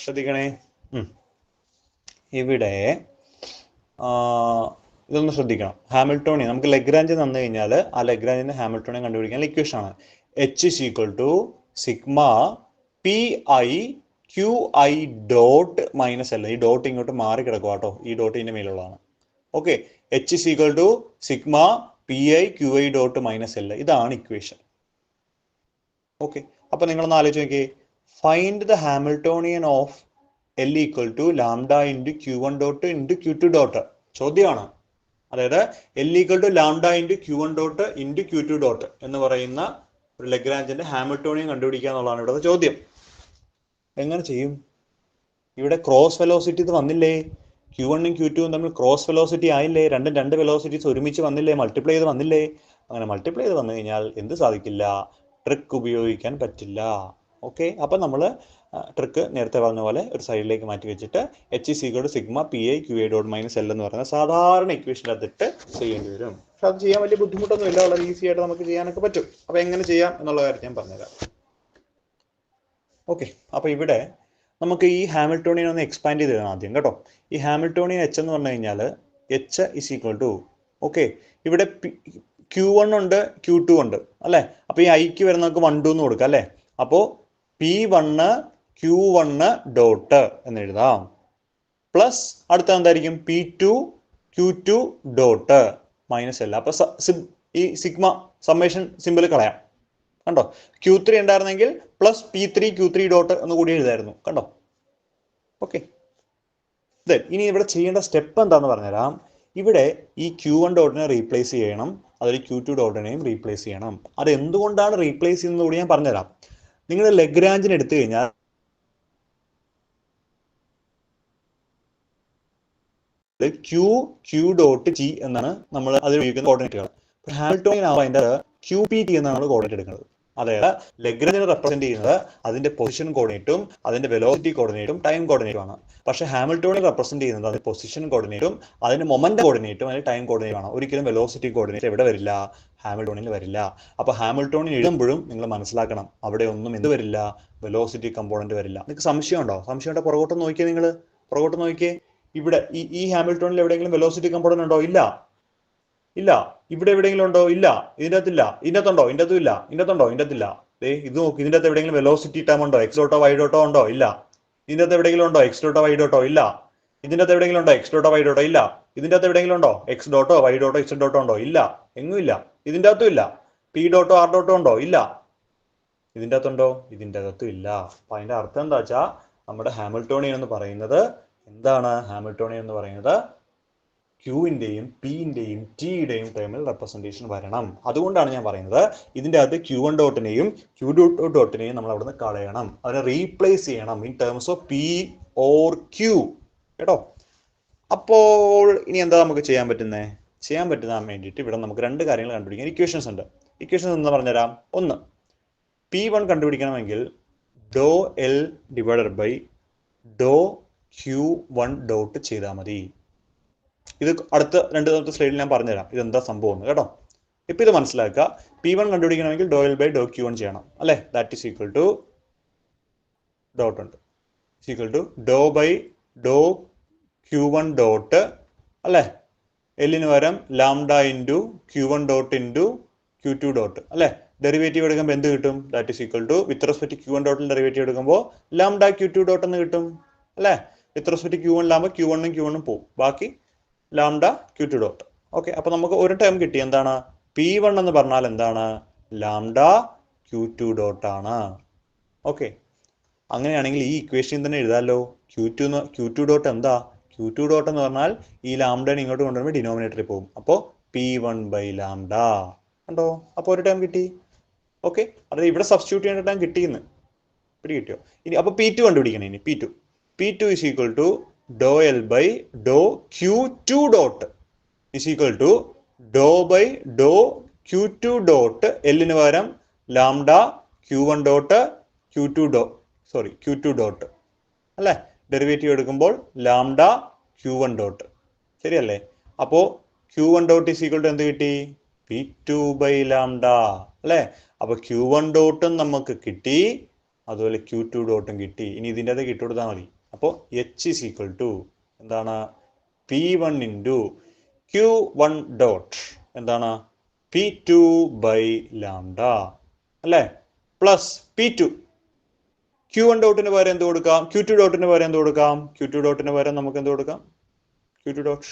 ശ്രദ്ധിക്കണേ. ഇവിടെ ഇതൊന്ന് ശ്രദ്ധിക്കണം. ഹാമിൽട്ടോണിയൻ നമുക്ക് ലഗ്രാഞ്ച് തന്നു കഴിഞ്ഞാൽ ആ ലഗ്രാഞ്ചിന്റെ ഹാമിൽട്ടോണിയൻ കണ്ടുപിടിക്കാൻ ഇക്വേഷൻ ആണ് H is equal to sigma P I Q I dot minus L. ഈ ഡോട്ട് ഇങ്ങോട്ട് മാറി കിടക്കുക കേട്ടോ, ഈ ഡോട്ട് ഇതിന്റെ മേലുള്ളതാണ്. Okay, H is equal to sigma P I Q I dot minus L. ഇതാണ് ഇക്വേഷൻ. ഓക്കെ, അപ്പൊ നിങ്ങളൊന്ന് ആലോചിച്ച് നോക്കിയേ. Find the Hamiltonian of L equal to lambda into Q1 dot into Q2 dot ചോദ്യമാണ്. അതായത് L equal to lambda into Q1 dot into Q2 dot എന്ന് പറയുന്ന ഒരു ലഗ്രാഞ്ചിന്റെ ഹാമിൽട്ടോണിയൻ കണ്ടുപിടിക്കുക എന്നുള്ളതാണ് ഇവിടുത്തെ ചോദ്യം. എങ്ങനെ ചെയ്യും? ഇവിടെ ക്രോസ് വെലോസിറ്റി ഇത് വന്നില്ലേ? Q1ഉം Q2ഉം തമ്മിൽ ക്രോസ് വെലോസിറ്റി ആയില്ലേ? രണ്ടും രണ്ട് വെലോസിറ്റീസ് ഒരുമിച്ച് വന്നില്ലേ? മൾട്ടിപ്ലൈ ചെയ്ത് വന്നില്ലേ? അങ്ങനെ മൾട്ടിപ്ലൈ ചെയ്ത് വന്നു കഴിഞ്ഞാൽ എന്ത് സാധിക്കില്ല? ട്രിക്ക് ഉപയോഗിക്കാൻ പറ്റില്ല. ഓക്കെ, അപ്പൊ നമ്മൾ ട്രിക്ക് നേരത്തെ പറഞ്ഞ പോലെ ഒരു സൈഡിലേക്ക് മാറ്റി വെച്ചിട്ട് H is equal to sigma P I Q I dot minus L എന്ന് പറയുന്ന സാധാരണ ഇക്വേഷൻ അതിട്ട് ചെയ്യേണ്ടി വരും. പക്ഷെ അത് ചെയ്യാൻ വലിയ ബുദ്ധിമുട്ടൊന്നും ഇല്ല, വളരെ ഈസി ആയിട്ട് നമുക്ക് ചെയ്യാനൊക്കെ പറ്റും. അപ്പൊ എങ്ങനെ ചെയ്യാം എന്നുള്ള കാര്യം ഞാൻ പറഞ്ഞുതരാം. ഓക്കെ, അപ്പൊ ഇവിടെ നമുക്ക് ഈ ഹാമിൽട്ടോണിയൻ ഒന്ന് എക്സ്പാൻഡ് ചെയ്ത് തരാം ആദ്യം കേട്ടോ. ഈ ഹാമിൽട്ടോണിയൻ H എന്ന് പറഞ്ഞു കഴിഞ്ഞാൽ H is equal to okay, ഇവിടെ Q1 ഉണ്ട് Q2 ഉണ്ട് അല്ലെ? അപ്പൊ ഈ ഐക്ക് വരുന്ന നമുക്ക് 1 2 എന്ന് കൊടുക്കാം അല്ലെ? അപ്പോ P1 Q1 ഡോട്ട് എന്ന് എഴുതാം. പ്ലസ് അടുത്ത എന്തായിരിക്കും? P2 Q2 dot minus L. അപ്പൊ ഈ സിഗ്മ സമ്മേഷൻ സിമ്പിൾ കളയാം. കണ്ടോ? Q3 ഉണ്ടായിരുന്നെങ്കിൽ പ്ലസ് P3 Q3 ഡോട്ട് എന്ന് കൂടി എഴുതായിരുന്നു. കണ്ടോ? ഓക്കെ, ഇനി ഇവിടെ ചെയ്യേണ്ട സ്റ്റെപ്പ് എന്താന്ന് പറഞ്ഞുതരാം. ഇവിടെ ഈ Q1 ഡോട്ടിനെ റീപ്ലേസ് ചെയ്യണം, അതിൽ Q2 ഡോട്ടിനെയും റീപ്ലേസ് ചെയ്യണം. അത് എന്തുകൊണ്ടാണ് റീപ്ലേസ് ചെയ്യുന്നത് കൂടി ഞാൻ പറഞ്ഞുതരാം. നിങ്ങൾ ലഗ്രാഞ്ചിന് എടുത്തു കഴിഞ്ഞാൽ Q ഡോട്ട് G എന്നാണ് നമ്മൾ അതിൽ ഉപയോഗിക്കുന്ന കോർഡിനേറ്റുകൾ. ഹാമിൽട്ടോണിയൻ ആവുമ്പോൾ അതിന്റെ QPT എന്നാണ് നമ്മൾ കോർഡിനേറ്റ് എടുക്കുന്നത്. അതായത് ലഗ്രാഞ്ചിനെ റെപ്രസെന്റ് ചെയ്യുന്നത് അതിന്റെ പൊസിഷൻ കോർഡിനേറ്റും അതിന്റെ വെലോസിറ്റി കോർഡിനേറ്റും ടൈം കോർഡിനേറ്റും ആണ്. പക്ഷെ ഹാമിൽട്ടോണിയൻ റെപ്രസെന്റ് ചെയ്യുന്നത് അതിന്റെ പൊസിഷൻ കോർഡിനേറ്റും അതിന്റെ മൊമെന്റ് കോർഡിനേറ്റും അതിന്റെ ടൈം കോർഡിനേറ്റും ആണ്. ഒരിക്കലും വെലോസിറ്റി കോർഡിനേറ്റ് എവിടെ വരില്ല? ഹാമിൽട്ടോണിയനിൽ വരില്ല. അപ്പൊ ഹാമിൽട്ടോണിയൻ എഴുതുമ്പോഴും നിങ്ങൾ മനസ്സിലാക്കണം, അവിടെ ഒന്നും എന്ത് വരില്ല? വെലോസിറ്റി കമ്പോണന്റ് വരില്ല. നിങ്ങൾക്ക് സംശയം ഉണ്ടോ? സംശയം ഉണ്ടോ? പുറകോട്ട് നോക്കിയേ, നിങ്ങൾ പുറകോട്ട് നോക്കിയേ. ഇവിടെ ഈ ഹാമിൽട്ടോണിൽ എവിടെയെങ്കിലും വെലോസിറ്റി കമ്പോണന്റ് ഉണ്ടോ? ഇല്ല. ഇല്ല. ഇവിടെ എവിടെയെങ്കിലും ഉണ്ടോ? ഇല്ല. ഇതിൻ്റെ അകത്തില്ല. ഇതിൻ്റെ അകത്തുണ്ടോ? ഇതിൻ്റെ അകത്തും ഇല്ല. ഇതിൻ്റെ അകത്തുണ്ടോ? ഇതിൻ്റെ അകത്തില്ല. ഇത് നോക്ക്, ഇതിൻ്റെ അകത്ത് എവിടെയെങ്കിലും വെലോസിറ്റി ടേം ഉണ്ടോ? എക്സ് ഡോട്ടോ വൈ ഡോട്ടോ ഉണ്ടോ? ഇല്ല. ഇതിൻ്റെ അകത്ത് എവിടെയെങ്കിലും ഉണ്ടോ? എക്സ് ഡോട്ടോ വൈ ഡോട്ടോ? ഇല്ല. ഇതിൻ്റെ അകത്ത് എവിടെയെങ്കിലും ഉണ്ടോ? എക്സ് ഡോട്ടോ വൈ ഡോട്ടോ? ഇല്ല. ഇതിൻ്റെ അകത്ത് എവിടെയെങ്കിലും ഉണ്ടോ? എക്സ് ഡോട്ടോ വൈ ഡോട്ടോ എക്സ് ഡോട്ടോ ഉണ്ടോ? ഇല്ല. എങ്ങും ഇല്ല. ഇതിൻ്റെ അകത്തും ഇല്ല. പി ഡോട്ടോ ആർ ഡോട്ടോ ഉണ്ടോ? ഇല്ല. ഇതിൻ്റെ അകത്തുണ്ടോ? ഇതിൻ്റെ അകത്തും ഇല്ല. അപ്പൊ അതിന്റെ അർത്ഥം എന്താ വെച്ചാൽ നമ്മുടെ ഹാമിൽട്ടോണിയൻ എന്ന് പറയുന്നത് എന്താണ്? ഹാമിൽട്ടോണിയൻ എന്ന് പറയുന്നത് ക്യൂവിൻ്റെയും പിൻ്റെയും ടിയുടെയും ടേമിൽ റെപ്രസെൻറ്റേഷൻ വരണം. അതുകൊണ്ടാണ് ഞാൻ പറയുന്നത് ഇതിൻ്റെ അകത്ത് Q1 ഡോട്ടിനെയും Q2 ഡോട്ടിനെയും നമ്മൾ അവിടുന്ന് കളയണം, അതിനെ റീപ്ലേസ് ചെയ്യണം in terms of P or Q. കേട്ടോ? അപ്പോൾ ഇനി എന്താ നമുക്ക് ചെയ്യാൻ പറ്റുന്നത്? ചെയ്യാൻ പറ്റുന്നതിന് വേണ്ടിയിട്ട് ഇവിടെ നമുക്ക് രണ്ട് കാര്യങ്ങൾ കണ്ടുപിടിക്കാൻ ഇക്വേഷൻസ് ഉണ്ട്. ഇക്വേഷൻസ് എന്ന് പറഞ്ഞുതരാം. ഒന്ന്, P1 കണ്ടുപിടിക്കണമെങ്കിൽ ഡോ എൽ ഡിവൈഡഡ് ബൈ ഡോ Q1 ഡോട്ട് ചെയ്താൽ മതി. ഇത് അടുത്ത രണ്ടാമത്തെ സ്ലൈഡിൽ ഞാൻ പറഞ്ഞുതരാം ഇതെന്താ സംഭവം കേട്ടോ. ഇപ്പം ഇത് മനസ്സിലാക്കുക. P1 കണ്ടുപിടിക്കണമെങ്കിൽ ഡോ എൽ ബൈ ഡോ Q1 ചെയ്യണം അല്ലേ? That is equal to dot ഉണ്ട് ഈക്വൽ ടു ഡോ ബൈ ഡോ Q1 ഡോട്ട് അല്ലേ? എല്ലിന് പകരം lambda into Q1 dot into Q2 dot അല്ലേ? ഡെറിവേറ്റീവ് എടുക്കുമ്പോൾ എന്ത് കിട്ടും? That is equal to with respect Q1 ഡോട്ടിൽ ഡെറിവേറ്റീവ് എടുക്കുമ്പോൾ ലാംഡ Q2 ഡോട്ട് എന്ന് കിട്ടും അല്ലേ? വിത്ത് റെസ്പെക്ട് Q1 ലാകുമ്പോൾ Q1 പോവും, ബാക്കി ലാംഡ Q2 ഡോട്ട്. ഓക്കെ, അപ്പോൾ നമുക്ക് ഒരു ടേം കിട്ടി. എന്താണ്? P1 എന്ന് പറഞ്ഞാൽ എന്താണ്? ലാംഡ Q2 ഡോട്ട് ആണ്. ഓക്കെ, അങ്ങനെയാണെങ്കിൽ ഈ ഇക്വേഷൻ തന്നെ എഴുതാമല്ലോ. Q2 ഡോട്ട് എന്താ? Q2 ഡോട്ട് എന്ന് പറഞ്ഞാൽ ഈ ലാംഡനെ ഇങ്ങോട്ട് കൊണ്ടുവരുമ്പോൾ ഡിനോമിനേറ്ററിൽ പോകും. അപ്പോൾ P1 ബൈ ലാംഡ കണ്ടോ? അപ്പോൾ ഒരു ടേം കിട്ടി. ഓക്കെ, അതായത് ഇവിടെ സബ്സ്റ്റിറ്റ്യൂട്ട് ചെയ്യേണ്ട ടേം കിട്ടിയെന്ന് കിട്ടിയോ? ഇനി അപ്പോൾ P2 കണ്ടുപിടിക്കണം. ഇനി P2 is equal to ഡോ എൽ ബൈ ഡോ Q2 dot is equal to ഡോ ബൈ ഡോ Q2 ഡോട്ട് എല്ലിന് പകരം lambda Q1 dot Q2 dot അല്ലേ? ഡെറിവേറ്റീവ് എടുക്കുമ്പോൾ ലാംഡ Q1 ഡോട്ട്. ശരിയല്ലേ? അപ്പോൾ Q1 dot is equal to എന്ത് കിട്ടി? P2 ബൈ ലാംഡ അല്ലേ? അപ്പോൾ Q1 ഡോട്ടും നമുക്ക് കിട്ടി, അതുപോലെ Q2 ഡോട്ടും കിട്ടി. ഇനി ഇതിൻ്റെ അത് കിട്ടുകൊടുത്താൽ മതി. അപ്പോൾ H is equal to എന്താണ്? P1 ഇൻറ്റു Q1 ഡോട്ട് എന്താണ്? P2 ബൈ ലാംഡ അല്ലേ? പ്ലസ് P2 Q1 ഡോട്ടിന് പകരം എന്ത് കൊടുക്കാം? Q2 ഡോട്ടിന് പകരം എന്ത് കൊടുക്കാം? Q2 ഡോട്ടിന് പകരം നമുക്ക് എന്ത് കൊടുക്കാം? Q2 ഡോട്ട്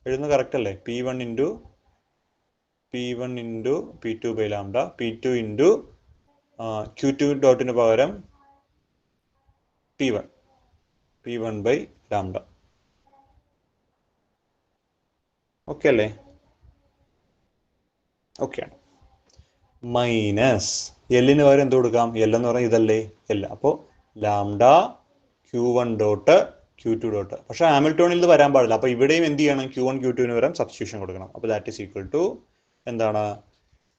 എഴുതുന്നത് കറക്റ്റ് അല്ലേ? P1 into P2 by lambda, P2 into Q2 ഡോട്ടിന് പകരം P1 ബൈ ലാംഡ. ഓക്കെ അല്ലേ? ഓക്കെ ആണ്. മൈനസ് എല്ലിന് പകരം എന്ത് കൊടുക്കാം? എൽ എന്ന് പറഞ്ഞാൽ ഇതല്ലേ എൽ. അപ്പോൾ lambda Q1 dot Q2 dot. പക്ഷേ ഹാമിൽട്ടോണിൽ ഇത് വരാൻ പാടില്ല. അപ്പോൾ ഇവിടെയും എന്ത് ചെയ്യണം? Q1 Q2ന് പകരം സബ്സ്റ്റിറ്റ്യൂഷൻ കൊടുക്കണം. അപ്പോൾ ദാറ്റ് ഈസ് ഈക്വൽ ടു എന്താണ്?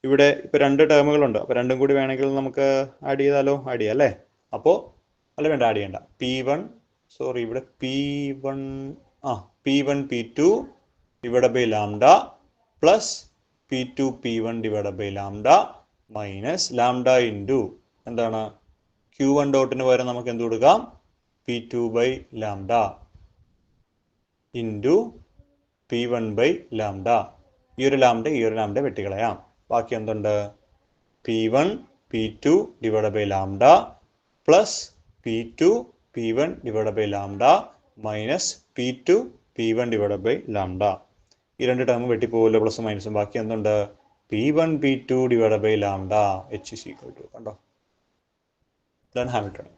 ഇവിടെ ഇപ്പോൾ രണ്ട് ടേമുകളുണ്ട്. അപ്പോൾ രണ്ടും കൂടി വേണമെങ്കിൽ നമുക്ക് ആഡ് ചെയ്താലോ? ആഡ് ചെയ്യാം അല്ലേ? അപ്പോൾ അല്ല, വേണ്ട, ആഡ് ചെയ്യണ്ട. ഇവിടെ P1 P2 divide by lambda plus P2 P1 divide by lambda minus lambda into എന്താണ്? Q1 ഡോട്ടിന് പകരം നമുക്ക് എന്ത് കൊടുക്കാം? P2 by lambda into P1 by lambda. ഈ ഒരു ലാംഡ വെട്ടിക്കളയാം. ബാക്കി എന്തുണ്ട്? P1 P2 divide by lambda plus P2 P1 divide by lambda minus P2 P1 divide by lambda. ഈ രണ്ട് ടേം വെട്ടിപ്പോകല്ലോ, പ്ലസും മൈനസും. ബാക്കി എന്തുണ്ട്? P1 P2 divide by lambda H is equal to കണ്ടോ? ഇതാണ് ഹാമിൽട്ടൺ.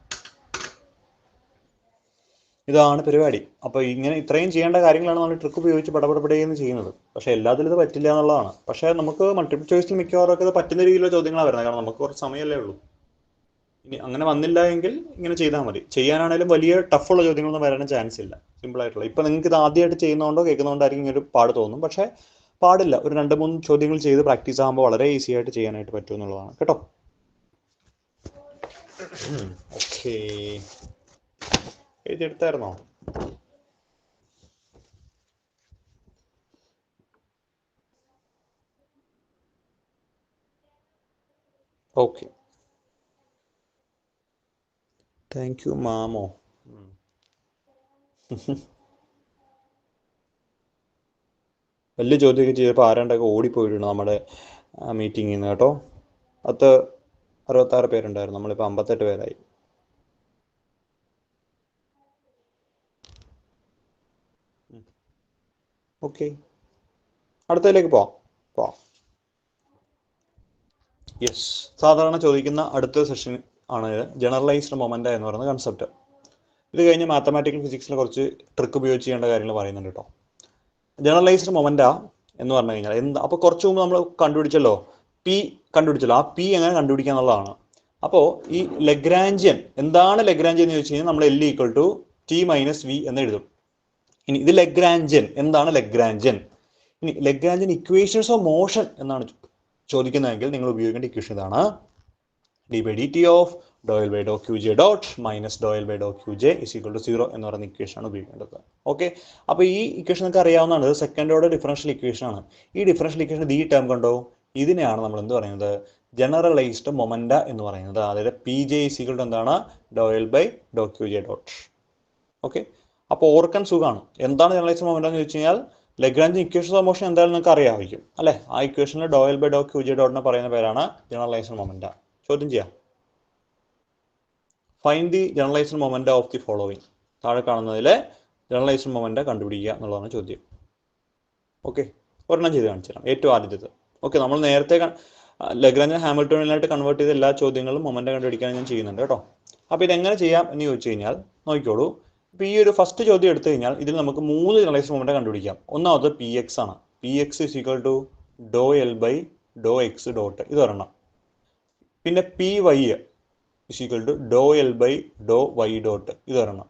ഇതാണ് പരിപാടി. അപ്പോൾ ഇങ്ങനെ ഇത്രയും ചെയ്യേണ്ട കാര്യങ്ങളാണ് നമ്മൾ ട്രിക്ക് ഉപയോഗിച്ച് പടപടപടയെന്ന് ചെയ്യുന്നത്. പക്ഷേ എല്ലാത്തിലും ഇത് പറ്റില്ല എന്നുള്ളതാണ്. പക്ഷേ നമുക്ക് മൾട്ടിപ്പിൾ ചോയ്സിൽ മിക്കവാറൊക്കെ ഇത് പറ്റുന്ന രീതിയിലുള്ള ചോദ്യങ്ങളാണ് വരുന്നത്. കാരണം നമുക്ക് കുറച്ച് സമയമല്ലേ ഉള്ളൂ. ഇനി അങ്ങനെ വന്നില്ല എങ്കിൽ ഇങ്ങനെ ചെയ്താൽ മതി. ചെയ്യാനാണെങ്കിലും വലിയ ടഫുള്ള ചോദ്യങ്ങളൊന്നും വരാനും ചാൻസ് ഇല്ല. സിമ്പിളായിട്ടുള്ള. ഇപ്പം നിങ്ങൾക്ക് ഇത് ആദ്യമായിട്ട് ചെയ്യുന്നതുകൊണ്ടോ കേൾക്കുന്നതുകൊണ്ടായിരിക്കും ഇങ്ങനെ ഒരു പാട് തോന്നും. പക്ഷേ പാടില്ല. ഒരു 2-3 ചോദ്യങ്ങൾ ചെയ്ത് പ്രാക്ടീസ് ആകുമ്പോൾ വളരെ ഈസി ആയിട്ട് ചെയ്യാനായിട്ട് പറ്റും എന്നുള്ളതാണ് കേട്ടോ. ഓക്കെ, എഴുതിയെടുത്തായിരുന്നോ? ഓക്കെ, താങ്ക് യു മാമോ. വലിയ ചോദ്യമൊക്കെ ചെയ്തപ്പോൾ ആരാണ്ടൊക്കെ ഓടിപ്പോയിട്ടുണ്ട് നമ്മുടെ മീറ്റിങ്ങിൽ നിന്ന് കേട്ടോ. 66 പേരുണ്ടായിരുന്നു, നമ്മളിപ്പോൾ 58 പേരായി. ഓക്കെ, അടുത്തതിലേക്ക് പോവാം. യെസ്, സാധാരണ ചോദിക്കുന്ന അടുത്ത സെഷൻ ആണ് ജനറലൈസ്ഡ് മൊമെൻ്റ് എന്ന് പറയുന്ന കൺസെപ്റ്റ്. ഇത് കഴിഞ്ഞ് മാത്തമാറ്റിക്കൽ ഫിസിക്സിൽ കുറച്ച് ട്രിക്ക് ഉപയോഗിച്ച് ചെയ്യേണ്ട കാര്യങ്ങൾ പറയുന്നുണ്ട് കേട്ടോ. ജനറലൈസ്ഡ് മൊമെൻ്റ എന്ന് പറഞ്ഞു കഴിഞ്ഞാൽ അപ്പോൾ കുറച്ച് മുമ്പ് നമ്മൾ കണ്ടുപിടിച്ചല്ലോ, പി കണ്ടുപിടിച്ചല്ലോ. ആ പി എങ്ങനെ കണ്ടുപിടിക്കുക എന്നുള്ളതാണ്. അപ്പോൾ ഈ ലഗ്രാഞ്ചിയൻ, എന്താണ് ലഗ്രാഞ്ചിയൻ എന്ന് ചോദിച്ചു കഴിഞ്ഞാൽ നമ്മൾ L equal to t minus v എന്ന് എഴുതും. ഇനി ഇത് ലഗ്രാഞ്ചിയൻ, എന്താണ് ലഗ്രാഞ്ചിയൻ? ഇനി ലഗ്രാഞ്ചിയൻ ഇക്വേഷൻസ് ഓഫ് മോഷൻ എന്നാണ് ചോദിക്കുന്നതെങ്കിൽ നിങ്ങൾ ഉപയോഗിക്കേണ്ട ഇക്വേഷൻ ഇതാണ്: d by d t of ഡോ L by Dr Q J dot minus ഡോ L by Dr Q j is equal to 0 എന്ന് പറയുന്ന ഇക്വേഷൻ ആണ് ഉപയോഗിക്കേണ്ടത്. ഓക്കെ, അപ്പോൾ ഈ ഇക്വേഷൻ നിങ്ങൾക്ക് അറിയാവുന്നതാണ്. ഇത് സെക്കൻഡ് ഓർഡർ ഡിഫറൻഷ്യൽ ഇക്വേഷൻ ആണ്. ഈ ഡിഫറൻഷ്യൽ ഇക്വേഷൻ ഈ ടേം കണ്ടോ, ഇതിനെയാണ് നമ്മൾ എന്ത് പറയുന്നത്? ജനറലൈസ്ഡ് മൊമെൻ്റ എന്ന് പറയുന്നത്. അതായത് P J is equal to എന്താണ്? ഡോ L by Dr Q J dot. Okay, അപ്പോൾ ഓർക്കാൻ സുഖമാണ്. എന്താണ് ജനറലൈസ്ഡ് മൊമെൻ്റ എന്ന് ചോദിച്ചു കഴിഞ്ഞാൽ ലഗ്രാഞ്ചിയൻ ഇക്വേഷൻ ഓഫ് മോഷൻ എന്തായാലും നിങ്ങൾക്ക് അറിയാമായിരിക്കും അല്ലേ? ആ ഇക്വേഷനിൽ doh L by Dr Q J ഡോട്ടിനെ പറയുന്ന പേരാണ് ജനറലൈസ്ഡ് മൊമെൻ്റ. ചോദ്യം ചെയ്യാം. Find the generalised momenta of the following. താഴെ കാണുന്നതിലെ ജനറലൈസ്ഡ് മൊമെൻ്റ കണ്ടുപിടിക്കുക എന്നുള്ളതാണ് ചോദ്യം. ഓക്കെ, ഒരെണ്ണം ചെയ്ത് കാണിച്ചു തരാം. ഏറ്റവും ആദ്യത്തേത്. ഓക്കെ, നമ്മൾ നേരത്തെ ലഗ്രാഞ്ചിയൻ ഹാമിൽട്ടോണിയനായിട്ട് കൺവേർട്ട് ചെയ്ത എല്ലാ ചോദ്യങ്ങളും മൊമെൻ്റ കണ്ടുപിടിക്കാൻ ഞാൻ ചെയ്യുന്നുണ്ട് കേട്ടോ. അപ്പോൾ ഇതെങ്ങനെ ചെയ്യാം എന്ന് ചോദിച്ചു കഴിഞ്ഞാൽ നോക്കിക്കോളൂ. ഇപ്പോൾ ഈ ഒരു ഫസ്റ്റ് ചോദ്യം എടുത്തു കഴിഞ്ഞാൽ ഇതിൽ നമുക്ക് 3 ജനറലൈസ്ഡ് മൊമെൻ്റ കണ്ടുപിടിക്കാം. ഒന്നാമത് പി എക്സ് ആണ്. P X is equal to Dr L by Dr X dot, ഇത് ഒരെണ്ണം. പിന്നെ p y is equal to Dr L by Dr Y dot, ഇത് ഒരെണ്ണം.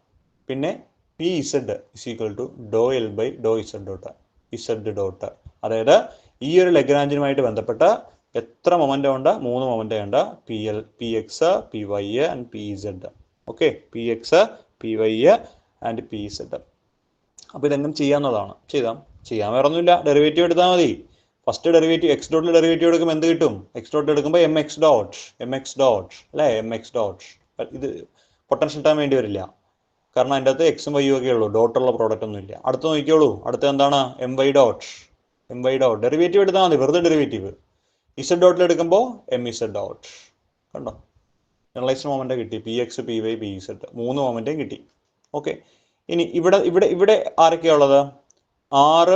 പിന്നെ p Z is equal to Dr L by Dr Z dot, z dot. അതായത് ഈ ഒരു ലഗ്രാഞ്ചിനുമായിട്ട് ബന്ധപ്പെട്ട എത്ര മൊമെൻ്റ ഉണ്ട്? 3 മൊമെൻ്റ ഉണ്ട്. P x, p Y and P Z. Okay, P x, p Y and P Z. അപ്പോൾ ഇതെങ്ങനെ ചെയ്യാവുന്നതാണ്. ചെയ്യാൻ വേറെ ഒന്നുമില്ല, ഡെറിവേറ്റീവ് എടുത്താൽ മതി. ഫസ്റ്റ് ഡെറിവേറ്റീവ് എക്സ് ഡോട്ടിൽ ഡെറിവേറ്റീവ് എടുക്കുമ്പോൾ എന്ത് കിട്ടും? എക്സ് ഡോട്ട് എടുക്കുമ്പോൾ എം എക്സ് ഡോട്ട് അല്ലേ? M X dot. ഇത് പൊട്ടൻഷ്യൽ ടൈം വേണ്ടി വരില്ല, കാരണം അതിൻ്റെ അകത്ത് എക്സും വൈയും ഒക്കെ ഉള്ളൂ, ഡോട്ടുള്ള പ്രോഡക്റ്റ് ഒന്നും ഇല്ല. അടുത്ത് നോക്കിയോളൂ, അടുത്ത് എന്താണ്? M Y dot. ഡെറിവേറ്റീവ് എടുത്താൽ മതി, വെറുതെ ഡെറിവേറ്റീവ്. ഇസഡ് ഡോട്ടിൽ എടുക്കുമ്പോൾ എം ഇസഡ് ഡോട്ട്. കണ്ടോ, ജനറലൈസ്ഡ് മൊമെൻ്റ കിട്ടി. P x, p y, p z, 3 മൊമെൻ്റേയും കിട്ടി. ഓക്കെ, ഇനി ഇവിടെ ആരൊക്കെയാണ് ഉള്ളത്? ആർ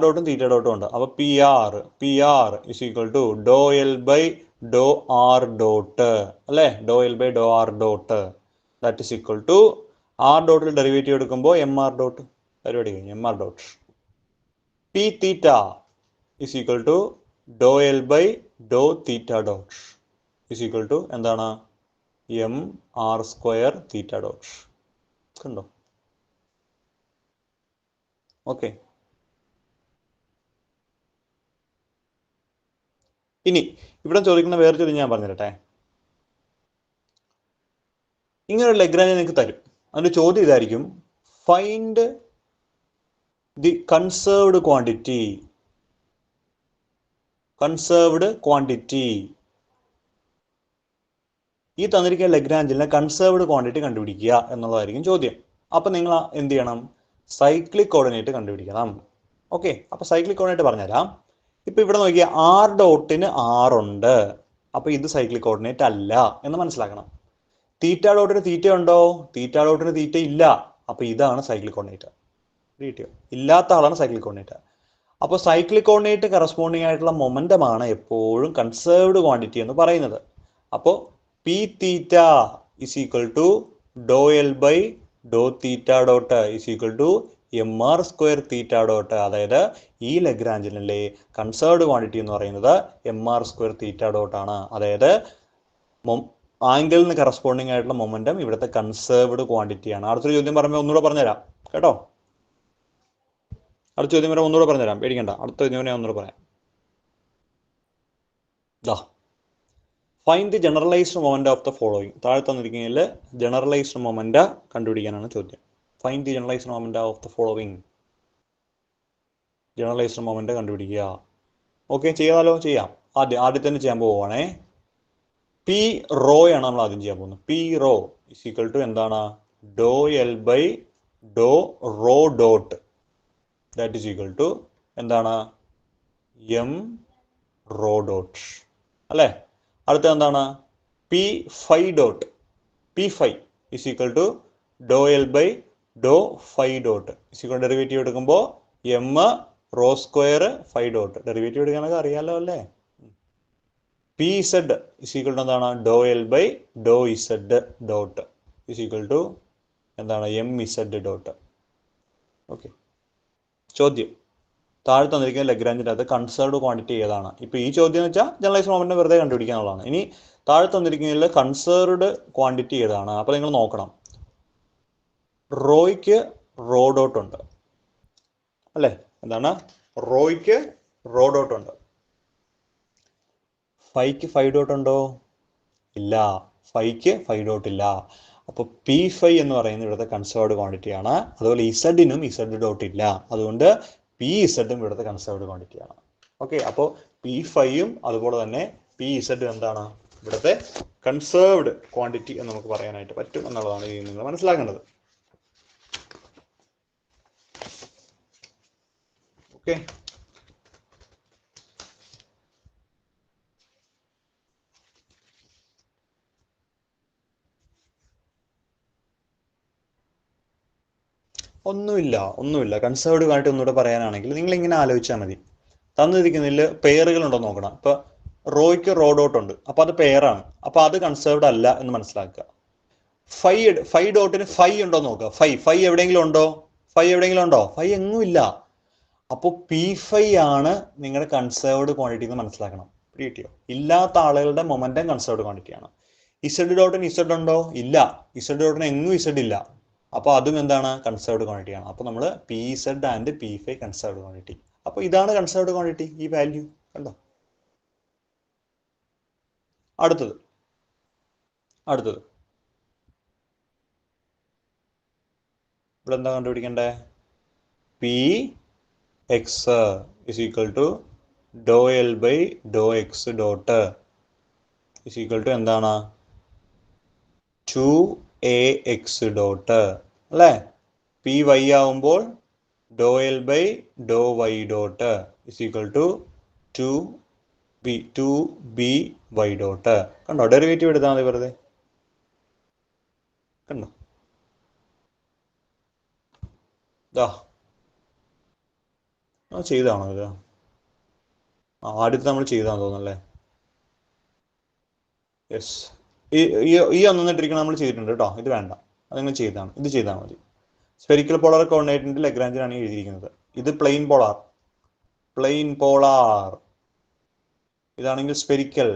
ഡോട്ടും തീറ്റ ഡോട്ടും ഉണ്ട്. അപ്പോൾ P R is equal to Dr L by Dr R dot അല്ലേ? Doh L by Dr R dot that is equal to R ഡോട്ടിൽ ഡെറിവേറ്റീവ് എടുക്കുമ്പോൾ എം ആർ ഡോട്ട്. പരിപാടി കഴിഞ്ഞു. M R dot. P theta is equal to Dr L by Dr theta dot is equal to എന്താണ്? M R square theta dot. കണ്ടോ? Okay, ഇനി ഇവിടെ ചോദിക്കുന്ന വേറെ ചോദ്യം ഞാൻ പറഞ്ഞിരട്ടെ. ഇങ്ങനെ ഒരു ലഗ്രാഞ്ച് നിങ്ങൾക്ക് തരും. അതിന്റെ ചോദ്യം ഇതായിരിക്കും: ഫൈൻഡ് ദി കൺസേർവ്ഡ് ക്വാണ്ടിറ്റി. ഈ തന്നിരിക്കുന്ന ലഗ്രാഞ്ചിലെ കൺസേർവ്ഡ് ക്വാണ്ടിറ്റി കണ്ടുപിടിക്കുക എന്നുള്ളതായിരിക്കും ചോദ്യം. അപ്പൊ നിങ്ങൾ എന്ത് ചെയ്യണം? സൈക്ലിക് കോർഡിനേറ്റ് കണ്ടുപിടിക്കണം. ഓക്കെ, അപ്പൊ സൈക്ലിക് കോർഡിനേറ്റ് പറഞ്ഞുതരാം. ഇപ്പൊ ഇവിടെ നോക്കിയാൽ ആർ ഡോട്ടിന് 6 ഉണ്ട്. അപ്പൊ ഇത് സൈക്ലിക് കോർഡിനേറ്റ് അല്ല എന്ന് മനസ്സിലാക്കണം. തീറ്റ ഡോട്ടിന് തീറ്റ ഉണ്ടോ? തീറ്റ ഡോട്ടിന് തീറ്റ ഇല്ല. അപ്പൊ ഇതാണ് സൈക്ലിക് കോർഡിനേറ്റ്. തീറ്റയോ ഇല്ലാത്ത ആളാണ് സൈക്ലിക് കോർഡിനേറ്റ്. അപ്പോൾ സൈക്ലിക് കോർഡിനേറ്റ് കറസ്പോണ്ടിങ് ആയിട്ടുള്ള മൊമെന്റമാണ് എപ്പോഴും കൺസേർവ്ഡ് ക്വാണ്ടിറ്റി എന്ന് പറയുന്നത്. അപ്പോൾ p theta is equal to Dr L by Dr theta dot is equal to M R square theta dot. അതായത് ഈ ലഗ്രാഞ്ചിലെ കൺസേർവ്ഡ് ക്വാണ്ടിറ്റി എന്ന് പറയുന്നത് m R square theta dot ആണ്. അതായത് ആംഗിളിന് കറസ്പോണ്ടിങ് ആയിട്ടുള്ള മൊമെന്റം ഇവിടുത്തെ കൺസേർവ്ഡ് ക്വാണ്ടിറ്റിയാണ്. അടുത്തൊരു ചോദ്യം പറയുമ്പോൾ ഒന്നുകൂടെ പറഞ്ഞുതരാം കേട്ടോ. അടുത്ത ചോദ്യം വരെ ഒന്നുകൂടെ പറഞ്ഞുതരാം, പേടിക്കണ്ട. അടുത്ത ചോദ്യം ഞാൻ ഒന്നുകൂടെ പറയാം. Find the generalised moment of the following. താഴെ തന്നിരിക്കുന്നതിൽ ജനറലൈസ്ഡ് മൊമെന്റ് കണ്ടുപിടിക്കാനാണ് ചോദ്യം. Find the generalised moment of the following. Generalised moment കണ്ടുപിടിക്കുക. ഓക്കെ, ചെയ്യാം. ആദ്യം തന്നെ ചെയ്യാൻ പോവുകയാണേ. പി റോ ആണ് നമ്മൾ ആദ്യം ചെയ്യാൻ പോകുന്നത്. P rho is equal to എന്താണ്? ഡോ L by doh rho dot that is equal to എന്താണ്? എം റോ ഡോട്ട് അല്ലേ? അടുത്ത എന്താണ്? P phi dot. P phi is equal to Dr L by doh phi dot is equal derivative എടുക്കുമ്പോൾ M rho square phi dot. Derivative എടുക്കാനൊക്കെ അറിയാലോ അല്ലേ? P Z is equal to എന്താണ് ഡോ L by Dr Z dot is equal to എന്താണ് M z dot. Okay, ചോദ്യം താഴെ തന്നിരിക്കുന്ന ലഗ്രാഞ്ചിൻ്റെ അകത്ത് കൺസേർവ്ഡ് ക്വാണ്ടിറ്റി ഏതാണ്? ഇപ്പോൾ ഈ ചോദ്യം എന്ന് വെച്ചാൽ ജനറലൈസ് മൊമെന്റ് വെറുതെ കണ്ടുപിടിക്കാനുള്ളതാണ്. ഇനി താഴെ തന്നിരിക്കുന്നതിൽ കൺസേർവ്ഡ് ക്വാണ്ടിറ്റി ഏതാണ്? അപ്പോൾ നിങ്ങൾ നോക്കണം, റോയ്ക്ക് റോ ഡോട്ട് ഉണ്ട് അല്ലേ? എന്താണ്? റോയ്ക്ക് റോ ഡോട്ട് ഉണ്ട്. ഫൈക്ക് ഫൈവ് ഡോട്ട് ഉണ്ടോ? ഇല്ല, ഫൈക്ക് ഫൈവ് ഡോട്ട് ഇല്ല. അപ്പോൾ പി ഫൈവ് എന്ന് പറയുന്നത് ഇവിടുത്തെ കൺസേർവ്ഡ് ക്വാണ്ടിറ്റി ആണ്. അതുപോലെ ഇസഡിനും ഇസഡ് ഡോട്ട് ഇല്ല, അതുകൊണ്ട് പി ഇസഡും ഇവിടുത്തെ കൺസേർവ്ഡ് ക്വാണ്ടിറ്റി ആണ്. ഓക്കെ, അപ്പോൾ പി ഫൈവും അതുപോലെ തന്നെ പി ഇസഡും എന്താണ് ഇവിടുത്തെ കൺസേർവ്ഡ് ക്വാണ്ടിറ്റി എന്ന് നമുക്ക് പറയാനായിട്ട് പറ്റും എന്നുള്ളതാണ് ഇതിൽ നിങ്ങൾ മനസ്സിലാക്കേണ്ടത്. ഓക്കെ, ഒന്നുമില്ല. കൺസേർവ്ഡ് ക്വാണ്ടിറ്റി ഒന്നുകൂടെ പറയാനാണെങ്കിൽ നിങ്ങൾ ഇങ്ങനെ ആലോചിച്ചാൽ മതി. തന്നിരിക്കുന്നതിൽ പെയറുകളുണ്ടോ നോക്കണം. ഇപ്പൊ റോയ്ക്ക് റോ ഡോട്ട് ഉണ്ട്, അപ്പൊ അത് പെയറാണ്, അപ്പൊ അത് കൺസേർവ്ഡ് അല്ല എന്ന് മനസ്സിലാക്കുക. ഫൈവ് ഡോട്ടിന് ഫൈവ് ഉണ്ടോ നോക്കുക. ഫൈവ് എവിടെയെങ്കിലും ഉണ്ടോ? ഫൈവ് എങ്ങും ഇല്ല. അപ്പോൾ പി ഫൈവ് ആണ് നിങ്ങളുടെ കൺസേർവ്ഡ് ക്വാണ്ടിറ്റി എന്ന് മനസ്സിലാക്കണം. കിട്ടിയോ? ഇല്ലാത്ത ആളുകളുടെ മൊമെന്റം കൺസേർവ്ഡ് ക്വാണ്ടിറ്റിയാണ്. ഇസഡ് ഡോട്ടിന് ഇസഡ് ഉണ്ടോ? ഇല്ല. ഇസഡ് ഡോട്ടിന് എങ്ങും ഇസഡ് ഇല്ല, അപ്പോൾ അതും എന്താണ് കൺസേർവ്ഡ് ക്വാണ്ടിറ്റിയാണ്. അപ്പോൾ നമ്മൾ P Z and P five conserved quantity. അപ്പോൾ ഇതാണ് കൺസേർവ്ഡ് ക്വാണ്ടിറ്റി, ഈ വാല്യൂ കണ്ടോ. അടുത്തത് ഇവിടെ എന്താ കണ്ടുപിടിക്കണ്ടേ? P X is equal to Dr L by Dr X dot is equal to എന്താണ് 2ax ഡോട്ട് അല്ലേ? പി വൈ ആവുമ്പോൾ doh L by Dr Y dot is equal to 2b Y dot. കണ്ടോ, derivative എടുത്താൽ മതി വെറുതെ. കണ്ടോ, ചെയ്താണോ ഇത്? ആദ്യത്തെ നമ്മൾ ചെയ്താന്ന് തോന്നുന്നല്ലേ? യെസ്, ഈ ഒന്നിട്ടിരിക്കണം നമ്മൾ ചെയ്തിട്ടുണ്ട് കേട്ടോ. ഇത് വേണ്ട, അത് നിങ്ങൾ ചെയ്താണ്. ഇത് ചെയ്താൽ മതി. സ്പെരിക്കൽ പോളാർ കോർഡിനേറ്റിന്റെ ലഗ്രാഞ്ചിലാണ് എഴുതിയിരിക്കുന്നത്. ഇത് പ്ലെയിൻ പോളാർ. ഇതാണെങ്കിൽ സ്പെരിക്കൽ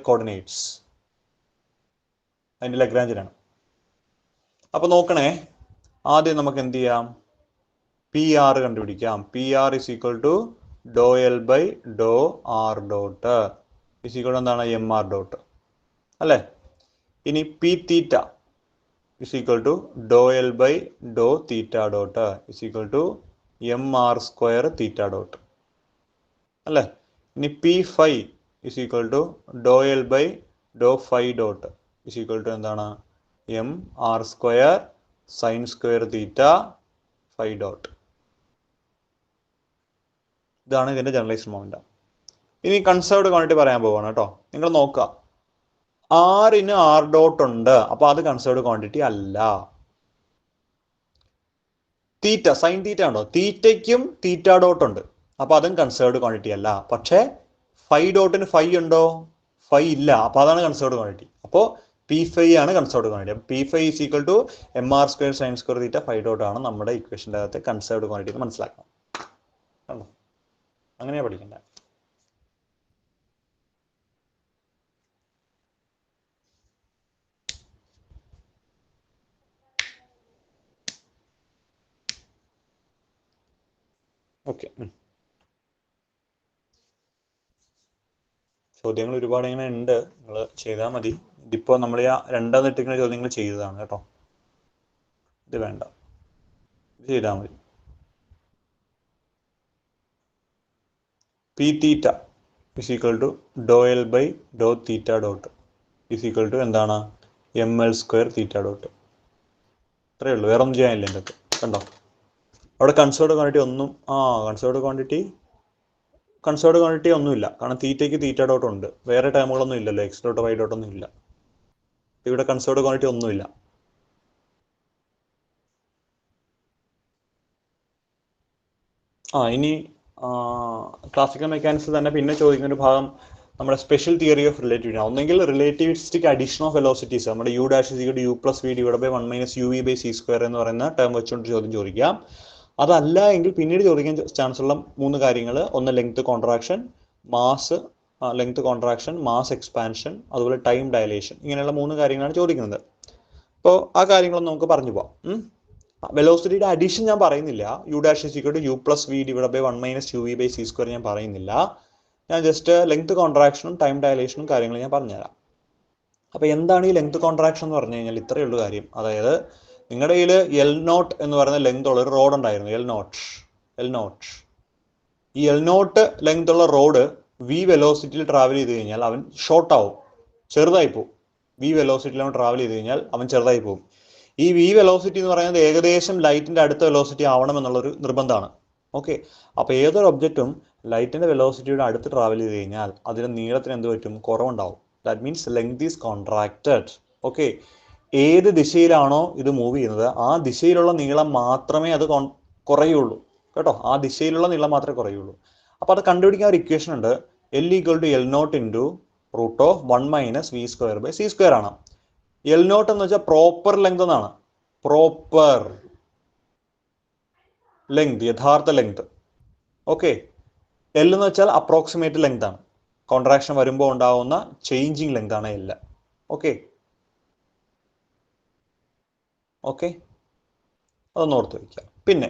കോർഡിനേറ്റ്സ്, അതിന്റെ ലഗ്രാഞ്ചിലാണ്. അപ്പൊ നോക്കണേ, ആദ്യം നമുക്ക് എന്ത് ചെയ്യാം? പി ആർ കണ്ടുപിടിക്കാം. P R is equal to Dr L by Dr R dot is equal to എന്താണ് എം ആർ ഡോട്ട് അല്ലേ? ഇനി P theta is equal to Dr L by Dr theta dot is equal to M R square theta dot അല്ലേ? ഇനി P five is equal to Dr L by Dr five dot is equal to എന്താണ് M R square sine square theta five dot. ഇതാണ് ഇതിന്റെ generalised moment. ഇനി conserved quantity പറയാൻ പോവാണ് കേട്ടോ. നിങ്ങൾ നോക്കുക, ആറിന് ആർ ഡോട്ട് ഉണ്ട്, അപ്പൊ അത് കൺസേർവ്ഡ് ക്വാണ്ടിറ്റി അല്ല. തീറ്റ സൈൻ തീറ്റ ഉണ്ടോ? തീറ്റയ്ക്കും തീറ്റ ഡോട്ട് ഉണ്ട്, അപ്പൊ അതും കൺസേർവ്ഡ് ക്വാണ്ടിറ്റി അല്ല. പക്ഷെ ഫൈവ് ഡോട്ടിന് ഫൈവ് ഉണ്ടോ? ഫൈവ് ഇല്ല, അപ്പൊ അതാണ് കൺസേർവ്ഡ് ക്വാണ്ടിറ്റി. അപ്പോൾ പി ഫൈവ് ആണ് conserved quantity. P five is equal to M R square sine square theta five dot ആണ് നമ്മുടെ ഇക്വേഷൻ്റെ അകത്തെ കൺസേർവ്ഡ് ക്വാണ്ടിറ്റി എന്ന് മനസ്സിലാക്കണം. കണ്ടോ, അങ്ങനെയാ പഠിക്കണ്ടേ. ഓക്കെ, ചോദ്യങ്ങൾ ഒരുപാട് ഇങ്ങനെ ഉണ്ട്, നിങ്ങൾ ചെയ്താൽ മതി. ഇതിപ്പോൾ നമ്മൾ ആ രണ്ടാമത് ഇട്ടിരിക്കുന്ന ചോദ്യങ്ങൾ ചെയ്തതാണ് കേട്ടോ. ഇത് വേണ്ട, ഇത് ചെയ്താൽ മതി. P theta is equal to Dr L by Dr theta dot is equal to എന്താണ് M L square theta dot. അത്രയേ ഉള്ളൂ, വേറെ ഒന്നും ചെയ്യാനില്ല എൻ്റെ ഒക്കെ. കണ്ടോ, അവിടെ കൺസേർവ്ഡ് ക്വാണ്ടിറ്റി ഒന്നും കൺസേർവ്ഡ് ക്വാണ്ടിറ്റി ഒന്നുമില്ല, കാരണം തീറ്റയ്ക്ക് തീറ്റ ഡോട്ട് ഉണ്ട്. വേറെ ടേമുകളൊന്നും ഇല്ലല്ലോ, എക്സ് ഡോട്ട് വൈ ഡോട്ട് ഒന്നും ഇല്ല. ഇവിടെ കൺസേർവ്ഡ് ക്വാണ്ടിറ്റി ഒന്നുമില്ല. ഇനി ക്ലാസിക്കൽ മെക്കാനിക്സ് തന്നെ പിന്നെ ചോദിക്കുന്ന ഒരു ഭാഗം നമ്മുടെ സ്പെഷ്യൽ തിയറി ഓഫ് റിലേറ്റിവിറ്റി. ഒന്നെങ്കിൽ റിലേറ്റിവിസ്റ്റിക് അഡീഷൻ ഓഫ് വെലോസിറ്റീസ്, നമ്മുടെ U dash is equal to U plus V divide by 1 minus U V by C square എന്ന് പറയുന്ന ടേം വെച്ചുകൊണ്ട് ചോദ്യം ചോദിക്കാം. അതല്ല എങ്കിൽ പിന്നീട് ചോദിക്കാൻ ചാൻസ് ഉള്ള 3 കാര്യങ്ങൾ, ഒന്ന് length contraction, mass mass expansion, അതുപോലെ ടൈം ഡയലേഷൻ. ഇങ്ങനെയുള്ള 3 കാര്യങ്ങളാണ് ചോദിക്കുന്നത്. അപ്പോൾ ആ കാര്യങ്ങളൊന്നും നമുക്ക് പറഞ്ഞു പോവാം. വെലോസിറ്റിയുടെ അഡീഷൻ ഞാൻ പറയുന്നില്ല. U dash is equal to U plus V divide by 1 minus U V by C square ഞാൻ പറയുന്നില്ല. ഞാൻ ജസ്റ്റ് ലെങ്ത് കോൺട്രാക്ഷനും ടൈം ഡയലേഷനും കാര്യങ്ങൾ ഞാൻ പറഞ്ഞുതരാം. അപ്പോൾ എന്താണ് ഈ ലെങ്ത് കോൺട്രാക്ഷൻ എന്ന് പറഞ്ഞു കഴിഞ്ഞാൽ ഇത്രയേ ഉള്ളൂ കാര്യം. അതായത് നിങ്ങളുടെ കയ്യിൽ എൽ നോട്ട് എന്ന് പറയുന്ന ലെങ്ത് ഉള്ള ഒരു റോഡ് ഉണ്ടായിരുന്നു. എൽ നോട്ട് ഈ എൽ നോട്ട് ലെങ്ത് ഉള്ള റോഡ് വി വെലോസിറ്റിയിൽ ട്രാവൽ ചെയ്ത് കഴിഞ്ഞാൽ അവൻ ഷോർട്ട് ആവും, ചെറുതായി പോകും. വി വെലോസിറ്റിയിൽ അവൻ ട്രാവൽ ചെയ്ത് കഴിഞ്ഞാൽ അവൻ ചെറുതായി പോകും. ഈ വി വെലോസിറ്റി എന്ന് പറയുന്നത് ഏകദേശം ലൈറ്റിന്റെ അടുത്ത വെലോസിറ്റി ആവണം എന്നുള്ളൊരു നിർബന്ധമാണ്. ഓക്കെ, അപ്പോൾ ഏതൊരു ഒബ്ജക്റ്റും ലൈറ്റിന്റെ വെലോസിറ്റിയുടെ അടുത്ത് ട്രാവൽ ചെയ്ത് കഴിഞ്ഞാൽ അതിന്റെ നീളത്തിന് എന്ത് പറ്റും? കുറവുണ്ടാവും. That means length is contracted. Okay, ഏത് ദിശയിലാണോ ഇത് മൂവ് ചെയ്യുന്നത് ആ ദിശയിലുള്ള നീളം മാത്രമേ അത് കുറയുള്ളൂ കേട്ടോ. ആ ദിശയിലുള്ള നീളം മാത്രമേ കുറയുള്ളൂ. അപ്പോൾ അത് കണ്ടുപിടിക്കാൻ ഒരു ഇക്വേഷൻ ഉണ്ട്. L equal to L naught into root of 1 minus V square by C square ആണ്. എൽ നോട്ട് എന്ന് വെച്ചാൽ പ്രോപ്പർ ലെങ്ത് എന്നാണ്. പ്രോപ്പർ ലെങ്ത്, യഥാർത്ഥ ലെങ്ത്. ഓക്കെ, എൽ എന്ന് വെച്ചാൽ അപ്രോക്സിമേറ്റ് ലെങ്ത് ആണ്. കോൺട്രാക്ഷൻ വരുമ്പോൾ ഉണ്ടാവുന്ന ചേഞ്ചിങ് ലെങ്ത് ആണ് എൽ. ഓക്കെ ഓക്കെ അതൊന്ന് ഓർത്ത് വയ്ക്കുക. പിന്നെ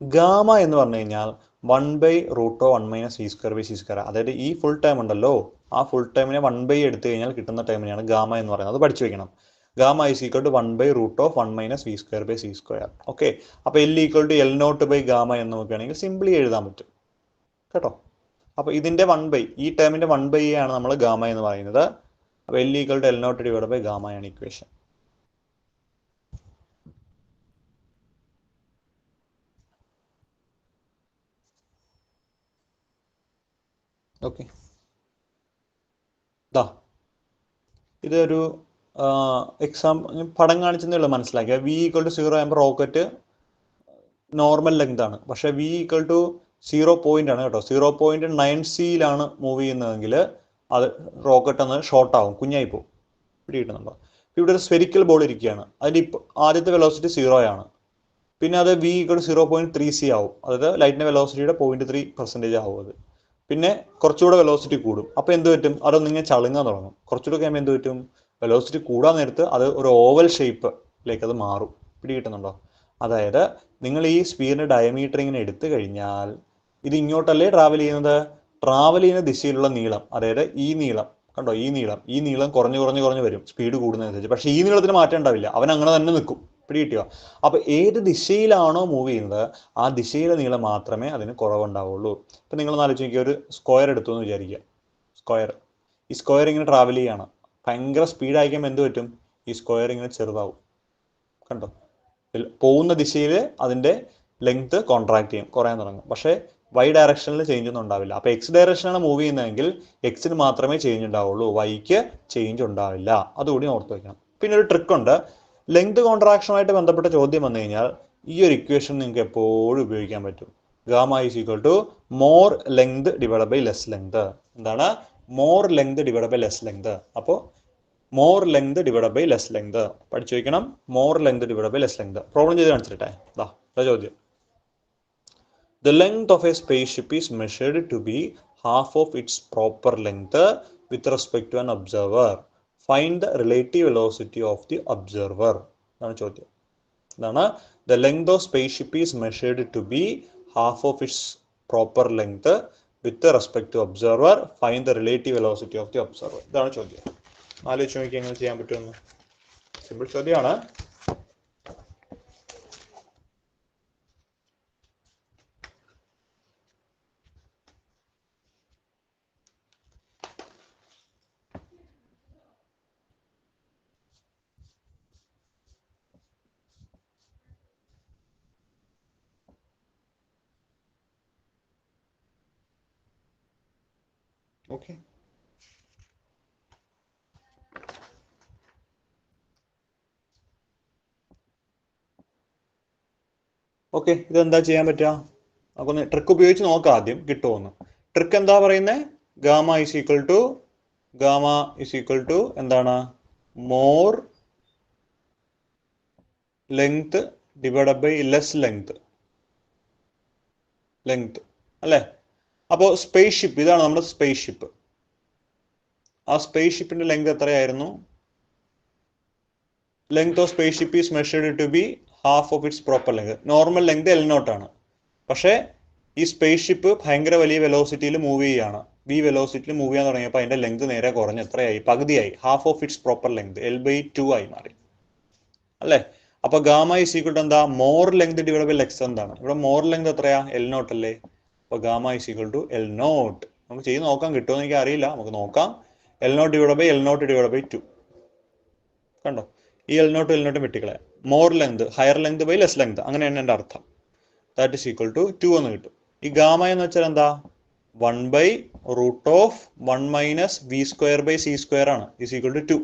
ഗാമ എന്ന് പറഞ്ഞു കഴിഞ്ഞാൽ 1 by root of 1 minus C square by C square. അതായത് ഈ ഫുൾ ടൈം ഉണ്ടല്ലോ, ആ ഫുൾ ടൈമിനെ 1 ബൈ എടുത്തു കഴിഞ്ഞാൽ കിട്ടുന്ന ടൈമിനെയാണ് ഗാമ എന്ന് പറയുന്നത്. അത് പഠിച്ചു വെക്കണം. Gamma is equal to 1 by root of 1 minus V square by C square. Okay, അപ്പോൾ L equal to L nought by gamma എന്ന് നോക്കുകയാണെങ്കിൽ സിംപ്ലി എഴുതാൻ പറ്റും കേട്ടോ. അപ്പോൾ ഇതിന്റെ 1 ബൈ, ഈ ടേമിന്റെ 1 ബൈ ആണ് നമ്മൾ ഗാമ എന്ന് പറയുന്നത്. അപ്പോൾ L equal to L naught divide by gamma ആണ് ഇക്വേഷൻ. ഓക്കെ, ഇതൊരു എക്സാം പടം കാണിച്ചതേ ഉള്ളൂ മനസ്സിലാക്കിയ. വി ഈക്വൽ ടു 0 ആകുമ്പോൾ റോക്കറ്റ് നോർമൽ ലെങ്ത് ആണ്. പക്ഷേ വി ഈക്വൽ ടു 0 ആണ് കേട്ടോ. 0.9 മൂവ് ചെയ്യുന്നതെങ്കിൽ അത് റോക്കറ്റ് ഒന്ന് ഷോർട്ട് ആവും, കുഞ്ഞായി പോകും. പിടികിട്ടുന്നുണ്ടോ? ഇവിടെ ഒരു സ്ഫെരിക്കൽ ബോൾ ഇരിക്കുകയാണ്. അതിൻ്റെ ആദ്യത്തെ വെലോസിറ്റി 0 ആണ്. പിന്നെ അത് വി ഈക്വൽ 0.3c ആവും. അതായത് ലൈറ്റിന്റെ വെലോസിറ്റിയുടെ 0.3% ആവും അത്. പിന്നെ കുറച്ചുകൂടെ വെലോസിറ്റി കൂടും. അപ്പോൾ എന്ത് പറ്റും? അതൊന്നിങ്ങനെ ചളുങ്ങാൻ തുടങ്ങും. കുറച്ചുകൂടെ കഴിയുമ്പോൾ എന്ത് പറ്റും? വെലോസിറ്റി കൂടാൻ നേരത്ത് അത് ഒരു ഓവൽ ഷേപ്പിലേക്ക് അത് മാറും. പിടികിട്ടുന്നുണ്ടോ? അതായത് നിങ്ങൾ ഈ സ്ഫിയറിന്റെ ഡയമീറ്റർ ഇങ്ങനെ എടുത്തു കഴിഞ്ഞാൽ ഇത് ഇങ്ങോട്ടല്ലേ ട്രാവൽ ചെയ്യുന്നത്? ട്രാവൽ ചെയ്യുന്ന ദിശയിലുള്ള നീളം, അതായത് ഈ നീളം കണ്ടോ, ഈ നീളം കുറഞ്ഞു വരും സ്പീഡ് കൂടുന്നതനുസരിച്ച്. പക്ഷേ ഈ നീളത്തിന് മാറ്റം ഉണ്ടാവില്ല, അവൻ അങ്ങനെ തന്നെ നിൽക്കും. പിടികിട്ടിയോ? അപ്പോൾ ഏത് ദിശയിലാണോ മൂവ് ചെയ്യുന്നത് ആ ദിശയിലെ നീളം മാത്രമേ അതിന് കുറവുണ്ടാവുള്ളൂ. ഇപ്പം നിങ്ങൾ ആലോചിച്ച് നോക്കിയാൽ ഒരു സ്ക്വയർ എടുത്തു എന്ന് വിചാരിക്കുക. ഈ സ്ക്വയർ ഇങ്ങനെ ട്രാവൽ ചെയ്യാണ്. ഭയങ്കര സ്പീഡ് അയക്കുമ്പോൾ എന്ത് പറ്റും? ഈ സ്ക്വയർ ഇങ്ങനെ ചെറുതാവും. കണ്ടോ? പോകുന്ന ദിശയിൽ അതിൻ്റെ ലെങ്ത് കോൺട്രാക്ട് ചെയ്യും, കുറയാൻ തുടങ്ങും. പക്ഷേ വൈ ഡയറക്ഷനിൽ ചേഞ്ച് ഒന്നും ഉണ്ടാവില്ല. അപ്പോൾ എക്സ് ഡയറക്ഷനാണ് മൂവ് ചെയ്യുന്നതെങ്കിൽ എക്സിന് മാത്രമേ ചേഞ്ച് ഉണ്ടാവുള്ളൂ, വൈക്ക് ചേഞ്ച് ഉണ്ടാവില്ല. അതുകൂടി ഓർത്ത് വയ്ക്കണം. പിന്നെ ഒരു ട്രിക്ക് ഉണ്ട്. ലെങ്ത് കോൺട്രാക്ഷനുമായിട്ട് ബന്ധപ്പെട്ട ചോദ്യം വന്നു കഴിഞ്ഞാൽ ഈ ഒരു ഇക്വേഷൻ നിങ്ങൾക്ക് എപ്പോഴും ഉപയോഗിക്കാൻ പറ്റും. Gamma is equal to more length divide by less length. എന്താണ്? More length divide by less length. അപ്പോൾ more length divide by less length പഠിച്ചു വയ്ക്കണം. More length divide by less length. Problem ചെയ്ത് കാണിച്ചിട്ടെ. ചോദ്യം. The length of a spaceship is measured to be half of its proper length with respect to an observer. Find the relative velocity of the observer. ആണ് ചോദ്യം. എന്താണ്? The length of spaceship is measured to be half of its proper length with respect to observer. Find the relative velocity of the observer. ഇതാണ് ചോദ്യം. ആലോചിച്ച് നോക്കി എങ്ങനെ ചെയ്യാൻ പറ്റുമെന്ന്. സിമ്പിൾ ചോദ്യമാണ്. ഓക്കെ, ഇതെന്താ ചെയ്യാൻ പറ്റുക? നമുക്കൊന്ന് ട്രിക്ക് ഉപയോഗിച്ച് നോക്കാം ആദ്യം കിട്ടുമോന്ന്. ട്രിക്ക് എന്താ പറയുന്നത്? ഗാമ ഇസ് ഈക്വൽ ടു എന്താണ്? More length divided by less length അല്ലേ? അപ്പോൾ സ്പേസ് ഷിപ്പ്, ഇതാണ് നമ്മുടെ സ്പേസ് ഷിപ്പ്. ആ സ്പേസ് ഷിപ്പിന്റെ ലെങ്ത് എത്രയായിരുന്നു? Length of spaceship is measured to be half of its proper length. Normal length L0 ആണ്. പക്ഷേ ഈ സ്പേസ് ഷിപ്പ് ഭയങ്കര വലിയ വെലോസിറ്റിയിൽ മൂവ് ചെയ്യുകയാണ്. വെലോസിറ്റിയിൽ മൂവ് ചെയ്യാൻ തുടങ്ങിയപ്പോൾ അതിന്റെ ലെങ്ത് നേരെ കുറഞ്ഞ് എത്രയായി? പകുതിയായി. Half of its proper length L/2 ആയി മാറി അല്ലേ? അപ്പൊ ഗാമ ഇസ് ഈക്വൽ ടു എന്താ? More length divide by less എന്താണ്? ഇവിടെ മോർ ലെങ്ത് എത്രയാ? L0 അല്ലേ? അപ്പൊ gamma is equal to L0. നമുക്ക് ചെയ്ത് നോക്കാം, കിട്ടുമെന്ന് എനിക്ക് അറിയില്ല, നമുക്ക് നോക്കാം. L0 ഡിവൈഡ് ബൈ 2 കണ്ടോ? ഈ L0 വെട്ടിക്കളയാം. More length higher length by less length, അങ്ങനെയാണ് എൻ്റെ അർത്ഥം. ദാറ്റ് ഇസ് ഈക്വൽ ടു 2 എന്ന് കിട്ടും. ഈ ഗാമ എന്ന് വെച്ചാൽ എന്താ? 1/√(1 - v²/c² ആണ്. Is equal to 2.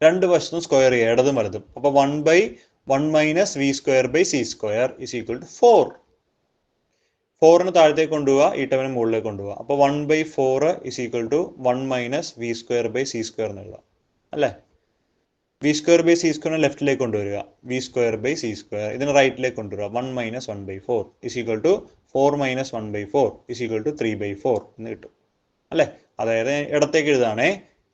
രണ്ട് വശത്തും സ്ക്വയർ ചെയ്യുക, ഇടതും വലതും. അപ്പൊ 1/1 - v²/c² ഇസ് ഈക്വൽ ടു 4. 4ന് താഴത്തേക്ക് കൊണ്ടുപോവുക, ഈ ടേമിന് മുകളിലേക്ക് കൊണ്ടുപോവുക. അപ്പൊ 1/4 ഇസ് ഈക്വൽ ടു 1 - v²/c² എന്ന് എഴുതാം അല്ലേ? v²/c² ലെഫ്റ്റിലേക്ക് കൊണ്ടുവരിക, v²/c². ഇതിന് റൈറ്റിലേക്ക് കൊണ്ടുവരിക, 1 - 1/4 is equal to 4 - 1/4 is equal to 3/4 എന്ന് കിട്ടും അല്ലേ? അതായത് ഇടത്തേക്ക് എഴുതാണേ,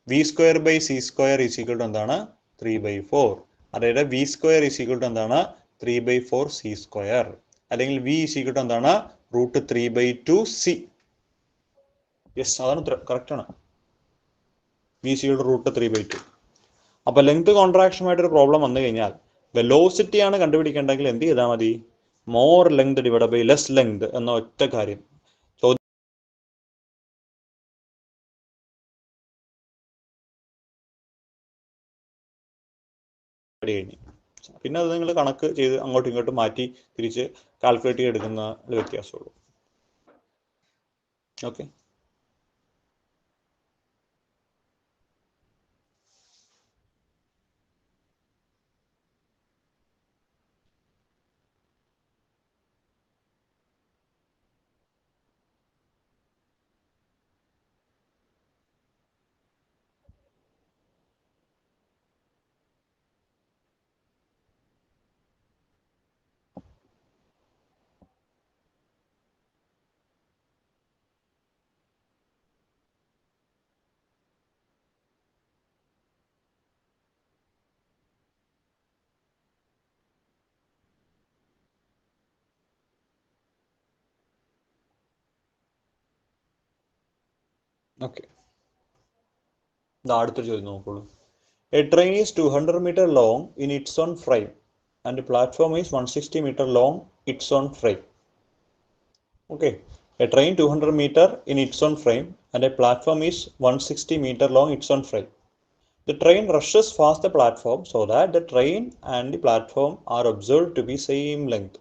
v²/c² ഇസ് ഈക്വൽ ടു എന്താണ്? 3/4. അതായത് v² ഇസ് ഈക്വൽ ടു എന്താണ്? 3/4c². അല്ലെങ്കിൽ v ഇസ് ഈക്വൽ ടു എന്താണ്? √3/2c. യെസ്, അതാണ് ഉത്തരം, കറക്റ്റ് ആണ്. v is equal to √3/2. അപ്പൊ ലെങ്ത് കോൺട്രാക്ഷനുമായിട്ടൊരു പ്രോബ്ലം വന്നു കഴിഞ്ഞാൽ വെലോസിറ്റി ആണ് കണ്ടുപിടിക്കേണ്ടെങ്കിൽ എന്ത് ചെയ്താൽ മതി? More length divide by less length എന്ന ഒറ്റ കാര്യം. കഴിഞ്ഞു. പിന്നെ അത് നിങ്ങൾ കണക്ക് ചെയ്ത് അങ്ങോട്ടും ഇങ്ങോട്ടും മാറ്റി തിരിച്ച് കാൽക്കുലേറ്റ് ചെയ്തെടുക്കുന്ന വ്യത്യാസമുള്ളൂ. ഓക്കെ. ഓക്കെ, അടുത്തൊരു ചോദ്യം നോക്കുള്ളൂ. A train is 200 meter long in its own frame and platform is 160 meter long its own frame. Okay, a train 200 meter in its own frame and a platform is 160 meter long its own frame. The train rushes past the platform so that the train and the platform are observed to be same length.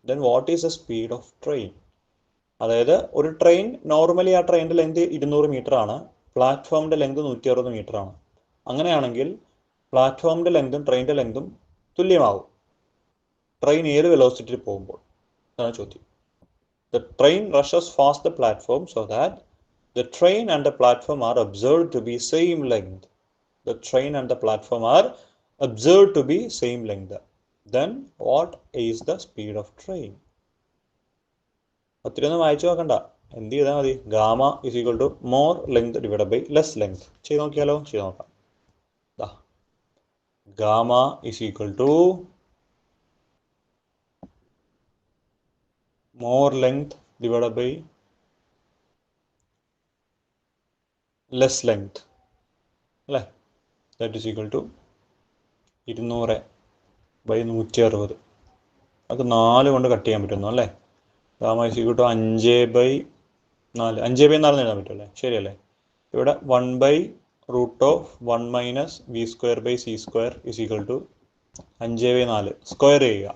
Then what is the speed of train? അതായത് ഒരു train normally ആ ട്രെയിനിന്റെ length 200 metre ആണ്, പ്ലാറ്റ്ഫോമിന്റെ length 160 metre ആണ്. അങ്ങനെയാണെങ്കിൽ പ്ലാറ്റ്ഫോമിന്റെ ലെങ്തും ട്രെയിനിന്റെ ലെങ്തും തുല്യമാവും train ഏത് വെലോസിറ്റിയിൽ പോകുമ്പോൾ, അതാണ് ചോദ്യം. The train rushes past the platform so that the train and the platform are observed to be same length. The train and the platform are observed to be same length. Then what is the speed of train? ഒത്തിരി ഒന്നും വായിച്ചു നോക്കണ്ട, എന്ത് ചെയ്താൽ മതി? Gamma is equal to more length divide by less length. ചെയ്ത് നോക്കിയാലോ? ചെയ്ത് നോക്കാം. Gamma is equal to more length divide by less length അല്ലേ? That is equal to 200/160. അത് 4 കൊണ്ട് കട്ട് ചെയ്യാൻ പറ്റുന്നു അല്ലേ? Gamma is equal to 5/4. 5/4 എഴുതാൻ പറ്റുമല്ലേ? ശരിയല്ലേ? ഇവിടെ 1/√(1 - v²/c² is equal to 5/4 square ചെയ്യുക.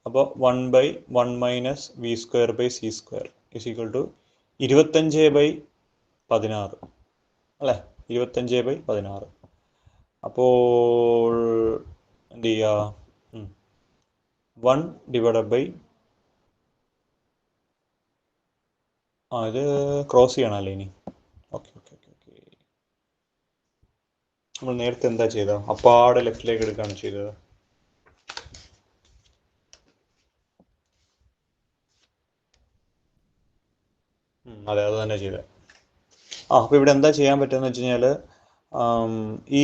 അപ്പോൾ 1/1 - v²/c² ഇസ് ഈക്വൽ ടു 25/16 അല്ലേ? 25/16. അപ്പോൾ എന്ത് ചെയ്യുക? 1 ഡിവൈഡ് ബൈ ഇത് ക്രോസ് ചെയ്യണമല്ലേ ഇനി? Okay okay okay okay. നമ്മൾ നേരത്തെ എന്താ ചെയ്തത്? അപ്പാടെ ലെഫ്റ്റിലേക്ക് എടുക്കുകയാണ് ചെയ്തത്. അതെ, അത് തന്നെ ചെയ്തത്. അപ്പോൾ ഇവിടെ എന്താ ചെയ്യാൻ പറ്റുമെന്ന് വെച്ച് കഴിഞ്ഞാൽ, ഈ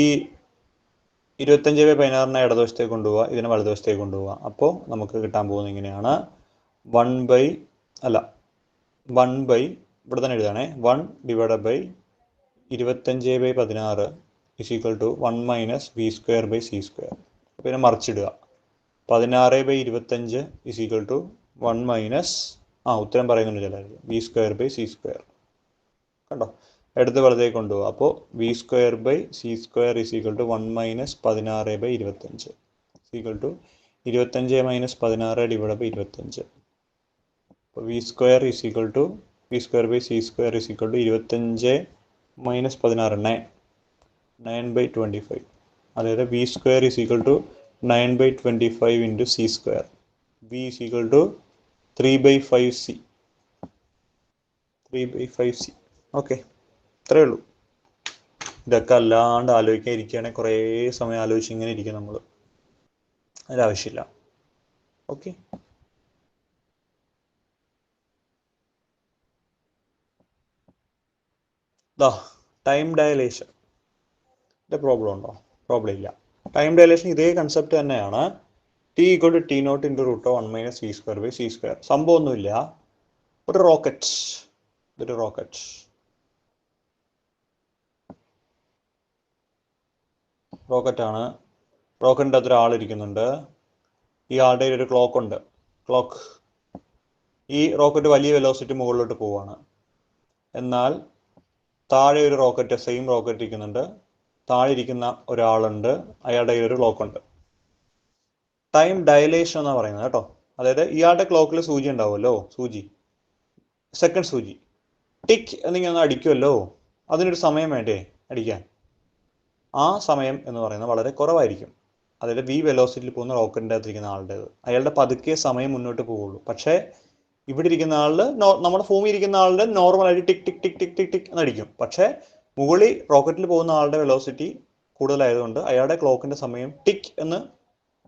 25/16 ഇടതുവശത്തേക്ക് കൊണ്ടുപോവുക, ഇതിനെ വലതുവശത്തേക്ക് കൊണ്ടുപോവുക. അപ്പോൾ നമുക്ക് കിട്ടാൻ പോകുന്നത് ഇങ്ങനെയാണ്. 1 ഇവിടെ തന്നെ എഴുതാണേ. 1/25/16 = 1 - v²/c². പിന്നെ മറിച്ചിടുക. 16/25 = 1 - ഉത്തരം പറയുന്നുണ്ട് ചിലർ, v²/c². കണ്ടോ? എടുത്ത് വലതേക്ക് കൊണ്ടുപോകുക. അപ്പോൾ v²/c² = 1 - 16/25 = 25 - 16 / 25. അപ്പോൾ v² = v²/c² = 25 - 16 9/25. അതായത് v² = 9/25 × c². v = 3/5c. 3/5c. Okay, ഇത്രയേ ഉള്ളൂ. ഇതൊക്കെ അല്ലാണ്ട് ആലോചിക്കാൻ ഇരിക്കുകയാണെങ്കിൽ കുറേ സമയം ആലോചിച്ച് ഇങ്ങനെ ഇരിക്കും നമ്മൾ. അതിലാവശ്യമില്ല. ഓക്കെ, ടൈം ഡയലേഷൻ പ്രോബ്ലം ഉണ്ടോ? പ്രോബ്ലം ഇല്ല. ടൈം ഡയലേഷൻ ഇതേ കൺസെപ്റ്റ് തന്നെയാണ്. t = t0 × √1 - v²/c². സംഭവമൊന്നുമില്ല. ഒരു റോക്കറ്റ്, ഇതൊരു റോക്കറ്റാണ്. റോക്കറ്റിൻ്റെ അകത്ത് ഒരാളിരിക്കുന്നുണ്ട്. ഈ ആളുടെ ഒരു ക്ലോക്ക് ഉണ്ട്. ഈ റോക്കറ്റ് വലിയ വെലോസിറ്റി മുകളിലോട്ട് പോവുകയാണ്. എന്നാൽ താഴെ ഒരു റോക്കറ്റ്, സെയിം റോക്കറ്റ് ഇരിക്കുന്നുണ്ട്. താഴെ ഇരിക്കുന്ന ഒരാളുണ്ട്, അയാളുടെ ഒരു ക്ലോക്ക് ഉണ്ട്. ടൈം ഡയലേഷൻ എന്നാണ് പറയുന്നത് കേട്ടോ. അതായത് ഇയാളുടെ ക്ലോക്കിൽ സൂചി ഉണ്ടാവുമല്ലോ, സെക്കൻഡ് സൂചി ടിക്ക് എന്നിങ്ങനെ ഒന്ന് അടിക്കുമല്ലോ, അതിനൊരു സമയം വേണ്ടേ അടിക്കാൻ? ആ സമയം എന്ന് പറയുന്നത് വളരെ കുറവായിരിക്കും. അതായത് v വെലോസിറ്റിയിൽ പോകുന്ന റോക്കറ്റിൻ്റെ അകത്തിരിക്കുന്ന ആളുടേത്. അയാളുടെ പതുക്കെ സമയം മുന്നോട്ട് പോവുള്ളൂ. പക്ഷേ ഇവിടെ ഇരിക്കുന്ന ആളിൽ, നമ്മുടെ ഭൂമി ഇരിക്കുന്ന ആളുടെ നോർമലായിട്ട് ടിക് ടിക് ടിക് ടിക് ടിക് ടിക് എന്നടിക്കും. പക്ഷേ മുകളിൽ റോക്കറ്റിൽ പോകുന്ന ആളുടെ വെലോസിറ്റി കൂടുതലായതുകൊണ്ട് അയാളുടെ ക്ലോക്കിൻ്റെ സമയം ടിക് എന്ന്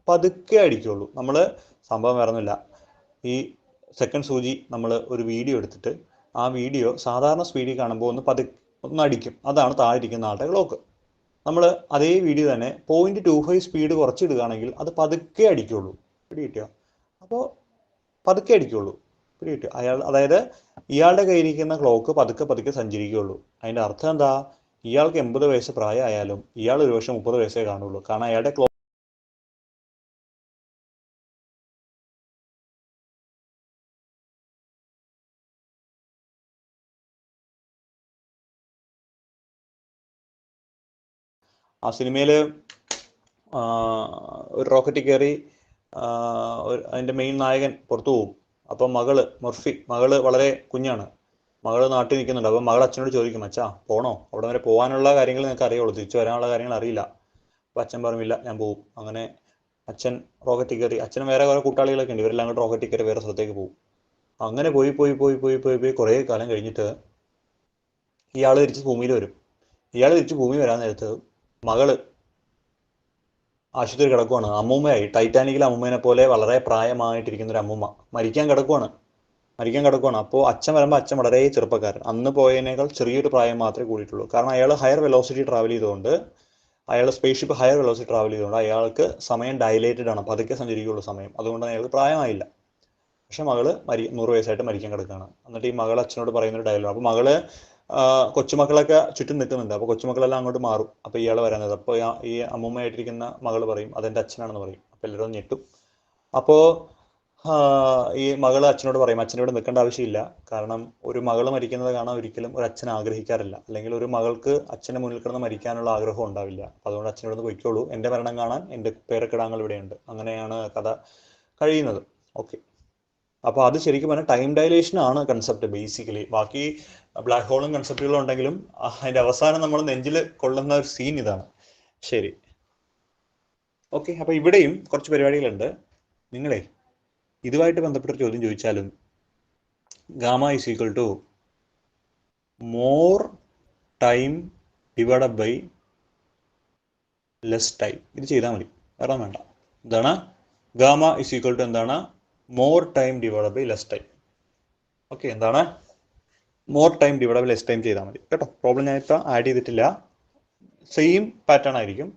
പതുക്കെ അടിക്കുള്ളൂ. നമ്മൾ സംഭവം വേറൊന്നുമില്ല. ഈ സെക്കൻഡ് സൂചി നമ്മൾ ഒരു വീഡിയോ എടുത്തിട്ട് ആ വീഡിയോ സാധാരണ സ്പീഡിൽ കാണുമ്പോൾ ഒന്ന് അടിക്കും. അതാണ് താഴെ ഇരിക്കുന്ന ആളുടെ ക്ലോക്ക്. നമ്മൾ അതേ വീഡിയോ തന്നെ 0.25 സ്പീഡ് കുറച്ചിടുകയാണെങ്കിൽ അത് പതുക്കെ അടിക്കുള്ളൂ. പിടികിട്ടിയോ? അപ്പോൾ പതുക്കെ അടിക്കുള്ളൂ. പിടികിട്ടിയോ? അതായത് ഇയാളുടെ കയ്യിരിക്കുന്ന ക്ലോക്ക് പതുക്കെ സഞ്ചരിക്കുകയുള്ളൂ. അതിൻ്റെ അർത്ഥം എന്താ? ഇയാൾക്ക് 80 വയസ്സ് പ്രായമായാലും ഇയാൾ ഒരു പക്ഷേ 30 വയസ്സേ കാണുള്ളൂ. കാരണം അയാളുടെ ക്ലോക്ക് ആ സിനിമയിൽ ഒരു റോക്കറ്റിൽ കയറി അതിൻ്റെ മെയിൻ നായകൻ പുറത്തു പോകും. അപ്പം മകള് വളരെ കുഞ്ഞാണ്. മകള് നാട്ടിൽ നിൽക്കുന്നുണ്ട്. അപ്പം മകൾ അച്ഛനോട് ചോദിക്കും, അച്ഛാ പോണോ? അവിടെ വരെ പോകാനുള്ള കാര്യങ്ങൾ നിങ്ങൾക്ക് അറിയുള്ളൂ, തിരിച്ചു വരാനുള്ള കാര്യങ്ങൾ അറിയില്ല. അപ്പം അച്ഛൻ പറയുമില്ല, ഞാൻ പോകും. അങ്ങനെ അച്ഛൻ റോക്കറ്റിൽ കയറി. അച്ഛനും വേറെ കുറേ കൂട്ടാളികളൊക്കെ ഉണ്ട്. ഇവരെല്ലാം കൂടെ റോക്കറ്റിൽ കയറി വേറെ സ്ഥലത്തേക്ക് പോകും. അങ്ങനെ പോയി കുറേ കാലം കഴിഞ്ഞിട്ട് ഇയാൾ തിരിച്ച് ഭൂമിയിൽ വരും. ഇയാൾ തിരിച്ച് ഭൂമി വരാൻ നേരത്ത് മകള് ആശുപത്രി കിടക്കുവാണ്. അമ്മൂമ്മയായി, ടൈറ്റാനിക്കിലെ അമ്മൂമ്മേനെ പോലെ വളരെ പ്രായമായിട്ടിരിക്കുന്ന ഒരു അമ്മൂമ്മ മരിക്കാൻ കിടക്കുവാണ്. അപ്പോൾ അച്ഛൻ വരുമ്പോൾ അച്ഛൻ വളരെ ചെറുപ്പക്കാരൻ, അന്ന് പോയതിനേക്കാൾ ചെറിയൊരു പ്രായം മാത്രമേ കൂടിയിട്ടുള്ളൂ. കാരണം അയാൾ ഹയർ വെലോസിറ്റി ട്രാവൽ ചെയ്തുകൊണ്ട്, അയാൾ സ്പേസ്ഷിപ്പ് ഹയർ വെലോസിറ്റി ട്രാവൽ ചെയ്തുകൊണ്ട് അയാൾക്ക് സമയം ഡയലേറ്റഡ് ആണ്, പതുക്കെ സഞ്ചരിക്കുള്ളൂ സമയം. അതുകൊണ്ട് അയാൾക്ക് പ്രായമായില്ല. പക്ഷെ മകള് 100 വയസ്സായിട്ട് മരിക്കാൻ കിടക്കുകയാണ്. എന്നിട്ട് ഈ മകൾ അച്ഛനോട് പറയുന്നൊരു ഡയലോഗ്. അപ്പോൾ മകള് കൊച്ചുമക്കളൊക്കെ ചുറ്റും നിൽക്കുന്നുണ്ട്. അപ്പോൾ കൊച്ചുമക്കളെല്ലാം അങ്ങോട്ട് മാറും. അപ്പോൾ ഇയാൾ വരാനത്. അപ്പോൾ ഈ അമ്മൂമ്മയായിട്ടിരിക്കുന്ന മകള് പറയും, അതെൻ്റെ അച്ഛനാണെന്ന് പറയും. അപ്പോൾ എല്ലാവരും ഞെട്ടും. അപ്പോൾ ഈ മകള് അച്ഛനോട് പറയും, അച്ഛനോട് നിൽക്കേണ്ട ആവശ്യമില്ല. കാരണം ഒരു മകള് മരിക്കുന്നത് കാണാൻ ഒരിക്കലും ഒരു അച്ഛൻ ആഗ്രഹിക്കാറില്ല. അല്ലെങ്കിൽ ഒരു മകൾക്ക് അച്ഛൻ്റെ മുന്നിൽ കിടന്ന് മരിക്കാനുള്ള ആഗ്രഹം ഉണ്ടാവില്ല. അതുകൊണ്ട് അച്ഛനോട് പൊയ്ക്കോളൂ, എൻ്റെ മരണം കാണാൻ എൻ്റെ പേരക്കിടാങ്ങൾ ഇവിടെയുണ്ട്. അങ്ങനെയാണ് കഥ കഴിയുന്നത്. ഓക്കെ, അപ്പോൾ അത് ശരിക്കും പറഞ്ഞാൽ ടൈം ഡയലേഷൻ ആണ് കൺസെപ്റ്റ് ബേസിക്കലി. ബാക്കി ബ്ലാക്ക് ഹോളും കൺസെപ്റ്റുകളും ഉണ്ടെങ്കിലും അതിൻ്റെ അവസാനം നമ്മൾ നെഞ്ചിൽ കൊള്ളുന്ന ഒരു സീൻ ഇതാണ്. ശരി, ഓക്കെ. അപ്പോൾ ഇവിടെയും കുറച്ച് പരിപാടികളുണ്ട്. നിങ്ങളെ ഇതുമായിട്ട് ബന്ധപ്പെട്ടൊരു ചോദ്യം ചോദിച്ചാലും, gamma = more time divided by less time. ഇത് ചെയ്താൽ മതി, വേറെ വേണ്ട. എന്താണ് ഗാമ ഇസ് ഈക്വൽ ടു എന്താണ് more time divided by less time. Okay, എന്താണ് more time divided by less time ചെയ്താൽ മതി കേട്ടോ. പ്രോബ്ലം ഞാനിപ്പോൾ ആഡ് ചെയ്തിട്ടില്ല, സെയിം പാറ്റേൺ ആയിരിക്കും.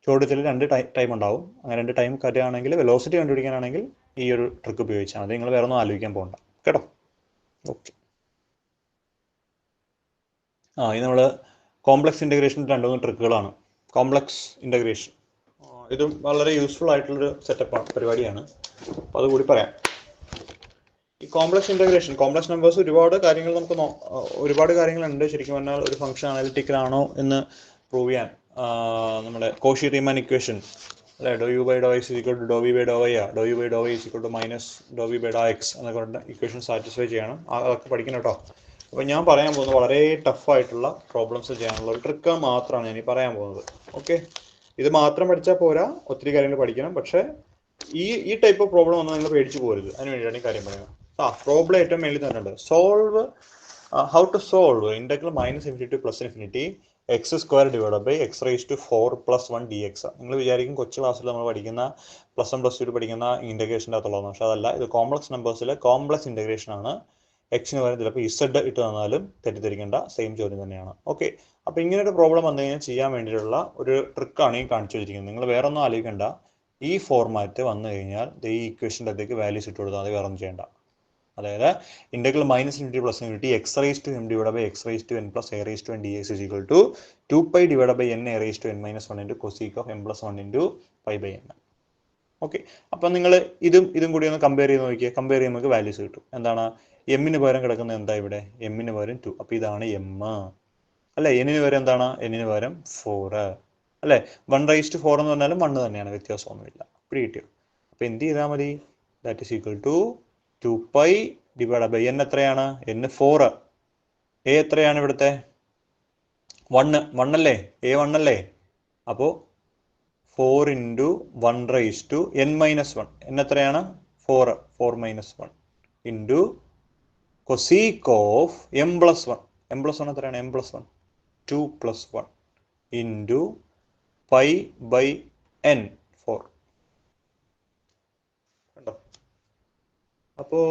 ചോദ്യത്തിൽ 2 ടൈം ഉണ്ടാവും. അങ്ങനെ 2 ടൈം കാര്യമാണെങ്കിൽ വെലോസിറ്റി കണ്ടുപിടിക്കാനാണെങ്കിൽ ഈ ഒരു ട്രിക്ക് ഉപയോഗിച്ചാൽ മതി. നിങ്ങൾ വേറെ ഒന്നും ആലോചിക്കാൻ പോകണ്ട കേട്ടോ. ഓക്കെ, ഇത് നമ്മൾ കോംപ്ലക്സ് ഇൻ്റഗ്രേഷൻ 2 ട്രിക്കുകളാണ്. കോംപ്ലക്സ് ഇൻ്റഗ്രേഷൻ ഇതും വളരെ യൂസ്ഫുൾ ആയിട്ടുള്ളൊരു സെറ്റപ്പാണ്, പരിപാടിയാണ്. അപ്പോൾ അതുകൂടി പറയാം. ഈ കോംപ്ലക്സ് ഇൻ്റഗ്രേഷൻ, കോംപ്ലക്സ് നമ്പേഴ്സ് ഒരുപാട് കാര്യങ്ങൾ ഒരുപാട് കാര്യങ്ങളുണ്ട്. ശരിക്കും പറഞ്ഞാൽ ഒരു ഫംഗ്ഷൻ അനലിറ്റിക്കൽ ആണോ എന്ന് പ്രൂവ് ചെയ്യാൻ നമ്മുടെ കോഷി റീമാൻ ഇക്വേഷൻ അല്ലെ, doh U by Dr X equal to doh V by Dr Y, doh U by Dr Y equal to minus doh V by Dr X എന്നൊക്കെ പറഞ്ഞ equation satisfy ചെയ്യണം. അതൊക്കെ പഠിക്കണം കേട്ടോ. അപ്പോൾ ഞാൻ പറയാൻ പോകുന്നത് വളരെ ടഫായിട്ടുള്ള പ്രോബ്ലംസ് ചെയ്യാനുള്ള ഒരു ട്രിക്ക് മാത്രമാണ് ഞാൻ ഈ പറയാൻ പോകുന്നത്. ഓക്കെ, ഇത് മാത്രം പഠിച്ചാൽ പോരാ, ഒത്തിരി കാര്യങ്ങൾ പഠിക്കണം. പക്ഷേ ഈ ടൈപ്പ് ഓഫ് പ്രോബ്ലം ഒന്നും നിങ്ങൾ പേടിച്ചു പോകരുത്. അതിന് വേണ്ടിയാണ് ഈ കാര്യം പറയുന്നത്. പ്രോബ്ലം ഏറ്റവും മേളിൽ തന്നിട്ടുണ്ട്. Solve how to solve integral minus infinity to plus infinity X square divide by X raise to 4 + 1 D X. നിങ്ങൾ വിചാരിക്കും കൊച്ചു ക്ലാസ്സിൽ നമ്മൾ പഠിക്കുന്ന +1 +2 പഠിക്കുന്ന ഇൻ്റഗ്രേഷൻ്റെ അകത്തുള്ളതെന്ന്. പക്ഷേ അതല്ല, ഇത് കോംപ്ലക്സ് നമ്പേഴ്സിലെ കോംപ്ലക്സ് ഇൻ്റഗ്രേഷൻ ആണ്. എക്സിന് പകരം ചിലപ്പോൾ ഇസഡ് ഇട്ട് തന്നാലും തെറ്റിദ്ധരിക്കേണ്ട, സെയിം ചോദ്യം തന്നെയാണ്. ഓക്കെ, അപ്പോൾ ഇങ്ങനെ ഒരു പ്രോബ്ലം വന്നു കഴിഞ്ഞാൽ ചെയ്യാൻ വേണ്ടിയിട്ടുള്ള ഒരു ട്രിക്കാണ് ഈ കാണിച്ചു വെച്ചിരിക്കുന്നത്. നിങ്ങൾ വേറെ ഒന്നും ആലോചിക്കേണ്ട. ഈ ഫോർമാറ്റ് വന്നു കഴിഞ്ഞാൽ ഈ ഇക്വേഷൻ്റെ അകത്തേക്ക് വാല്യൂസ് ഇട്ട് കൊടുത്താൽ അത് വേറെ ഒന്നും ചെയ്യേണ്ട. അതായത് integral minus infinity plus infinity X raise to M divide by X raise to N plus A raise to N D X is equal to 2π divide by N A raise to N minus 1 into cosec of M plus 1 into pi by N. Okay, അപ്പം നിങ്ങൾ ഇതും കൂടി ഒന്ന് compare ചെയ്ത് നോക്കിയാൽ compare ചെയ്യുമ്പോൾ നമുക്ക് values കിട്ടും. എന്താണ് എമ്മിന് പകരം കിടക്കുന്നത്? എന്താ ഇവിടെ എമ്മിന് പകരം 2. അപ്പോൾ ഇതാണ് എം അല്ലേ. എന്നിന് പകരം എന്താണ്? എന്നിന് പകരം 4 അല്ലേ. 1 റൈസ് ടു 4 എന്ന് പറഞ്ഞാലും 1 തന്നെയാണ്, വ്യത്യാസമൊന്നുമില്ല. പിടി കിട്ടിയോ? അപ്പോൾ എന്ത് ചെയ്താൽ മതി? That is equal to 2π divide by N എത്രയാണ്? എൻ 4. എ എത്രയാണ് ഇവിടുത്തെ? 1 അല്ലേ, എ 1 അല്ലേ. അപ്പോൾ 4 into 1 raise to N minus 1. N എത്രയാണ്? 4 - 1 into cosec of M plus 1. M plus 1 എത്രയാണ്? M plus 1 2 + 1 into pi by N 4. കണ്ടോ? അപ്പോൾ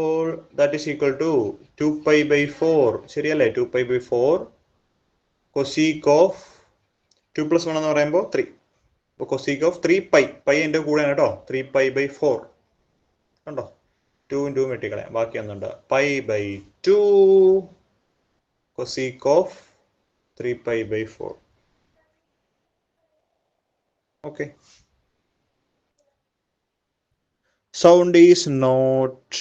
ദാറ്റ് ഈസ് ഈക്വൽ ടു 2π/4. ശരിയല്ലേ? 2π/4 കൊസീക്ക് ഓഫ് 2 + 1 എന്ന് പറയുമ്പോൾ 3. അപ്പോൾ കൊസീക്ക് ഓഫ് 3π, പൈ എൻ്റെ കൂടെയാണ് കേട്ടോ. 3π/4 കണ്ടോ? 2 × 2 വെട്ടിക്കളയാം, ബാക്കി ഒന്നുണ്ട്. π/2 cosec of 3π/4. Okay, sound is not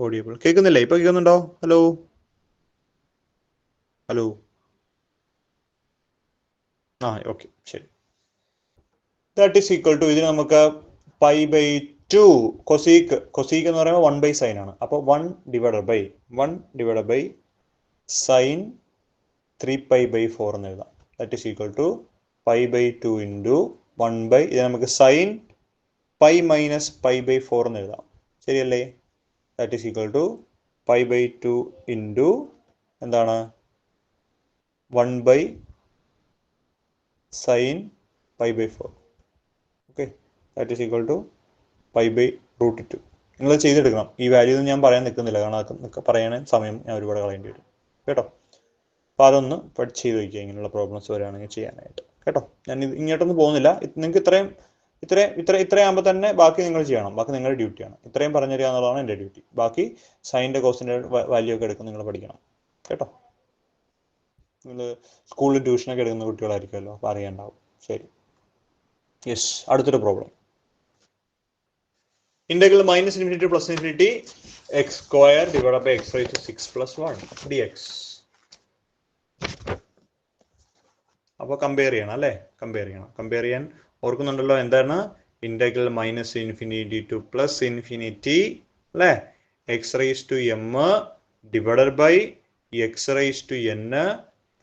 audible. കേൾക്കുന്നില്ലേ? ഇപ്പൊ കേൾക്കുന്നുണ്ടോ? Hello hello. ഓക്കെ, ശരി. ദാറ്റ് ഈസ് ഈക്വൽ ടു, ഇതിന് നമുക്ക് π/2 കൊസീക്ക് എന്ന് പറയുമ്പോൾ 1/sin ആണ്. അപ്പോൾ 1 ഡിവൈഡ് ബൈ സൈൻ 3π/4 എന്ന് എഴുതാം. That is equal to π/2 into 1/, ഇത് നമുക്ക് സൈൻ π മൈനസ് π/4 എന്ന് എഴുതാം. ശരിയല്ലേ? That is equal to π/2 into എന്താണ് 1/sin π/4. Okay, that is equal to π/√2. നിങ്ങൾ ചെയ്തെടുക്കണം. ഈ വാല്യൂ ഒന്നും ഞാൻ പറയാൻ നിൽക്കുന്നില്ല, കാരണം അതൊക്കെ പറയാൻ സമയം ഞാൻ ഒരുപാട് കളയേണ്ടി വരും കേട്ടോ. അപ്പോൾ അതൊന്ന് പഠിച്ച് ചെയ്ത് വയ്ക്കുക, ഇങ്ങനെയുള്ള പ്രോബ്ലംസ് വരികയാണെങ്കിൽ ചെയ്യാനായിട്ട് കേട്ടോ. ഞാൻ ഇങ്ങോട്ടൊന്നും പോകുന്നില്ല. നിങ്ങൾക്ക് ഇത്രയാകുമ്പോൾ തന്നെ ബാക്കി നിങ്ങൾ ചെയ്യണം. ബാക്കി നിങ്ങളുടെ ഡ്യൂട്ടിയാണ്. ഇത്രയും പറഞ്ഞു തരിക എന്നുള്ളതാണ് എൻ്റെ ഡ്യൂട്ടി. ബാക്കി സൈൻ്റെ കോസിൻ്റെ വാല്യൂ ഒക്കെ എടുക്കും, നിങ്ങൾ പഠിക്കണം കേട്ടോ. നിങ്ങൾ സ്കൂളിൽ ട്യൂഷനൊക്കെ എടുക്കുന്ന കുട്ടികളായിരിക്കുമല്ലോ, അപ്പോൾ അറിയാണ്ടാവും. ശരി, യെസ്. അടുത്തൊരു problem. Integral minus infinity plus infinity X square divide by X raise to 6 + 1 dx. അപ്പോൾ കമ്പയർ ചെയ്യണം അല്ലേ? കമ്പയർ ചെയ്യാൻ ഓർക്കുന്നുണ്ടല്ലോ. എന്താണ് integral minus infinity to plus infinity അല്ലേ, X raise to M divided by X raise to N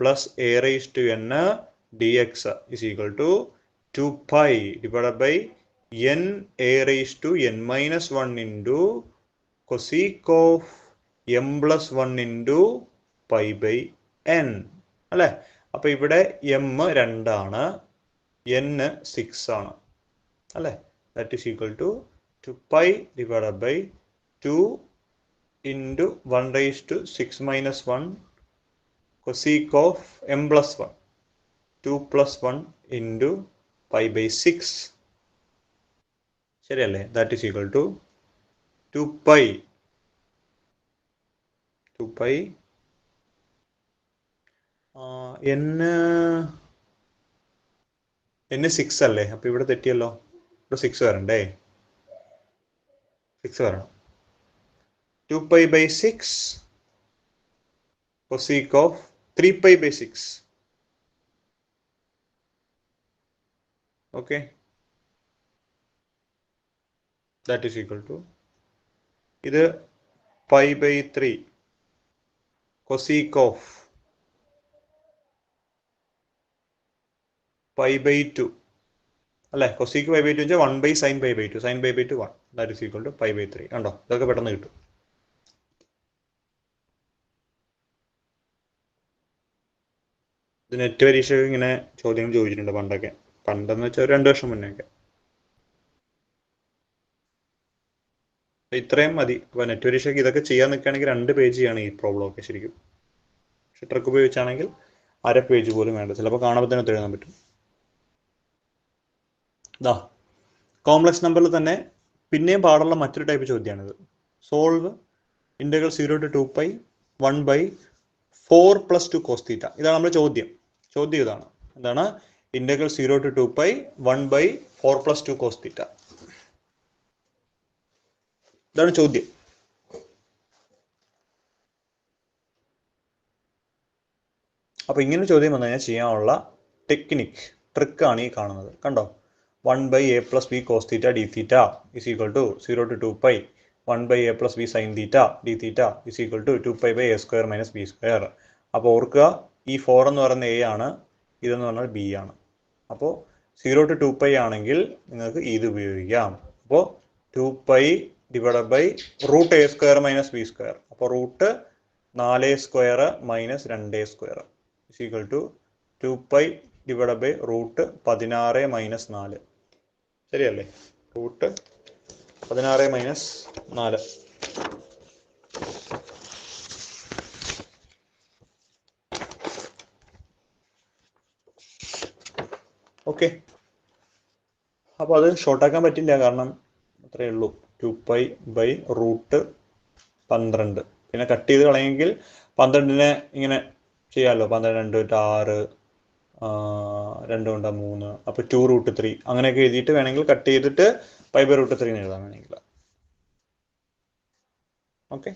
plus A raise to N D X is equal to 2π divided by n a raised to n minus 1 into cosec of m plus 1 into pi by n അല്ലേ? അപ്പൊ ഇവിടെ m 2 ആണ്, n 6 ആണ് അല്ലേ? That is equal to 2π divided by 2 into 1 raised to 6 minus 1 cosec of m plus 1, 2 plus 1 into pi by 6. ശരിയല്ലേ? That is equal to 2π n 6 അല്ലേ? അപ്പൊ ഇവിടെ തെറ്റിയല്ലോ, ഇവിടെ 6 വരണ്ടേ, 6 വരണം. 2π by 6 cosec of 3π by 6. Okay, that is equal to ഇത് pi by 3 cosec of pi by 2 അല്ലേ? cosec pi by 2 വെച്ചാൽ 1 by sin pi by 2, sin pi by 2 1, that is equal to pi by 3. കണ്ടോ? ഇതൊക്കെ പെട്ടെന്ന് കിട്ടും. ഇത് net പരീക്ഷയ്ക്ക് ഇങ്ങനെ ചോദ്യങ്ങൾ ചോദിച്ചിട്ടുണ്ട് പണ്ടൊക്കെ, പണ്ടെന്ന് വെച്ചാൽ 2 വർഷം മുന്നേയൊക്കെ. ഇത്രയും മതി. അപ്പൊ നെറ്റ് പരീക്ഷയ്ക്ക് ഇതൊക്കെ ചെയ്യാൻ നിൽക്കുകയാണെങ്കിൽ 2 പേജ് ചെയ്യാണ് ഈ പ്രോബ്ലം ഒക്കെ ശരിക്കും. പക്ഷെ ട്രിക്ക് ഉപയോഗിച്ചാണെങ്കിൽ 1/2 പേജ് പോലും വേണ്ട, ചിലപ്പോൾ കാണുമ്പോൾ തന്നെ എഴുതാൻ പറ്റും. ഇതാ കോംപ്ലക്സ് നമ്പറിൽ തന്നെ പിന്നെയും പാടുള്ള മറ്റൊരു ടൈപ്പ് ചോദ്യമാണിത്. Solve integral 0 to 2π 1 by 4 plus 2 cos θ. ഇതാണ് നമ്മുടെ ചോദ്യം. ചോദ്യം ഇതാണ്, എന്താണ്? Integral 0 to 2π 1 by 4 plus 2 cos θ. ഇതാണ് ചോദ്യം. അപ്പൊ ഇങ്ങനെ ചോദ്യം വന്നു കഴിഞ്ഞാൽ ചെയ്യാനുള്ള ട്രിക്കാണ് ഈ കാണുന്നത്. കണ്ടോ? 1 by a plus b cos θ d θ is equal to 0 to 2π 1 by a plus b sin θ d θ is equal to 2π by a square minus b square. അപ്പോൾ ഓർക്കുക, ഈ 4 എന്ന് പറയുന്നത് a ആണ്, ഇതെന്ന് പറഞ്ഞാൽ b ആണ്. അപ്പോൾ 0 to 2π ആണെങ്കിൽ നിങ്ങൾക്ക് ഇത് ഉപയോഗിക്കാം. അപ്പോൾ 2π divided by root a square minus b square. അപ്പോൾ root 4a square minus 2a square is equal to 2π divided by root 16 minus 4. ശരിയല്ലേ? Root 16 minus 4. ഓക്കെ, അപ്പോൾ അത് ഷോർട്ടാക്കാൻ പറ്റില്ല, കാരണം അത്രയേ ഉള്ളൂ. 2π ബൈ റൂട്ട് 12. പിന്നെ കട്ട് ചെയ്ത് കളയെങ്കിൽ 12നെ ഇങ്ങനെ ചെയ്യാമല്ലോ, 12 2 6 2 കൊണ്ട് 3, അപ്പോൾ 2 റൂട്ട് 3 അങ്ങനെയൊക്കെ എഴുതിയിട്ട് വേണമെങ്കിൽ കട്ട് ചെയ്തിട്ട് π ബൈ റൂട്ട് 3 എഴുതാൻ വേണമെങ്കിൽ. ഓക്കെ,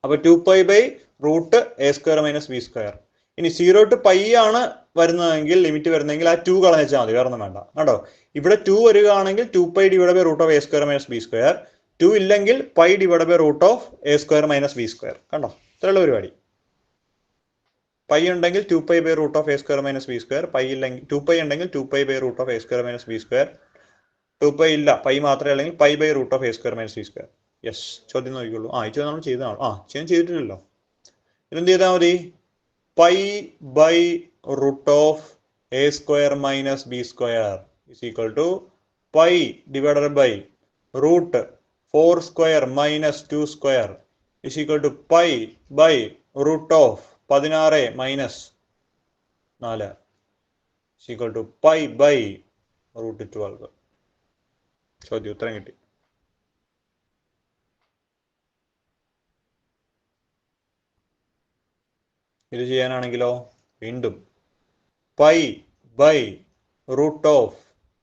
അപ്പോൾ 2π by root a square minus b square. ഇനി 0 to π ആണ് വരുന്നതെങ്കിൽ, ലിമിറ്റ് വരുന്നതെങ്കിൽ ആ 2 കളഞ്ഞാൽ മതി, വേറെ ഒന്നും വേണ്ട. കണ്ടോ? ഇവിടെ 2 വരികയാണെങ്കിൽ 2π divide by root of a square minus b square. 2 ഇല്ലെങ്കിൽ π divide by root of a square minus b square. കണ്ടോ? ഇത്രയുള്ള പരിപാടി. π ഉണ്ടെങ്കിൽ 2π by root of a square minus b square. 2π ഉണ്ടെങ്കിൽ 2π by root of a square minus b square. 2π ഇല്ല, π മാത്രമേ അല്ലെങ്കിൽ π by root of a square minus b square. Yes, ചോദ്യം നോക്കിക്കോളൂ. ഈ ചോദ്യം നമ്മൾ ചെയ്തതാണോ? ചെയ്തിട്ടില്ലല്ലോ. ഇതെന്ത് ചെയ്താൽ മതി? π by root of a square minus b square is equal to π divided by root 4 square minus 2 square is equal to π by root of 16 minus 4 is equal to π by root 12. ചോദ്യം ഉത്തരം കിട്ടി. ഇത് ചെയ്യാനാണെങ്കിലോ വീണ്ടും π by root of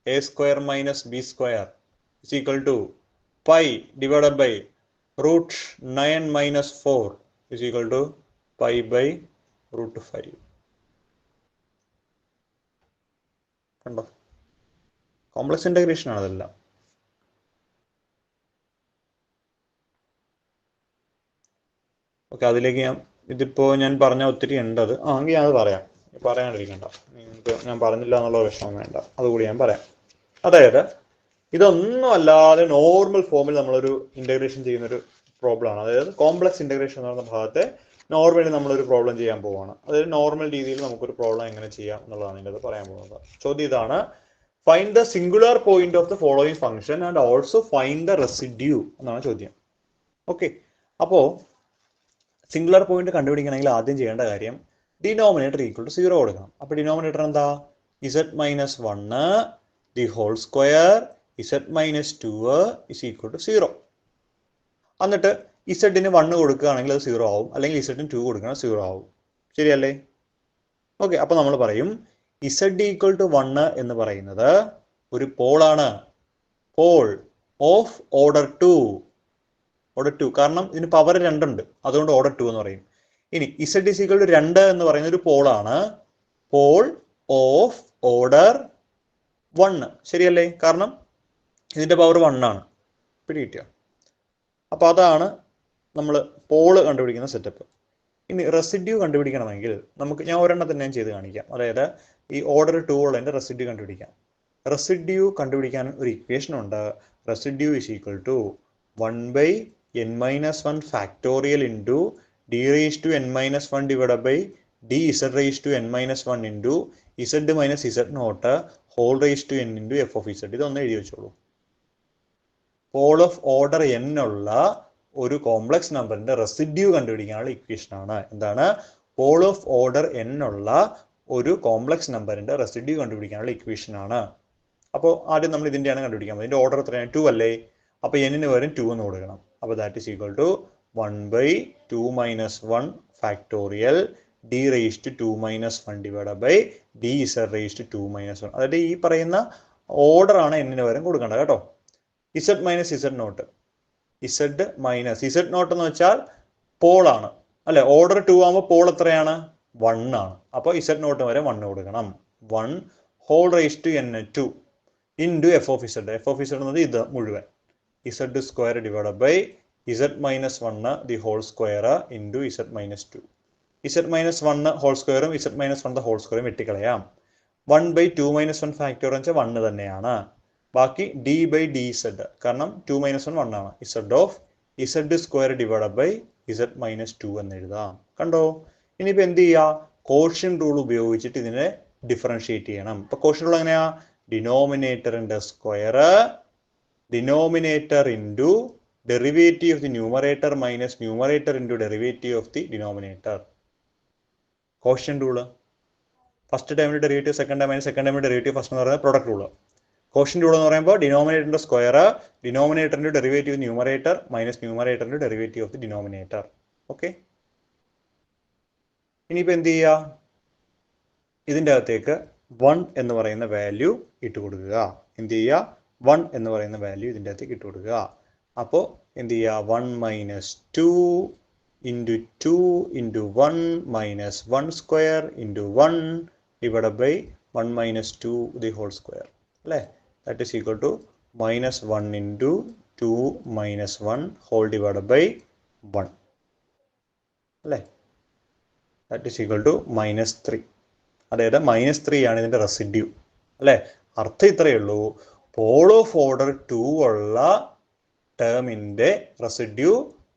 a square minus b square is equal to π divided by root 9 minus 4 is equal to π by root 5. കണ്ടോ? Complex integration ആണ് അതെല്ലാം. Okay, അതിലേക്ക് ഇതിപ്പോ ഞാൻ പറഞ്ഞ ഒത്തിരി ഉണ്ട്. അത് എങ്കിൽ ഞാൻ അത് പറയാണ്ടിരിക്കണ്ട, നിങ്ങൾക്ക് ഞാൻ പറഞ്ഞില്ല എന്നുള്ള വിഷമം വേണ്ട, അതുകൂടി ഞാൻ പറയാം. അതായത് ഇതൊന്നും അല്ലാതെ നോർമൽ ഫോമിൽ നമ്മളൊരു ഇന്റഗ്രേഷൻ ചെയ്യുന്നൊരു പ്രോബ്ലം ആണ്. അതായത് കോംപ്ലക്സ് ഇന്റഗ്രേഷൻ എന്ന് പറയുന്ന ഭാഗത്തെ നോർമലി നമ്മളൊരു പ്രോബ്ലം ചെയ്യാൻ പോവാണ്. അതായത് നോർമൽ രീതിയിൽ നമുക്കൊരു പ്രോബ്ലം എങ്ങനെ ചെയ്യാം എന്നുള്ളതാണ് ഇതിൻ്റെ പറയാൻ പോകുന്നത്. ചോദ്യം ഇതാണ്: find the singular point of the following function and also find the residue എന്നാണ് ചോദ്യം. ഓക്കെ, അപ്പോൾ സിംഗുലർ പോയിന്റ് കണ്ടുപിടിക്കണമെങ്കിൽ ആദ്യം ചെയ്യേണ്ട കാര്യം ഡിനോമിനേറ്റർ ഈക്വൽ ടു 0 കൊടുക്കണം. അപ്പോൾ ഡിനോമിനേറ്റർ എന്താ? z minus 1 the whole square z minus 2 is equal to 0. എന്നിട്ട് ഇസഡിന് 1 കൊടുക്കുകയാണെങ്കിൽ അത് 0 ആവും, അല്ലെങ്കിൽ ഇസഡിന് 2 കൊടുക്കുകയാണെങ്കിൽ 0 ആവും. ശരിയല്ലേ? ഓക്കെ, അപ്പോൾ നമ്മൾ പറയും ഇസഡ് ഈക്വൽ ടു 1 എന്ന് പറയുന്നത് ഒരു പോളാണ്, പോൾ ഓഫ് ഓർഡർ 2. ഓർഡർ 2 കാരണം ഇതിന് പവർ 2 ഉണ്ട്, അതുകൊണ്ട് ഓർഡർ 2 എന്ന് പറയും. ഇനി ഇസഡ് ഈസ് ഈക്വൽ ടു 2 എന്ന് പറയുന്ന ഒരു പോളാണ്, പോൾ ഓഫ് ഓർഡർ 1. ശരിയല്ലേ? കാരണം ഇതിന്റെ പവർ 1 ആണ്. പിടികിട്ടിയോ? അപ്പോൾ അതാണ് നമ്മൾ പോള് കണ്ടുപിടിക്കുന്ന സെറ്റപ്പ്. ഇനി റെസിഡ്യൂ കണ്ടുപിടിക്കണമെങ്കിൽ ഞാൻ ഒരെണ്ണം തന്നെ ചെയ്ത് കാണിക്കാം. അതായത് ഈ ഓർഡർ 2 ഉള്ളതിൻ്റെ റെസിഡ്യൂ കണ്ടുപിടിക്കാം. റെസിഡ്യൂ കണ്ടുപിടിക്കാൻ ഒരു ഇക്വേഷൻ ഉണ്ട്. Residue is equal to 1/n-1 factorial into d raised to n-1 divided by dz raised to n-1 into z minus z naught whole raised to n into f of z. ഇതൊന്ന് എഴുതി വെച്ചോളൂ. Paul of order n ഉള്ള ഒരു complex നമ്പറിന്റെ residue കണ്ടുപിടിക്കാനുള്ള equation ആണ്. എന്താണ്? Paul of order n ഉള്ള ഒരു കോംപ്ലക്സ് നമ്പറിന്റെ റെസിഡ്യൂ കണ്ടുപിടിക്കാനുള്ള ഇക്വേഷൻ ആണ്. അപ്പോൾ ആദ്യം നമ്മൾ ഇതിന്റെയാണ് കണ്ടുപിടിക്കാൻ പോകുന്നത്. ഇതിന്റെ ഓർഡർ എത്രയാണ്? 2 അല്ലേ? അപ്പോൾ n-ന് പകരം 2 എന്ന് കൊടുക്കണം. അപ്പോൾ that is equal to 1/2 - 1 factorial d raised to 2 - 1 divided by dz raised to 2 - 1. അതായത് ഈ പറയുന്ന ഓർഡർ ആണ് n-ന് പകരം കൊടുക്കേണ്ടത് കേട്ടോ. z minus z naught, z minus z naught എന്ന് വെച്ചാൽ പോൾ ആണ് അല്ലെ? ഓർഡർ 2 ആകുമ്പോൾ പോൾ എത്രയാണ്? 1 ആണ്. അപ്പോൾ z നോട്ട് വരെ 1 കൊടുക്കണം. 1 whole raise to n2 into f of z. f of z എന്നത് ഇത് മുഴുവൻ, z square divided by z minus 1 the whole square into z minus 2. z minus 1 whole സ്ക്വയറും z മൈനസ് 1 ഹോൾ സ്ക്വയറും വെട്ടിക്കളയാം. 1/2 - 1 factorial എന്ന് വെച്ചാൽ 1 തന്നെയാണ്. ബാക്കി d ബൈ dz, കാരണം 2 - 1 1 ആണ്. z of z square divided by z minus 2 എന്ന് എഴുതാം. കണ്ടോ? ഇനിയിപ്പോൾ എന്ത് ചെയ്യുക? കോഷ്യൻ റൂൾ ഉപയോഗിച്ചിട്ട് ഇതിനെ ഡിഫറൻഷിയേറ്റ് ചെയ്യണം. ഇപ്പൊ കോഷ്യൻ റൂൾ എങ്ങനെയാ? ഡിനോമിനേറ്ററിന്റെ square denominator into derivative of the numerator minus numerator into derivative of the denominator. Quotient rule first ടൈമിന്റെ derivative second time minus second ടൈമിന്റെ ഡെറിവേറ്റീവ് ഫസ്റ്റ് എന്ന് പറയുന്നത് പ്രൊഡക്റ്റ് റൂള്. കോഷ്യൻ റൂൾ എന്ന് പറയുമ്പോൾ ഡിനോമിനേറ്ററിന്റെ സ്ക്വയർ ഡിനോമിനേറ്ററിന്റെ ഡെറിവേറ്റീവ് ന്യൂമറേറ്റർ മൈനസ് ന്യൂമറേറ്ററിന്റെ derivative of the denominator. Okay, ഇനിയിപ്പോൾ എന്ത് ചെയ്യുക? ഇതിൻ്റെ അകത്തേക്ക് 1 എന്ന് പറയുന്ന വാല്യൂ ഇട്ട് കൊടുക്കുക. എന്ത് ചെയ്യുക? 1 എന്ന് പറയുന്ന വാല്യൂ ഇതിൻ്റെ അകത്തേക്ക് ഇട്ട് കൊടുക്കുക. അപ്പോൾ എന്ത് ചെയ്യുക? 1 - 2 into 2 into 1 minus 1 square into 1 divided by 1 - 2 the whole square അല്ലേ? That is equal to -1 into 2 minus 1 whole divided by 1 അല്ലേ? That is equal to -3. അതായത് -3 ആണ് ഇതിൻ്റെ റെസിഡ്യൂ അല്ലേ? അർത്ഥം ഇത്രയേ ഉള്ളൂ. പോൾ ഓഫ് ഓർഡർ 2 ഉള്ള ടേമിൻ്റെ റെസിഡ്യൂ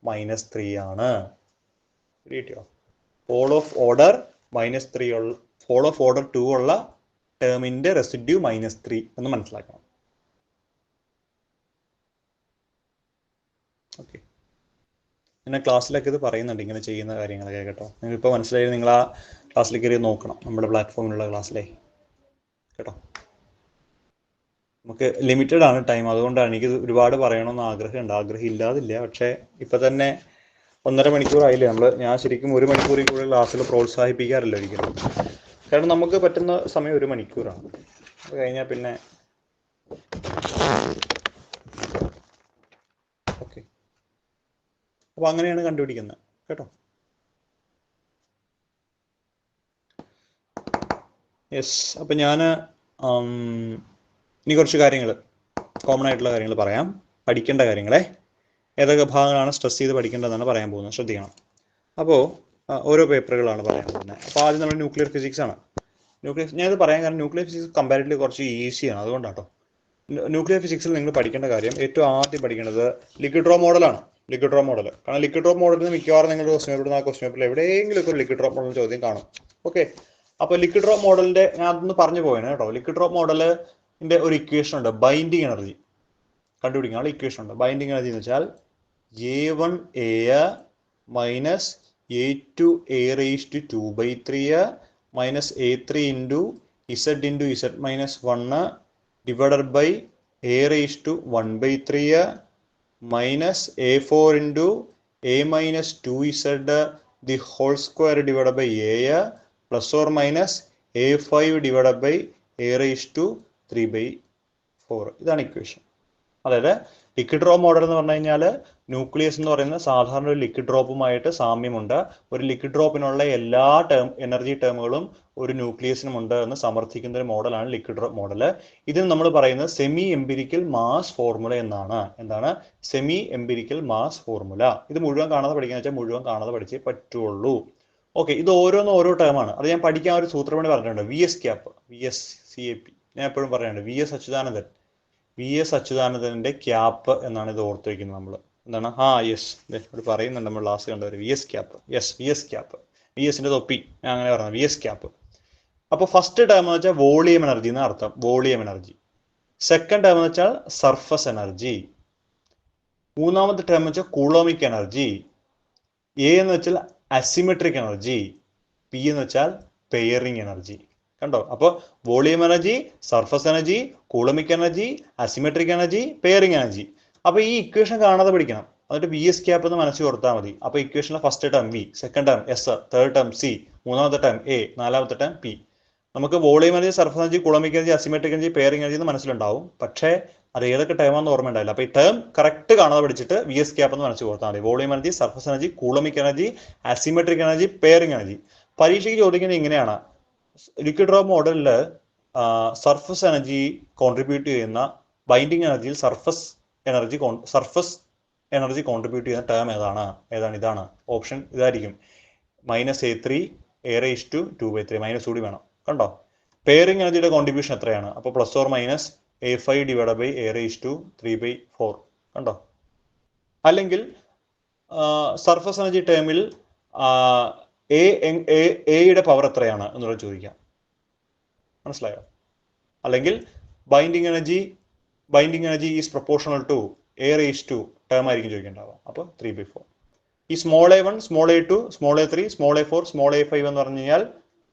-3 ആണ്. കിട്ടിയോ? പോൾ ഓഫ് ഓർഡർ -3 ഉള്ള പോൾ ഓഫ് ഓർഡർ 2 ഉള്ള ടേമിൻ്റെ റെസിഡ്യൂ -3 എന്ന് മനസ്സിലാക്കണം. ഓക്കെ, പിന്നെ ക്ലാസ്സിലൊക്കെ ഇത് പറയുന്നുണ്ട് ഇങ്ങനെ ചെയ്യുന്ന കാര്യങ്ങളൊക്കെ കേട്ടോ. നിങ്ങളിപ്പോൾ മനസ്സിലായി, നിങ്ങൾ ആ ക്ലാസ്സിൽ കയറി നോക്കണം, നമ്മുടെ പ്ലാറ്റ്ഫോമിലുള്ള ക്ലാസ്സിലേ കേട്ടോ. നമുക്ക് ലിമിറ്റഡ് ആണ് ടൈം, അതുകൊണ്ടാണ് എനിക്ക് ഒരുപാട് പറയണമെന്ന് ആഗ്രഹമുണ്ട്. ആഗ്രഹം ഇല്ലാതില്ല, പക്ഷേ ഇപ്പം തന്നെ 1.5 മണിക്കൂറായില്ലേ. ഞാൻ ശരിക്കും 1 മണിക്കൂറിൽ കൂടുതൽ ക്ലാസ്സിൽ പ്രോത്സാഹിപ്പിക്കാറില്ല ഒരിക്കലും. കാരണം നമുക്ക് പറ്റുന്ന സമയം 1 മണിക്കൂറാണ്. അത് കഴിഞ്ഞാൽ പിന്നെ ഓക്കെ, അപ്പോൾ അങ്ങനെയാണ് കണ്ടുപിടിക്കുന്നത് കേട്ടോ. യെസ്, അപ്പം ഞാൻ ഇനി കുറച്ച് കാര്യങ്ങൾ, കോമൺ ആയിട്ടുള്ള കാര്യങ്ങൾ പറയാം. പഠിക്കേണ്ട കാര്യങ്ങളെ ഏതൊക്കെ ഭാഗങ്ങളാണ് സ്ട്രെസ് ചെയ്ത് പഠിക്കേണ്ടതെന്നാണ് പറയാൻ പോകുന്നത്. ശ്രദ്ധിക്കണം. അപ്പോൾ ഓരോ പേപ്പറുകളാണ് പറയാൻ പോകുന്നത്. അപ്പോൾ ആദ്യം നമ്മൾ ന്യൂക്ലിയർ ഫിസിക്സ് ആണ്. ഞാനിത് പറയാൻ കാരണം ന്യൂക്ലിയർ ഫിസിക്സ് കമ്പാരിറ്റീവ്ലി കുറച്ച് ഈസിയാണ്, അതുകൊണ്ടാട്ടോ. ന്യൂക്ലിയർ ഫിസിക്സിൽ നിങ്ങൾ പഠിക്കേണ്ട കാര്യം, ഏറ്റവും ആദ്യം പഠിക്കേണ്ടത് ലിക്വിഡ് റോ മോഡലാണ്. Liquid drop model. കാരണം ലിക്വിഡ് ഡ്രോപ്പ് മോഡലിന് മിക്കവാറും നിങ്ങളുടെ ക്വസ്റ്റ്യൻ പേപ്പറിൽ ക്വസ്റ്റ്യൻ പേപ്പറിൽ എവിടെയെങ്കിലും ഒരു ലിക്വിഡ് ഡ്രോപ്പ് മോഡൽ ചോദ്യം കാണും. ഓക്കെ, അപ്പോൾ ലിക്വിഡ് ഡ്രോപ്പ് മോഡലിന്റെ ഞാൻ അതൊന്ന് പറഞ്ഞു പോയാണ് കേട്ടോ. ലിക്വിഡ് ഡ്രോപ്പ് മോഡലിന്റെ ഒരു ഇക്വേഷൻ ഉണ്ട്, ബൈൻഡിങ് എനർജി കണ്ടുപിടിക്കാനുള്ള ഇക്വേഷൻ ഉണ്ട്. ബൈൻഡിങ് എനർജി എന്ന് വെച്ചാൽ A1A minus A2A raised to 2/3 minus A3 into Z into Z minus 1 divided by A raised to 1/3 minus A4 into A minus 2Z the whole square divided by A plus or minus A5 divided by A raised to 3/4. ഇതാണ് equation. അതായത് liquid drop model എന്ന് പറഞ്ഞു കഴിഞ്ഞാൽ nucleus എന്ന് പറയുന്ന സാധാരണ ഒരു liquid ഡ്രോപ്പുമായിട്ട് സാമ്യമുണ്ട്. ഒരു ലിക്വിഡ് ഡ്രോപ്പിനുള്ള എല്ലാ എനർജി ടേമുകളും ഒരു ന്യൂക്ലിയസിനുമുണ്ട് എന്ന് സമർത്ഥിക്കുന്ന ഒരു മോഡലാണ് ലിക്വിഡ് ഡ്രോപ്പ് മോഡൽ. ഇതിന് നമ്മൾ പറയുന്നത് സെമി എംപിരിക്കൽ മാസ് ഫോർമുല എന്നാണ്. എന്താണ് സെമി എംപിരിക്കൽ മാസ് ഫോർമുല? ഇത് മുഴുവൻ കാണാതെ പഠിക്കാന്ന് വെച്ചാൽ മുഴുവൻ കാണാതെ പഠിച്ചേ പറ്റുള്ളൂ. ഓക്കെ, ഇത് ഓരോന്നും ഓരോ ടേമാണ്. അത് ഞാൻ പഠിക്കാൻ ഒരു സൂത്രപണി പറഞ്ഞിട്ടുണ്ട്, VS ക്യാപ്പ്, VSCAP. ഞാൻ എപ്പോഴും പറയാനുണ്ട് VS അച്യുതാനന്ദന്റെ ക്യാപ്പ് എന്നാണ് ഇത് ഓർത്ത് വയ്ക്കുന്നത് നമ്മൾ. എന്താണ്? യെസ്, ഇവിടെ പറയുന്നുണ്ട്, നമ്മൾ ലാസ്റ്റ് കണ്ടവർ VS cap. Yes, VS cap, VSന്റെ തൊപ്പി, ഞാൻ അങ്ങനെ പറഞ്ഞത് VS ക്യാപ്പ്. അപ്പോൾ ഫസ്റ്റ് ടേം എന്ന് വെച്ചാൽ വോളിയം എനർജി എന്ന് അർത്ഥം, വോളിയം എനർജി. സെക്കൻഡ് ടേം എന്ന് വെച്ചാൽ സർഫസ് എനർജി. മൂന്നാമത്തെ ടേം എന്ന് വെച്ചാൽ കൂളോമിക് എനർജി. A എന്ന് വെച്ചാൽ അസിമെട്രിക് എനർജി. P എന്ന് വെച്ചാൽ പെയറിംഗ് എനർജി. കണ്ടോ? അപ്പോൾ volume energy, surface energy, Coulombic energy, asymmetric energy, pairing energy. അപ്പോൾ ഈ ഇക്വേഷൻ കാണാതെ പഠിക്കണം. എന്നിട്ട് VS ക്യാപ്പ് എന്ന് മനസ്സിൽ കൊടുത്താൽ മതി. അപ്പോൾ ഇക്വേഷനിലെ first term V, second term S, third term C, മൂന്നാമത്തെ ടേം A, നാലാമത്തെ ടേം P. നമുക്ക് volume energy, surface energy, Coulombic energy, asymmetric energy, pairing energy എന്ന് മനസ്സിലുണ്ടാവും. പക്ഷേ അത് ഏതൊക്കെ ടേമാണെന്ന് ഓർമ്മ ഉണ്ടാവില്ല. അപ്പോൾ ഈ ടേം കറക്റ്റ് കാണാതെ പഠിച്ചിട്ട് VS ക്യാപ്പ് എന്ന് മനസ്സിൽ കൊടുത്താൽ മതി. Volume energy, surface energy, Coulombic energy, asymmetric energy, pairing energy. പരീക്ഷയ്ക്ക് ചോദിക്കുന്നത് ഇങ്ങനെയാണ്. ലിക്വിഡ് ഡ്രോപ്പ് മോഡലിൽ സർഫസ് എനർജി കോൺട്രിബ്യൂട്ട് ചെയ്യുന്ന ബൈൻഡിങ് എനർജിയിൽ സർഫസ് എനർജി കോൺട്രിബ്യൂട്ട് ചെയ്യുന്ന ടേം ഏതാണ്? ഇതാണ് ഓപ്ഷൻ. ഇതായിരിക്കും -A3 A raised to 2/3. Minus കൂടി വേണം. കണ്ടോ? പെയറിംഗ് എനർജിയുടെ കോൺട്രിബ്യൂഷൻ എത്രയാണ്? അപ്പോൾ plus or minus A5 divided by A raised to 3/4. കണ്ടോ? അല്ലെങ്കിൽ സർഫസ് എനർജി ടേമിൽ എയുടെ പവർ എത്രയാണ് എന്നുള്ളത് ചോദിക്കാം. മനസ്സിലായോ? അല്ലെങ്കിൽ binding energy is proportional to A raised to term ആയിരിക്കും ചോദിക്കേണ്ടാവുക. അപ്പോൾ 3/4. ഈ small A1, small A2, small A3, small A4, small A5 എന്ന് പറഞ്ഞു കഴിഞ്ഞാൽ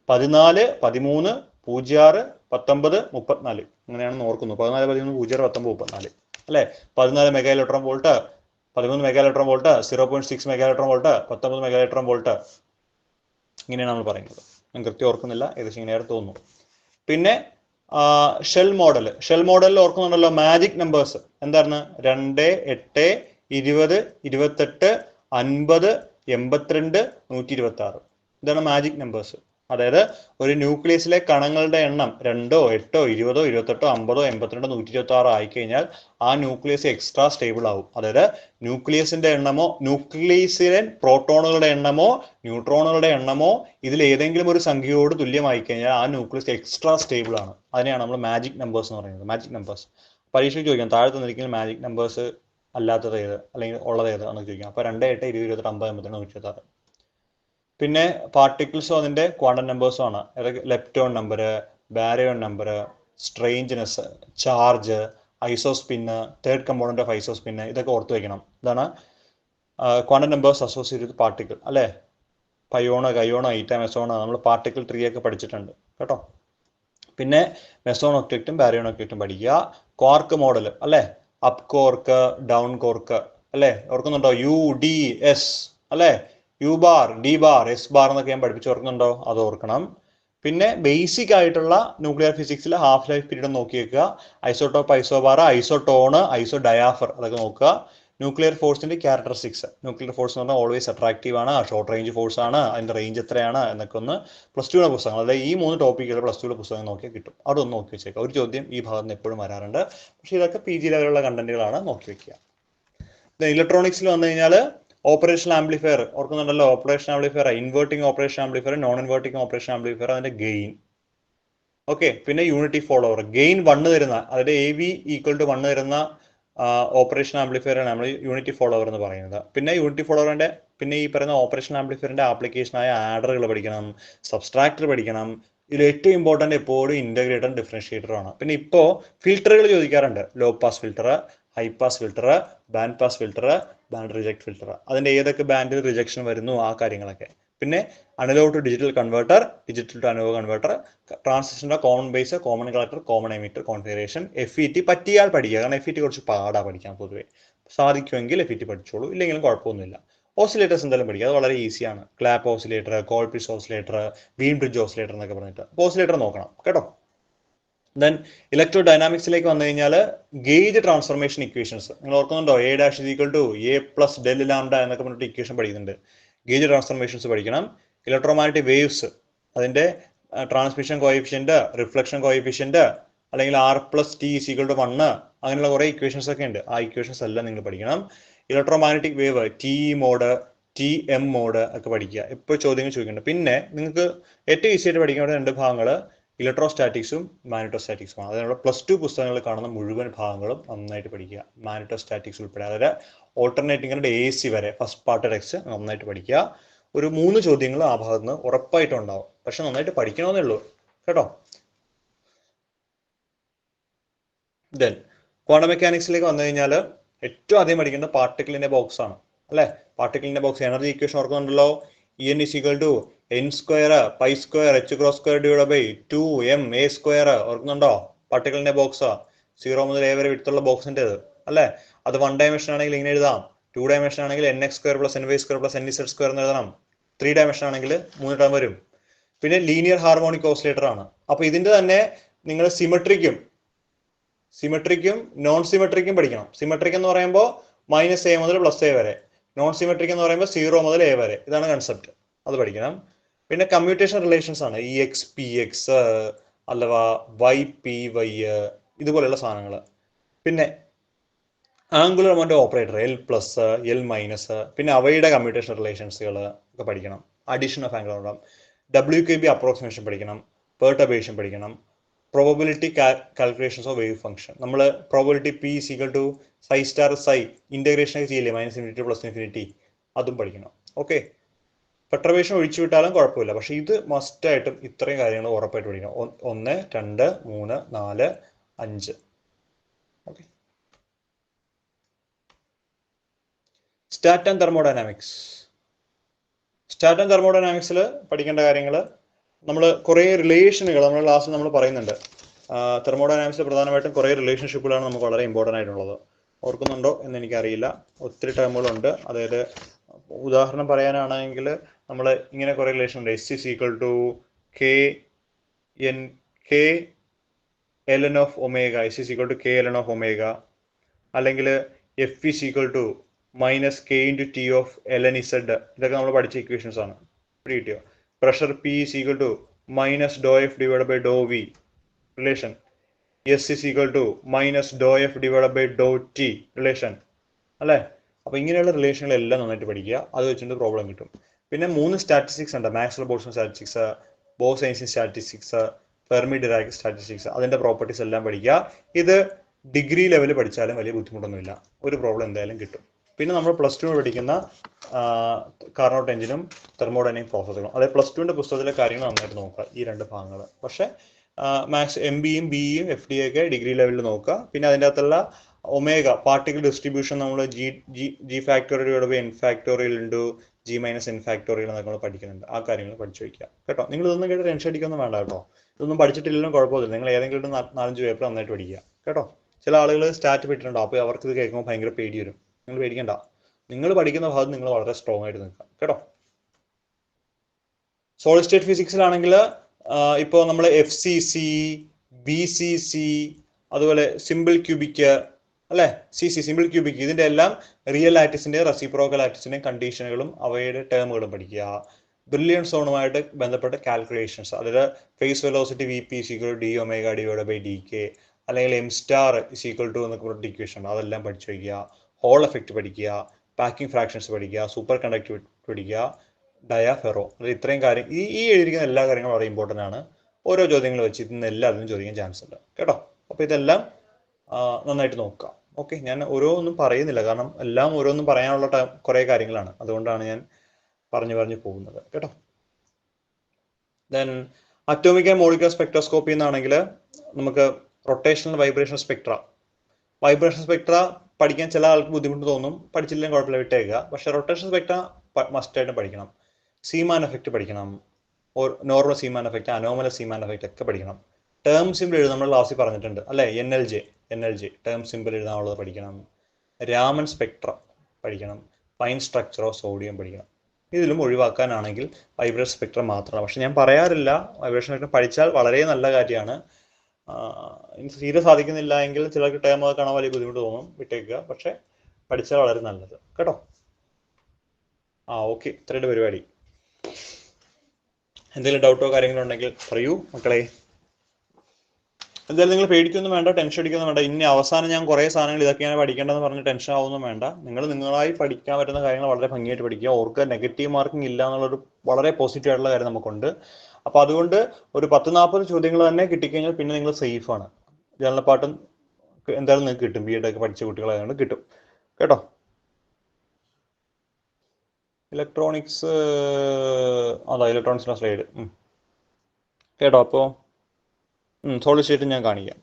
14, 13, 06, 19, 34 അങ്ങനെയാണെന്ന് ഓർക്കുന്നു. 14, 13, 06, 19, 34 അല്ലേ? 14 mega electron volt, 13 mega electron volt, 0.6 mega electron volt, 19 mega electron volt, ഇങ്ങനെയാണ് നമ്മൾ പറയുന്നത്. ഞാൻ കൃത്യം ഓർക്കുന്നില്ല, ഏകദേശം ഇങ്ങനെയായിട്ട് തോന്നുന്നു. പിന്നെ ഷെൽ മോഡലിൽ ഓർക്കുന്നുണ്ടല്ലോ മാജിക് നമ്പേഴ്സ് എന്തായിരുന്നു? 2, 8, 20, 28, 50, 82, 126. ഇതാണ് മാജിക് നമ്പേഴ്സ്. അതായത് ഒരു ന്യൂക്ലിയസിലെ കണങ്ങളുടെ എണ്ണം 2, 8, 20, 28, 50, 82, 126 ആയിക്കഴിഞ്ഞാൽ ആ ന്യൂക്ലിയസ് എക്സ്ട്രാ സ്റ്റേബിൾ ആവും. അതായത് ന്യൂക്ലിയസിന്റെ എണ്ണമോ, ന്യൂക്ലിയസിലെ പ്രോട്ടോണുകളുടെ എണ്ണമോ, ന്യൂട്രോണുകളുടെ എണ്ണമോ ഇതിൽ ഏതെങ്കിലും ഒരു സംഖ്യയോട് തുല്യമായി കഴിഞ്ഞാൽ ആ ന്യൂക്ലിയസ് എക്സ്ട്രാ സ്റ്റേബിൾ ആണ്. അതിനെയാണ് നമ്മൾ മാജിക് നമ്പേഴ്സ് എന്ന് പറയുന്നത്. മാജിക് നമ്പേഴ്സ് പരീക്ഷയ്ക്ക് ചോദിക്കാം. താഴെ തന്നിരിക്കുന്ന മാജിക് നമ്പേഴ്സ് അല്ലാത്തത് ഏത്, അല്ലെങ്കിൽ ഉള്ളത് ഏത് എന്ന് ചോദിക്കാം. അപ്പോൾ 2, 8, 20, 28, 50, 52, 126. പിന്നെ പാർട്ടിക്കിൾസും അതിന്റെ ക്വാണ്ടം നമ്പേഴ്സും ആണ്. Lepton number, baryon number, strangeness, charge, isospin, third component of isospin, ഇതൊക്കെ ഓർത്ത് വയ്ക്കണം. ഇതാണ് quantum numbers associated with particle അല്ലേ? പയോണ്, കയോണ്, ഈറ്റ, മെസോണ് നമ്മൾ പാർട്ടിക്കിൾ ട്രീ ഒക്കെ പഠിച്ചിട്ടുണ്ട് കേട്ടോ. പിന്നെ മെസോൺ ഒക്ടറ്റും ബാരിയോൺ ഒക്ടറ്റും പഠിക്കുക. ക്വാർക്ക് മോഡൽ അല്ലേ? അപ്പ് കോർക്ക്, ഡൗൺ കോർക്ക് അല്ലേ? ഓർക്കുന്നുണ്ടോ? UDS അല്ലേ? U bar, D bar, S bar എന്നൊക്കെ ഞാൻ പഠിപ്പിച്ച് ഓർക്കുന്നുണ്ടോ? അത് ഓർക്കണം. പിന്നെ ബേസിക് ആയിട്ടുള്ള ന്യൂക്ലിയർ ഫിസിക്സിൽ ഹാഫ് ലൈഫ് പീരീഡ് നോക്കി വെക്കുക. ഐസോടോപ്പ്, ഐസോബാർ, ഐസോടോണ്, ഐസോ ഡയാഫർ അതൊക്കെ നോക്കുക. ന്യൂക്ലിയർ ഫോഴ്സിന്റെ ക്യാരക്ടറിസ്റ്റിക്സ്. ന്യൂക്ലിയർ ഫോഴ്സ് എന്ന് പറഞ്ഞാൽ ഓൾവേസ് അട്രാക്റ്റീവ് ആണ്, ഷോർട്ട് റേഞ്ച് ഫോഴ്സ് ആണ്, അതിന്റെ റേഞ്ച് എത്രയാണ് എന്നൊക്കെ ഒന്ന് +2 പുസ്തകങ്ങൾ, അതായത് ഈ 3 ടോപ്പിക്കുകൾ +2 പുസ്തകം നോക്കിയാൽ കിട്ടും. അതൊന്ന് നോക്കി വെച്ചേക്കാം. ഒരു ചോദ്യം ഈ ഭാഗത്ത് നിന്ന് എപ്പോഴും വരാറുണ്ട്. പക്ഷേ ഇതൊക്കെ PG ലെവലുള്ള കണ്ടന്റുകളാണ്, നോക്കി വെക്കുക. ഇലക്ട്രോണിക്സിൽ വന്നു കഴിഞ്ഞാൽ ഓപ്പറേഷണൽ ആംപ്ലിഫയർ ഓർക്കുന്നുണ്ടല്ലോ? Operation amplifier, inverting operation amplifier, non inverting operation amplifier, അതിന്റെ ഗെയിൻ. ഓക്കെ, പിന്നെ യൂണിറ്റി ഫോളോവർ. ഗെയിൻ 1 തരുന്ന, അതായത് AV = 1 തരുന്ന ഓപ്പറേഷൻ ആംപ്ലിഫയറാണ് നമ്മൾ യൂണിറ്റി ഫോളോവർ എന്ന് പറയുന്നത്. പിന്നെ യൂണിറ്റി ഫോളോവറിന്റെ പിന്നെ ഈ പറയുന്ന ഓപ്പറേഷൻ ആംപ്ലിഫയറിന്റെ ആപ്ലിക്കേഷനായ ആഡറുകൾ പഠിക്കണം, സബ്സ്ട്രാക്ടർ പഠിക്കണം. ഇതിൽ ഏറ്റവും ഇമ്പോർട്ടന്റ് എപ്പോഴും ഇന്റഗ്രേറ്ററും ഡിഫറൻഷിയേറ്ററും ആണ്. പിന്നെ ഇപ്പോൾ ഫിൽറ്ററുകൾ ചോദിക്കാറുണ്ട്, low pass filter, high pass filter, band pass filter, band reject filter. അതിന്റെ ഏതൊക്കെ ബാൻഡിൽ റിജക്ഷൻ വരുന്നു ആ കാര്യങ്ങളൊക്കെ. പിന്നെ analog to digital converter, digital to analog converter, ട്രാൻസിസ്റ്ററിന്റെ common base, common collector, common emitter configuration, FET പറ്റിയാൽ പഠിക്കുക. കാരണം FET കുറച്ച് പാടാ പഠിക്കാൻ പൊതുവെ. സാധിക്കുമെങ്കിൽ FET പഠിച്ചോളൂ, ഇല്ലെങ്കിലും കുഴപ്പമൊന്നുമില്ല. ഓസിലേറ്റേഴ്സ് എന്തായാലും പഠിക്കുക, അത് വളരെ ഈസിയാണ്. Clap oscillator, Colpitts oscillator, Wien bridge oscillator എന്നൊക്കെ പറഞ്ഞിട്ട് ഓസിലേറ്റർ നോക്കണം കേട്ടോ. ദെൻ ഇലക്ട്രോ ഡൈനാമിക്സിലേക്ക് വന്നു കഴിഞ്ഞാൽ ഗേജ് ട്രാൻസ്ഫോർമേഷൻ ഇക്വേഷൻസ് നിങ്ങൾ ഓർക്കുന്നുണ്ടോ? A' = A+ ഡെൽ ലാംഡ എന്നൊക്കെ പറഞ്ഞിട്ട് ഇക്വേഷൻ പഠിക്കുന്നുണ്ട്. ഗേജ് ട്രാൻസ്ഫോർമേഷൻസ് പഠിക്കണം. ഇലക്ട്രോമാഗ്നറ്റിക് വേവ്സ്, അതിന്റെ ട്രാൻസ്മിഷൻ കോഎഫിഷ്യന്റ്, റിഫ്ലക്ഷൻ കോഎഫിഷ്യന്റ്, അല്ലെങ്കിൽ R+T = 1, അങ്ങനെയുള്ള കുറെ ഇക്വേഷൻസ് ഒക്കെ ഉണ്ട്. ആ ഇക്വേഷൻസ് എല്ലാം നിങ്ങൾ പഠിക്കണം. Electromagnetic wave, TE mode, TM mode ഒക്കെ പഠിക്കുക. ഇപ്പോൾ ചോദ്യങ്ങൾ ചോദിക്കുന്നുണ്ട്. പിന്നെ നിങ്ങൾക്ക് ഏറ്റവും ഈസി ആയിട്ട് പഠിക്കേണ്ട രണ്ട് ഭാഗങ്ങൾ ഇലക്ട്രോസ്റ്റാറ്റിക്സും മാഗ്നറ്റോസ്റ്റാറ്റിക്സുമാണ്. അതിനുള്ള +2 പുസ്തകങ്ങളിൽ കാണുന്ന മുഴുവൻ ഭാഗങ്ങളും നന്നായിട്ട് പഠിക്കുക. മാഗ്നറ്റോസ്റ്റാറ്റിക്സ് ഉൾപ്പെടെ, അതായത് ഓൾട്ടർനേറ്റിംഗിന്റെ AC വരെ ഫസ്റ്റ് പാർട്ട് ടെക്സ്റ്റ് നന്നായിട്ട് പഠിക്കുക. ഒരു 3 ചോദ്യങ്ങൾ ആ ഭാഗത്ത് നിന്ന് ഉറപ്പായിട്ടും ഉണ്ടാവും. പക്ഷെ നന്നായിട്ട് പഠിക്കണമെന്നേ ഉള്ളൂ കേട്ടോ. ദെൻ ക്വാണ്ടം മെക്കാനിക്സിലേക്ക് വന്നു കഴിഞ്ഞാൽ ഏറ്റവും ആദ്യം പഠിക്കേണ്ട പാർട്ടിക്കിളിന്റെ ബോക്സ് ആണ് അല്ലെ. പാർട്ടിക്കിളിന്റെ ബോക്സ് എനർജി ഇക്വേഷൻ ഓർക്കുന്നുണ്ടല്ലോ. En = n² π² h²2m(a²) ഓർക്കുന്നുണ്ടോ? പാർട്ടിക്കിളിന്റെ ബോക്സ് 0 മുതൽ a വരെ വിട്ടുള്ള ബോക്സിന്റെ അല്ലെ. അത് 1 ഡയമെൻഷൻ ആണെങ്കിൽ ഇങ്ങനെ എഴുതാം. 2 ഡയമെൻഷൻ ആണെങ്കിൽ nx² + ny² + nz² എന്ന് എഴുതണം. 3 ഡയമെൻഷൻ ആണെങ്കിൽ 3 ടേം വരും. പിന്നെ ലീനിയർ ഹാർമോണിക് ഓസിലേറ്റർ ആണ്. അപ്പൊ ഇതിന്റെ തന്നെ നിങ്ങൾ സിമെട്രിക്കും നോൺ സിമെട്രിക്കും പഠിക്കണം. സിമെട്രിക് എന്ന് പറയുമ്പോൾ -a മുതൽ +a വരെ, നോൺ സിമെട്രിക് എന്ന് പറയുമ്പോൾ 0 മുതൽ a വരെ. ഇതാണ് കൺസെപ്റ്റ്, അത് പഠിക്കണം. പിന്നെ കമ്മ്യൂട്ടേഷൻ റിലേഷൻസ് ആണ്, EX PX അഥവാ YP Y ഇതുപോലെയുള്ള സാധനങ്ങൾ. പിന്നെ angular moment operator L+, L-, പിന്നെ അവയുടെ കമ്മ്യൂട്ടേഷൻ റിലേഷൻസുകൾ ഒക്കെ പഠിക്കണം. Addition of angular momentum, WKB approximation പഠിക്കണം, പെർട്ടർബേഷൻ പഠിക്കണം, probability calculations of wave function. നമ്മൾ പ്രോബബിലിറ്റി P = ψ*ψ ഇന്റഗ്രേഷൻ ഒക്കെ ചെയ്യില്ലേ, -∞ + ∞, അതും പഠിക്കണം. ഓക്കെ, പെർട്ടർബേഷൻ ഒഴിച്ചു വിട്ടാലും കുഴപ്പമില്ല. പക്ഷെ ഇത് മസ്റ്റ് ആയിട്ടും ഇത്രയും കാര്യങ്ങൾ ഉറപ്പായിട്ട് പഠിക്കണം. 1, 2, 3, 4, 5. Okay. Stat and thermodynamics. Stat and തെർമോഡൈനാമിക്സിൽ പഠിക്കേണ്ട കാര്യങ്ങൾ, നമ്മൾ കുറേ റിലേഷനുകൾ നമ്മുടെ ക്ലാസ്സിൽ നമ്മൾ പറയുന്നുണ്ട്. തെർമോഡൈനാമിക്സിൽ പ്രധാനമായിട്ടും കുറേ റിലേഷൻഷിപ്പുകളാണ് നമുക്ക് വളരെ ഇമ്പോർട്ടൻ്റ് ആയിട്ടുള്ളത്. ഓർക്കുന്നുണ്ടോ എന്ന് എനിക്കറിയില്ല. ഒത്തിരി ടേമുകളുണ്ട്. അതായത് ഉദാഹരണം പറയാനാണെങ്കിൽ നമ്മൾ ഇങ്ങനെ കുറേ റിലേഷൻ ഉണ്ട്. S = K ln of omega, S = K ln of omega, അല്ലെങ്കിൽ F = -K × T of ln Z. ഇതൊക്കെ നമ്മൾ പഠിച്ച ഇക്വേഷൻസ് ആണ്. കിട്ടിയോ? Pressure P = -∂F/∂V relation. S = -∂F/∂T relation അല്ലേ. അപ്പൊ ഇങ്ങനെയുള്ള റിലേഷനുകളെല്ലാം നന്നായിട്ട് പഠിക്കുക. അത് വെച്ചിട്ട് പ്രോബ്ലം കിട്ടും. പിന്നെ 3 സ്റ്റാറ്റിസ്റ്റിക്സ് ഉണ്ട്. Maxwell Boltzmann statistics, Bose Einstein statistics, Fermi Dirac statistics. അതിന്റെ പ്രോപ്പർട്ടീസ് എല്ലാം പഠിക്കുക. ഇത് ഡിഗ്രി ലെവൽ പഠിച്ചാലും വലിയ ബുദ്ധിമുട്ടൊന്നുമില്ല. ഒരു പ്രോബ്ലം എന്തായാലും കിട്ടും. പിന്നെ നമ്മൾ +2 പഠിക്കുന്ന കാർനോട്ട് എഞ്ചിനും തെർമോഡൈനാമിക് പ്രോസസ്സുകളും, അതായത് +2ന്റെ പുസ്തകത്തിലെ കാര്യങ്ങൾ നന്നായിട്ട് നോക്കുക, ഈ 2 ഭാഗങ്ങൾ. പക്ഷെ മാത്സ് MBയും BEയും FD ഒക്കെ ഡിഗ്രി ലെവലിൽ നോക്കുക. പിന്നെ അതിൻ്റെ അകത്തുള്ള ഒമേഗ പാർട്ടിക്കിൾ ഡിസ്ട്രിബ്യൂഷൻ നമ്മൾ G factorial / N factorial × G - N factorial എന്നൊക്കെ നമ്മൾ പഠിക്കുന്നുണ്ട്. ആ കാര്യങ്ങൾ പഠിച്ചു വയ്ക്കുക കേട്ടോ. നിങ്ങൾ ഇതൊന്നും കേട്ട് ടെൻഷൻ അടിക്കൊന്നും വേണ്ട കേട്ടോ. ഇതൊന്നും പഠിച്ചിട്ടില്ലെങ്കിലും കുഴപ്പമില്ല. നിങ്ങൾ ഏതെങ്കിലും 4-5 പേപ്പർ നന്നായിട്ട് പഠിക്കുക കേട്ടോ. ചില ആളുകൾ സ്റ്റാറ്റ് വിട്ടിട്ടുണ്ടോ, അപ്പോൾ അവർക്ക് ഇത് കേൾക്കുമ്പോൾ ഭയങ്കര പേടി വരും. നിങ്ങൾ പേടിക്കണ്ട. നിങ്ങൾ പഠിക്കുന്ന ഭാഗത്ത് നിങ്ങൾ വളരെ സ്ട്രോങ് ആയിട്ട് നിൽക്കുക കേട്ടോ. സോളിഡ് സ്റ്റേറ്റ് ഫിസിക്സിലാണെങ്കിൽ ഇപ്പോൾ നമ്മൾ FCC, BCC, അതുപോലെ സിമ്പിൾ ക്യൂബിക് അല്ലെ, CC സിമ്പിൾ ക്യൂബിക്, ഇതിന്റെ എല്ലാം റിയൽ ലാറ്റിസിന്റെയും റെസിപ്രോക്കൽ ലാറ്റിസിന്റെയും കണ്ടീഷനുകളും അവയുടെ ടേമുകളും പഠിക്കുക. ബ്രില്യൻ സോണുമായിട്ട് ബന്ധപ്പെട്ട കാൽക്കുലേഷൻസ്, അതായത് ഫേസ് വെലോസിറ്റി VP = dω/dk, അല്ലെങ്കിൽ M* = എന്നൊക്കെ പറഞ്ഞിട്ട് ഇക്വേഷൻ, അതെല്ലാം പഠിച്ചു വയ്ക്കുക. ഹോൾ എഫക്റ്റ് പഠിക്കുക, പാക്കിംഗ് ഫ്രാക്ഷൻസ് പഠിക്കുക, സൂപ്പർ കണ്ടക്ടിവിറ്റി പഠിക്കുക, ഡയാഫെറോ. അത് ഇത്രയും കാര്യം, ഈ എഴുതിയിരിക്കുന്ന എല്ലാ കാര്യങ്ങളും വളരെ ഇമ്പോർട്ടൻ്റ് ആണ്. ഓരോ ചോദ്യങ്ങൾ വെച്ച് ഇതിന് എല്ലാത്തിനും ചോദിക്കാൻ ചാൻസ് ഉണ്ട് കേട്ടോ. അപ്പോൾ ഇതെല്ലാം നന്നായിട്ട് നോക്കുക. ഓക്കെ, ഞാൻ ഓരോന്നും പറയുന്നില്ല, കാരണം എല്ലാം ഓരോന്നും പറയാനുള്ള കുറേ കാര്യങ്ങളാണ്. അതുകൊണ്ടാണ് ഞാൻ പറഞ്ഞു പോകുന്നത് കേട്ടോ. Then atomic and molecular spectroscopy എന്നാണെങ്കിൽ നമുക്ക് റൊട്ടേഷണൽ വൈബ്രേഷൻ സ്പെക്ട്ര പഠിക്കാൻ ചില ആൾക്ക് ബുദ്ധിമുട്ട് തോന്നും, പഠിച്ചില്ലെങ്കിൽ കുഴപ്പമില്ല, വിട്ടേക്കുക. പക്ഷെ റൊട്ടേഷൻ സ്പെക്ട്ര മസ്റ്റായിട്ടും പഠിക്കണം. സീമാൻ എഫക്റ്റ് പഠിക്കണം, normal Zeeman effect, anomalous Zeeman effect ഒക്കെ പഠിക്കണം. ടേം സിമ്പിൾ എഴുതാൻ നമ്മൾ ക്ലാസ്സിൽ പറഞ്ഞിട്ടുണ്ട് അല്ലേ, NLJ ടേം സിമ്പിൾ എഴുതാനുള്ളത് പഠിക്കണം. രാമൻ സ്പെക്ട്ര പഠിക്കണം. ഫൈൻ സ്ട്രക്ചർ ഓഫ് സോഡിയം പഠിക്കണം. ഇതിലും ഒഴിവാക്കാനാണെങ്കിൽ വൈബ്രേഷൻ സ്പെക്ട്രം മാത്രമാണ്. പക്ഷെ ഞാൻ പറയാറില്ല, വൈബ്രേഷൻ സ്പെക്ട്രം പഠിച്ചാൽ വളരെ നല്ല കാര്യമാണ്. തീരെ സാധിക്കുന്നില്ല എങ്കിൽ ചിലർക്ക് ടേം ഒക്കെ കാണാൻ വലിയ ബുദ്ധിമുട്ട് തോന്നും, വിട്ടേക്കുക. പക്ഷെ പഠിച്ചാൽ വളരെ നല്ലത് കേട്ടോ. ഓക്കെ, ഇത്രയുടെ പരിപാടി. എന്തെങ്കിലും ഡൗട്ടോ കാര്യങ്ങളോ ഉണ്ടെങ്കിൽ പറയൂ മക്കളെ. എന്തായാലും നിങ്ങൾ പേടിക്കൊന്നും വേണ്ട, ടെൻഷൻ അടിക്കൊന്നും വേണ്ട. ഇനി അവസാനം ഞാൻ കുറേ സാധനങ്ങൾ ഇതൊക്കെയാണ് പഠിക്കേണ്ടതെന്ന് പറഞ്ഞ് ടെൻഷൻ ആവുമൊന്നും വേണ്ട. നിങ്ങൾ നിങ്ങളായി പഠിക്കാൻ പറ്റുന്ന കാര്യങ്ങൾ വളരെ ഭംഗിയായിട്ട് പഠിക്കുക. ഓർക്ക് നെഗറ്റീവ് മാർക്കിംഗ് ഇല്ല എന്നുള്ളൊരു വളരെ പോസിറ്റീവ് ആയിട്ടുള്ള കാര്യം നമുക്കുണ്ട്. അപ്പൊ അതുകൊണ്ട് ഒരു 10-40 ചോദ്യങ്ങൾ തന്നെ കിട്ടിക്കഴിഞ്ഞാൽ പിന്നെ നിങ്ങൾ സേഫ് ആണ്. ജനറൽ പാട്ടും എന്തായാലും നിങ്ങൾക്ക് കിട്ടും, BEd ഒക്കെ പഠിച്ച കുട്ടികളായതുകൊണ്ട് കിട്ടും കേട്ടോ. ഇലക്ട്രോണിക്സ്, ഇലക്ട്രോണിക്സിന്റെ സ്ലൈഡ് കേട്ടോ. അപ്പോൾ സോളിഡ് സ്റ്റേറ്റ് ഞാൻ കാണിക്കാം.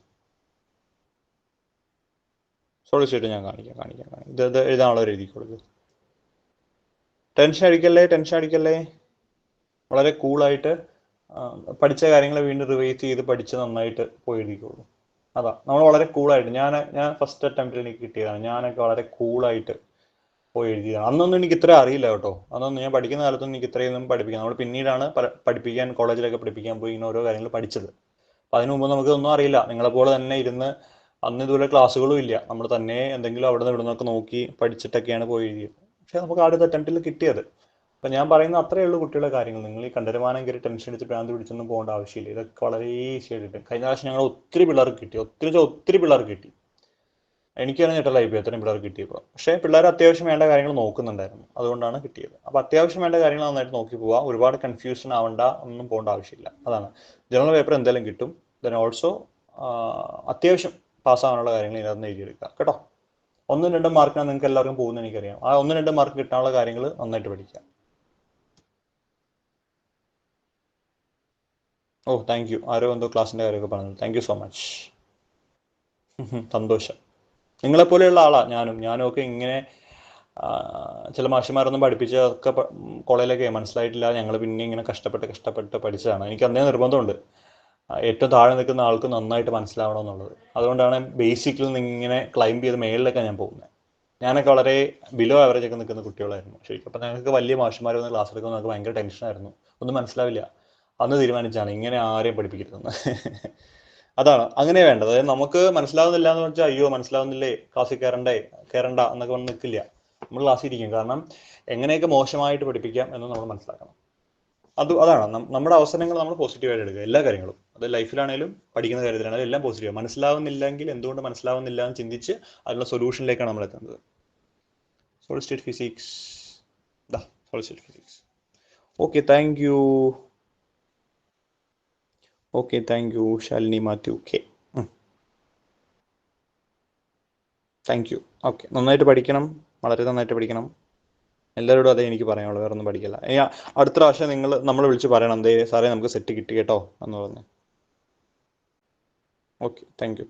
ഇത് എഴുതാനുള്ള എഴുതി കൊടുക്കുക. ടെൻഷൻ അടിക്കല്ലേ. വളരെ കൂളായിട്ട് പഠിച്ച കാര്യങ്ങൾ വീണ്ടും റിവൈസ് ചെയ്ത് പഠിച്ച് നന്നായിട്ട് പോയി എഴുതിക്കോളൂ. അതാ നമ്മൾ വളരെ കൂളായിട്ട്, ഞാൻ ഫസ്റ്റ് അറ്റംപ്റ്റിൽ എനിക്ക് കിട്ടിയതാണ്. ഞാനൊക്കെ വളരെ കൂളായിട്ട് പോയി എഴുതിയതാണ്. അന്നൊന്നും എനിക്ക് ഇത്ര അറിയില്ല കേട്ടോ. അന്നൊന്നും ഞാൻ പഠിക്കുന്ന കാലത്തൊന്നും എനിക്ക് ഇത്രയൊന്നും പഠിപ്പിക്കാം. നമ്മൾ പിന്നീടാണ് പഠിപ്പിക്കാൻ, കോളേജിലൊക്കെ പഠിപ്പിക്കാൻ പോയി ഇങ്ങനെ ഓരോ കാര്യങ്ങൾ പഠിച്ചത്. അപ്പം അതിനു മുമ്പ് നമുക്കൊന്നും അറിയില്ല. നിങ്ങളെപ്പോലെ തന്നെ ഇരുന്ന്, അന്ന് ഇതുപോലെ ക്ലാസ്സുകളും ഇല്ല, നമ്മൾ തന്നെ എന്തെങ്കിലും അവിടെ നിന്ന് ഇവിടെ നിന്നൊക്കെ നോക്കി പഠിച്ചിട്ടൊക്കെയാണ് പോയി എഴുതിയത്. പക്ഷെ നമുക്ക് ആദ്യത്തെ അറ്റംപ്റ്റിൽ കിട്ടിയത്. അപ്പം ഞാൻ പറയുന്ന അത്രയേ ഉള്ളൂ കുട്ടികളുടെ കാര്യങ്ങൾ. നിങ്ങൾ ഈ കണ്ടരമാനം കയറി ടെൻഷൻ അടിച്ച് ഭ്രാന്ത് പിടിച്ചൊന്നും പോകേണ്ട ആവശ്യമില്ല. ഇതൊക്കെ വളരെ ഈസി ആയിട്ട്. കഴിഞ്ഞ പ്രാവശ്യം ഞങ്ങൾ ഒത്തിരി പിള്ളേർക്ക് കിട്ടി, ഒത്തിരി പിള്ളേർക്ക് കിട്ടി. എനിക്ക് തന്നെ ഞെട്ടലായി പോയി എത്രയും പിള്ളേർക്ക് കിട്ടിയപ്പോൾ. പക്ഷേ പിള്ളേർ അത്യാവശ്യം വേണ്ട കാര്യങ്ങൾ നോക്കുന്നുണ്ടായിരുന്നു, അതുകൊണ്ടാണ് കിട്ടിയത്. അപ്പോൾ അത്യാവശ്യം വേണ്ട കാര്യങ്ങൾ നന്നായിട്ട് നോക്കി പോവുക. ഒരുപാട് കൺഫ്യൂഷൻ ആവണ്ട, ഒന്നും പോകേണ്ട ആവശ്യമില്ല. അതാണ്. ജനറൽ പേപ്പർ എന്തായാലും കിട്ടും. ദെൻ ഓൾസോ അത്യാവശ്യം പാസ്സാവാനുള്ള കാര്യങ്ങൾ ഇതിനകത്ത് എഴുതിയെടുക്കുക കേട്ടോ. 1-2 മാർക്കിനാണ് നിങ്ങൾക്ക് എല്ലാവർക്കും പോകുന്നത് എനിക്കറിയാം. ആ 1-2 മാർക്ക് കിട്ടാനുള്ള കാര്യങ്ങൾ നന്നായിട്ട് പഠിക്കുക. Thank you. ആരോ എന്തോ ക്ലാസ്സിൻ്റെ കാര്യമൊക്കെ പറഞ്ഞു. Thank you so much. സന്തോഷം. നിങ്ങളെപ്പോലെയുള്ള ആളാണ് ഞാനും ഒക്കെ ഇങ്ങനെ ചില മാഷിമാരൊന്നും പഠിപ്പിച്ചതൊക്കെ കോളേജിലൊക്കെ മനസ്സിലായിട്ടില്ല. ഞങ്ങൾ പിന്നെ ഇങ്ങനെ കഷ്ടപ്പെട്ട് പഠിച്ചതാണ്. എനിക്ക് അന്നേ നിർബന്ധമുണ്ട് ഏറ്റവും താഴെ നിൽക്കുന്ന ആൾക്ക് നന്നായിട്ട് മനസ്സിലാവണം എന്നുള്ളത്. അതുകൊണ്ടാണ് ബേസിക്കിൽ നിന്ന് ഇങ്ങനെ ക്ലൈംബ് ചെയ്ത് മേളിലൊക്കെ ഞാൻ പോകുന്നത്. ഞാനൊക്കെ വളരെ ബിലോ ആവറേജ് ഒക്കെ നിൽക്കുന്ന കുട്ടികളായിരുന്നു ശരിക്കും. അപ്പം ഞങ്ങൾക്ക് വലിയ മാഷിമാർ വന്ന് ക്ലാസ് എടുക്കുമ്പോൾ നമുക്ക് ഭയങ്കര ടെൻഷനായിരുന്നു. ഒന്നും മനസ്സിലാവില്ല. അന്ന് തീരുമാനിച്ചാണ് ഇങ്ങനെ ആരെയും പഠിപ്പിക്കരുതെന്ന്. അതാണ് അങ്ങനെ വേണ്ടത്. അതായത് നമുക്ക് മനസ്സിലാവുന്നില്ല എന്ന് വെച്ചാൽ അയ്യോ മനസ്സിലാവുന്നില്ലേ, ക്ലാസ്സിൽ കയറണ്ട എന്നൊക്കെ വന്ന് നിൽക്കില്ല. നമ്മൾ ക്ലാസ്സിൽ ഇരിക്കും. കാരണം എങ്ങനെയൊക്കെ മോശമായിട്ട് പഠിപ്പിക്കാം എന്ന് നമ്മൾ മനസ്സിലാക്കണം. അതാണ് നമ്മുടെ അവസരങ്ങൾ നമ്മൾ പോസിറ്റീവായിട്ട് എടുക്കുക. എല്ലാ കാര്യങ്ങളും, അത് ലൈഫിലാണേലും പഠിക്കുന്ന കാര്യത്തിലാണെങ്കിലും എല്ലാം പോസിറ്റീവ്. മനസ്സിലാവുന്നില്ലെങ്കിൽ എന്തുകൊണ്ട് മനസ്സിലാവുന്നില്ല എന്ന് ചിന്തിച്ച് അതിനുള്ള സൊല്യൂഷനിലേക്കാണ് നമ്മൾ എത്തുന്നത്. Solid state physics. Okay, thank U. Shalini Mathew K. Thank you. Okay, നന്നായിട്ട് പഠിക്കണം, വളരെ നന്നായിട്ട് പഠിക്കണം. എല്ലാവരോടും അതേ എനിക്ക് പറയാനുള്ളൂ, വേറെ ഒന്നും പഠിക്കില്ല. അടുത്ത പ്രാവശ്യം നമ്മൾ വിളിച്ച് പറയണം, എന്തേ സാറേ നമുക്ക് സെറ്റ് കിട്ടി കേട്ടോ എന്ന് പറഞ്ഞു. Okay, thank U.